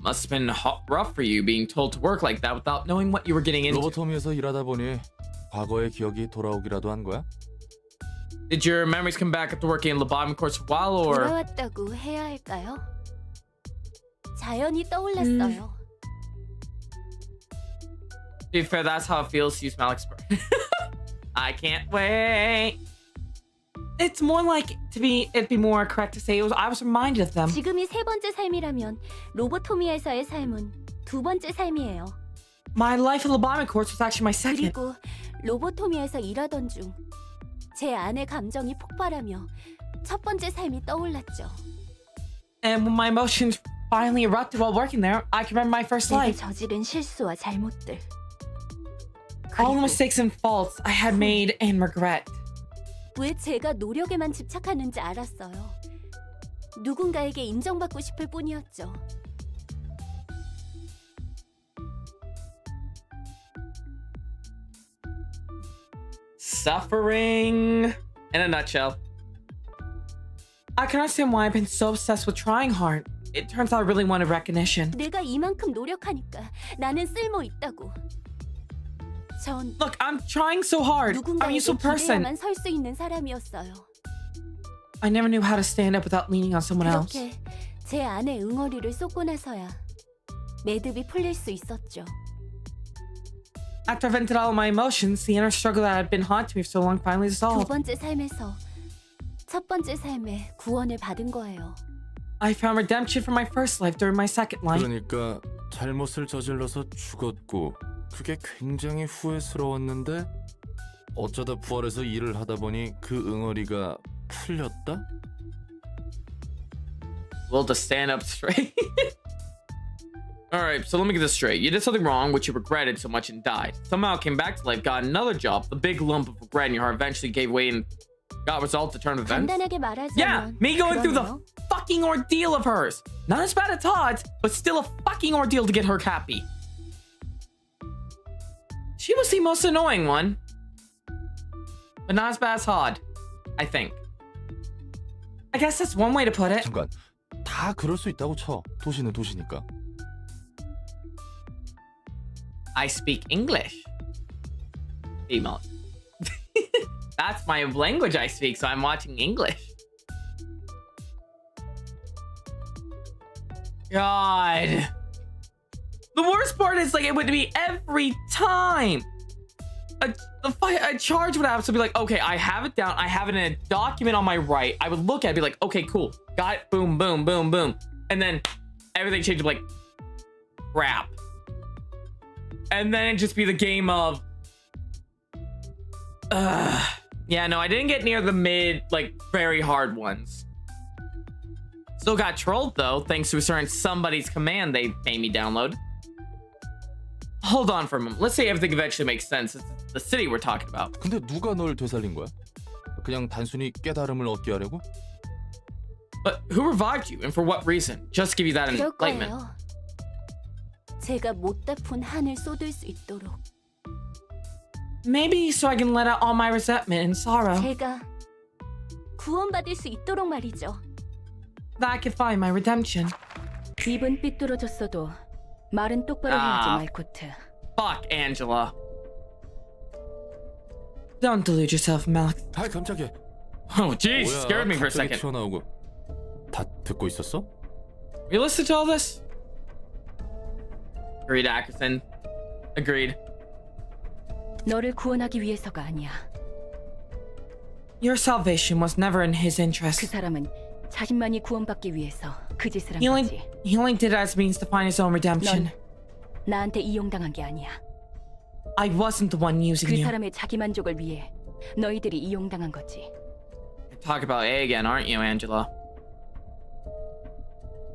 Speaker 1: Must have been rough for you being told to work like that without knowing what you were getting into.
Speaker 5: 로보토미에서 일하다 보니 과거의 기억이 돌아오기라도 한 거야?
Speaker 1: Did your memories come back after working in Lobotomy Corps for a while, or?
Speaker 8: 돌아왔다고 해야 할까요? 자연히 떠올랐어요.
Speaker 1: To be fair, that's how it feels to use Malik's bird. I can't wait. It's more like it'd be more correct to say I was reminded of them.
Speaker 8: 지금이 세 번째 삶이라면 로보토미에서의 삶은 두 번째 삶이에요.
Speaker 1: My life in Lobotomy Corps was actually my second.
Speaker 8: 그리고 로보토미에서 일하던 중 제 안의 감정이 폭발하며 첫 번째 삶이 떠올랐죠.
Speaker 1: And when my emotions finally erupted while working there, I can remember my first
Speaker 8: 내가
Speaker 1: life.
Speaker 8: 저지른 실수와 잘못들.
Speaker 1: All the
Speaker 8: 그리고
Speaker 1: mistakes and faults I had made and regret.
Speaker 8: 왜 제가 노력에만 집착하는지 알았어요. 누군가에게 인정받고 싶을 뿐이었죠.
Speaker 1: Suffering in a nutshell. I can understand why I've been so obsessed with trying hard. It turns out I really wanted recognition.
Speaker 8: 내가 이만큼 노력하니까 나는 쓸모 있다고. 전
Speaker 1: Look, I'm trying so hard. I'm a
Speaker 8: 누군가에게
Speaker 1: useful person.
Speaker 8: 기대야만 설 수 있는 사람이었어요.
Speaker 1: I never knew how to stand up without leaning on someone else.
Speaker 8: 그렇게 제 안에 응어리를 쏟고 나서야 매듭이 풀릴 수 있었죠.
Speaker 1: After I vented all of my emotions, the inner struggle that had been haunting me for so long finally
Speaker 8: 두
Speaker 1: dissolved.
Speaker 8: 번째 삶에서 첫 번째 삶에 구원을 받은 거예요.
Speaker 1: I found redemption from my first life during my second life.
Speaker 5: 그러니까 잘못을 저질러서 죽었고 그게 굉장히 후회스러웠는데 어쩌다 부활해서 일을 하다 보니 그 응어리가 풀렸다?
Speaker 1: Well, to stand up straight. Alright, so let me get this straight. You did something wrong, which you regretted so much and died. Somehow came back to life, got another job. The big lump of regret in your heart eventually gave way and got resolved to turn events.
Speaker 8: 간단하게 말하자면
Speaker 1: Yeah, me going through the
Speaker 8: 그러네요.
Speaker 1: fucking ordeal of hers. Not as bad as Todd's, but still a fucking ordeal to get her happy. She was the most annoying one. But not as bad as Todd, I think. I guess that's one way to put it.
Speaker 5: 잠깐, 다 그럴 수 있다고 쳐. 도시는 도시니까.
Speaker 1: I speak English. Female. That's my language I speak, so I'm watching English. God. The worst part is, like, it would be every time a charge would happen. So be like, okay, I have it down. I have it in a document on my right. I would look at it, be like, okay, cool. Got it. Boom, boom, boom, boom. And then everything changed to like, crap. And then it'd just be the game of, yeah, no, I didn't get near the mid, like, very hard ones. Still got trolled, though, thanks to a certain somebody's command they made me download. Hold on for a moment. Let's say everything eventually makes sense. It's the city we're talking about.
Speaker 5: 근데 누가 널 되살린 거야? 그냥 단순히 깨달음을 얻게 하려고?
Speaker 1: But who revived you, and for what reason? Just give you that
Speaker 8: 그럴
Speaker 1: enlightenment.
Speaker 8: 거예요. 제가 못다 푼 한을 쏟을 수 있도록.
Speaker 1: Maybe so I can let out all my resentment and sorrow.
Speaker 8: 제가 구원받을 수 있도록 말이죠.
Speaker 1: That I can find my redemption.
Speaker 7: 입은 삐뚤어졌어도 말은 똑바로 해야지, 말코트.
Speaker 1: Fuck, Angela. Don't delude yourself, Max.
Speaker 5: 아, 깜짝이야.
Speaker 1: Oh, jeez,
Speaker 5: 뭐야,
Speaker 1: scared me for a
Speaker 5: 갑자기
Speaker 1: second.
Speaker 5: 튀어나오고. 다 듣고 있었어?
Speaker 1: You listened to all this? Agreed, Ackerson. Agreed.
Speaker 7: 너를 구원하기 위해서가 아니야.
Speaker 1: Your salvation was never in his
Speaker 7: 그
Speaker 1: interest.
Speaker 7: 사람은 자신만이 구원받기 위해서 그 짓을 한
Speaker 1: He only,
Speaker 7: 거지.
Speaker 1: he only did it as means to find his own redemption.
Speaker 7: 넌 나한테 이용당한 게 아니야.
Speaker 1: I wasn't the one using
Speaker 7: 그
Speaker 1: you.
Speaker 7: 사람의 자기 만족을 위해 너희들이 이용당한 거지.
Speaker 1: You're talking about A again, aren't you, Angela?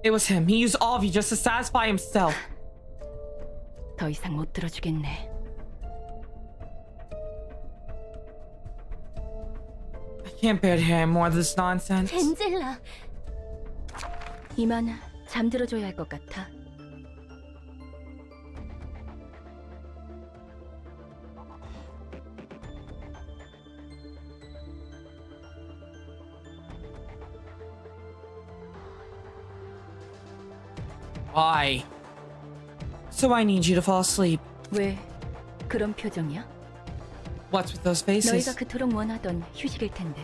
Speaker 1: It was him. He used all of you just to satisfy himself.
Speaker 7: 더 이상 못 들어주겠네.
Speaker 1: I can't bear to hear more of this nonsense.
Speaker 8: 젠젤라,
Speaker 7: 이만 잠들어줘야 할 것 같아.
Speaker 1: Why? So I need you to fall asleep.
Speaker 7: 왜 그런 표정이야?
Speaker 1: What's with those faces?
Speaker 7: 너희가 그토록 원하던 휴식일 텐데.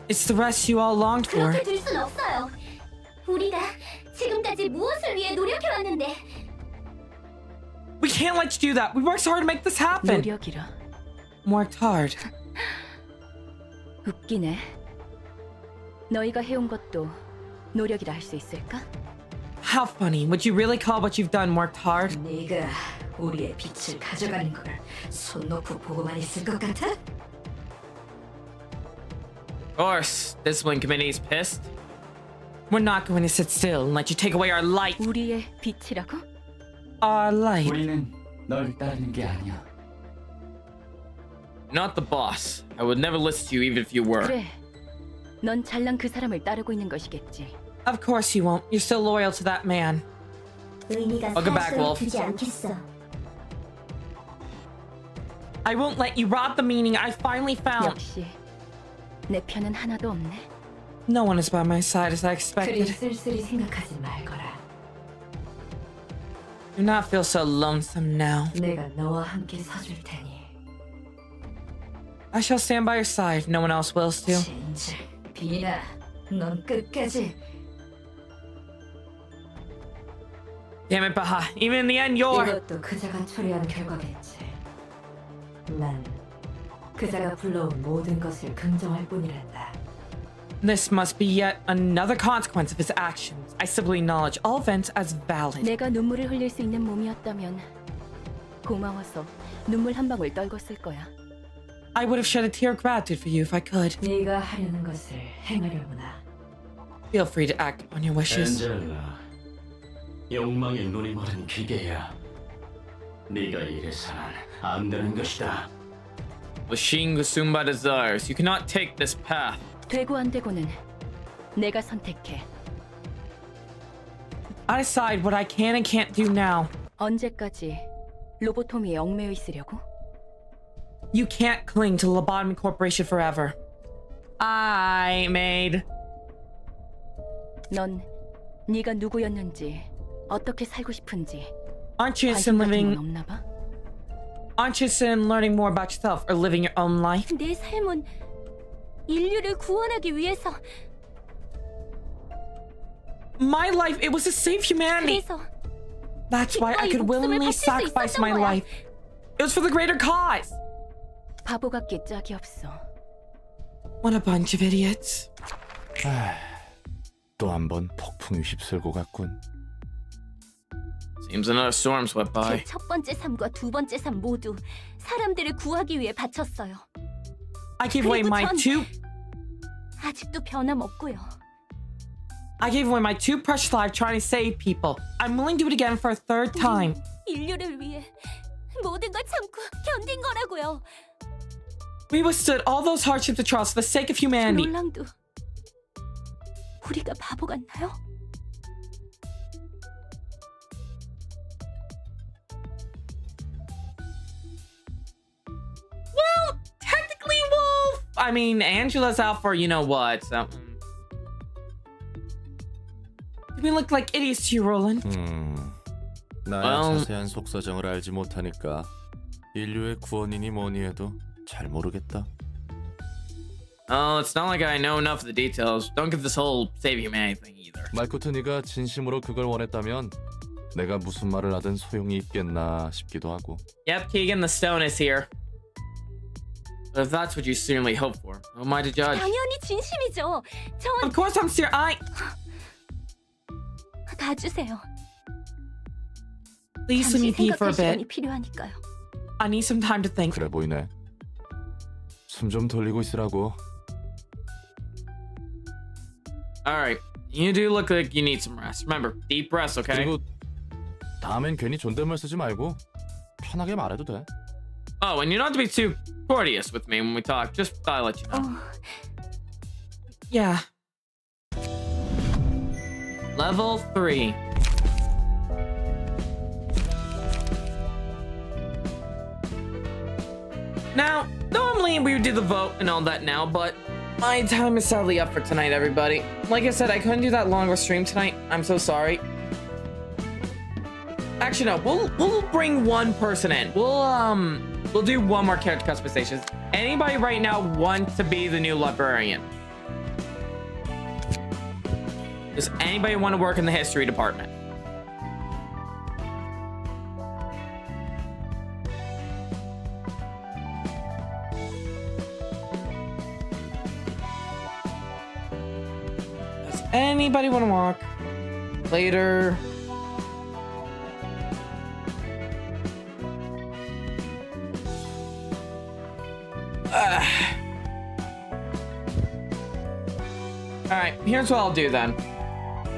Speaker 1: It's the rest you all longed for.
Speaker 8: 그렇게 둘 순 없어요. 우리가 지금까지 무엇을 위해 노력해왔는데.
Speaker 1: We can't let you do that. We worked so hard to make this happen.
Speaker 7: 노력이라.
Speaker 1: Worked hard.
Speaker 7: 웃기네. 너희가 해온 것도 노력이라 할 수 있을까?
Speaker 1: How funny. Would you really call what you've done worked hard?
Speaker 9: 네가 우리의 빛을 가져가는 걸 손 놓고 보고만 있을 것 같아?
Speaker 1: Of course, discipline committee's pissed. We're not going to sit still and let you take away our light.
Speaker 7: 우리의 빛이라고?
Speaker 1: Our light.
Speaker 10: 우리는 널 따르는 게 아니야.
Speaker 1: Not the boss. I would never listen to you even if you were.
Speaker 7: 그래. 넌 잘난 그 사람을 따르고 있는 것이겠지.
Speaker 1: Of course you won't. You're still loyal to that man.
Speaker 9: 의미가
Speaker 1: Welcome back,
Speaker 9: 사실을
Speaker 1: Wolf.
Speaker 9: 두지 않겠어.
Speaker 1: I won't let you rob the meaning I finally found.
Speaker 7: 역시 내 편은 하나도 없네.
Speaker 1: No one is by my side as I
Speaker 9: 그리
Speaker 1: expected.
Speaker 9: 쓸쓸히 생각하지 말거라.
Speaker 1: Do not feel so lonesome now.
Speaker 9: 내가 너와 함께 서줄 테니.
Speaker 1: I shall stand by your side. No one else wills to.
Speaker 9: 진짜 비나, 넌 끝까지.
Speaker 1: Damn it, Baha. Even in the end, you're...
Speaker 9: 이것도 그자가 초래한 결과겠지. 난 그자가 불러온 모든 것을 긍정할 뿐이란다.
Speaker 1: This must be yet another consequence of his actions. I simply acknowledge all events as valid.
Speaker 7: 내가 눈물을 흘릴 수 있는 몸이었다면 고마워서 눈물 한 방울 떨궜을 거야.
Speaker 1: I would have shed a tear of gratitude for you if I could.
Speaker 9: 네가 하려는 것을 행하려구나.
Speaker 1: Feel free to act upon your wishes.
Speaker 10: 엔젤라, 욕망에 눈이 멀은 기계야. 네가 이래서는 안 되는 것이다.
Speaker 1: Machine Gusumba desires. You cannot take this path.
Speaker 7: 되고 안 되고는 내가 선택해.
Speaker 1: I decide what I can and can't do now.
Speaker 7: 언제까지 로보토미에 얽매여 있으려고?
Speaker 1: You can't cling to Lobotomy Corporation forever. I made.
Speaker 7: 넌 네가 누구였는지, 어떻게 살고 싶은지
Speaker 1: Aren't you interested
Speaker 7: 관심
Speaker 1: in
Speaker 7: 같은 건
Speaker 1: living?
Speaker 7: 없나 봐?
Speaker 1: Aren't you interested in learning more about yourself or living your own life?
Speaker 8: 내 삶은 인류를 구원하기 위해서.
Speaker 1: My life, it was to save humanity.
Speaker 8: 그래서
Speaker 1: That's why I could willingly sacrifice my life. It was for the greater cause.
Speaker 7: 바보 같기 짝이 없어.
Speaker 1: What a bunch of idiots.
Speaker 5: 또 한 번 폭풍이 휩쓸고 갔군.
Speaker 1: Seems another storm swept by.
Speaker 8: 제 첫 번째 삶과 두 번째 삶 모두 사람들을 구하기 위해 바쳤어요.
Speaker 1: I gave away my two.
Speaker 8: 아직도 변함없고요.
Speaker 1: I gave away my two precious lives trying to save people. I'm willing to do it again for a third time.
Speaker 8: 인류를 위해 모든 걸 참고 견딘 거라고요.
Speaker 1: We withstood all those hardships and trials for the sake of humanity.
Speaker 8: 롤랑도 우리가 바보 같나요?
Speaker 1: Well, technically, Wolf. I mean, Angela's out for you know what. So. We look like idiots to you, Roland.
Speaker 5: 나의 자세한 속사정을 알지 못하니까 인류의 구원이니 뭐니 해도 잘 모르겠다.
Speaker 1: Oh, it's not like I know enough of the details. Don't get this whole save humanity thing either.
Speaker 5: 말코트 네가 진심으로 그걸 원했다면 내가 무슨 말을 하든 소용이 있겠나 싶기도 하고.
Speaker 1: Yep, Keegan, the stone is here. But if that's what you certainly hope for, who am I to judge?
Speaker 8: 당연히 진심이죠. 전
Speaker 1: Of course I'm serious.
Speaker 8: 다 주세요.
Speaker 1: Please let me
Speaker 8: 잠시
Speaker 1: be for
Speaker 8: 생각할
Speaker 1: a bit.
Speaker 8: 시간이 필요하니까요.
Speaker 1: I need some time to think.
Speaker 5: 그래 보이네. 숨 좀 돌리고 있으라고.
Speaker 1: Alright, you do look like you need some rest. Remember, deep breaths, okay?
Speaker 5: 그리고 다음엔 괜히 존댓말 쓰지 말고 편하게 말해도 돼.
Speaker 1: Oh, and you don't have to be too courteous with me when we talk. Just thought I'd let you know. Yeah. Level 3. Now, normally we would do the vote and all that now, but my time is sadly up for tonight, everybody. Like I said, I couldn't do that long of a stream tonight. I'm so sorry. Actually, no. We'll bring one person in. We'll do one more character customization. Anybody right now want to be the new librarian? Does anybody want to work in the history department? Does anybody want to walk later? Alright, here's what I'll do then.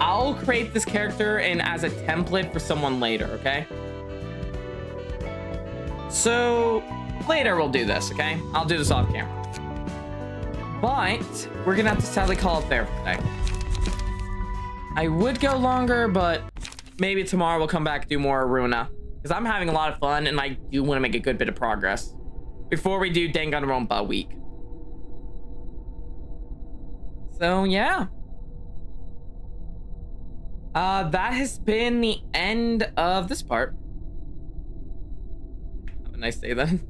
Speaker 1: I'll create this character and as a template for someone later, okay? So, later we'll do this, okay? I'll do this off camera. But, we're gonna have to sadly call it there for today. I would go longer, but maybe tomorrow we'll come back and do more Ruina. Because I'm having a lot of fun and I do want to make a good bit of progress before we do Danganronpa week. So, yeah. That has been the end of this part. Have a nice day then.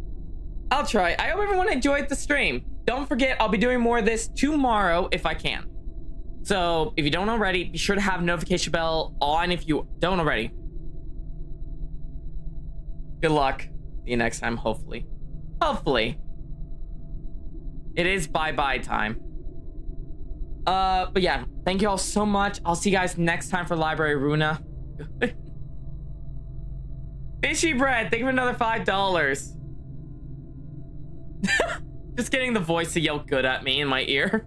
Speaker 1: I'll try. I hope everyone enjoyed the stream. Don't forget, I'll be doing more of this tomorrow if I can. So, if you don't already, be sure to have notification bell on if you don't already. Good luck. See you next time, hopefully. Hopefully. It is bye-bye time. But yeah, thank you all so much. I'll see you guys next time for Library Ruina. Fishy bread, thank you for another $5. Just getting the voice to yell good at me in my ear.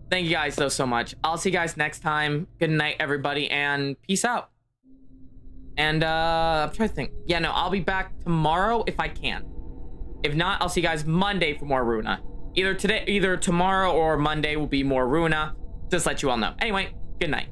Speaker 1: Thank you guys so much. I'll see you guys next time. Good night, everybody, and peace out. And I'm trying to think. Yeah, no, I'll be back tomorrow if I can. If not, I'll see you guys Monday for more Ruina. Either tomorrow or Monday will be more Ruina. Just let you all know. Anyway, good night.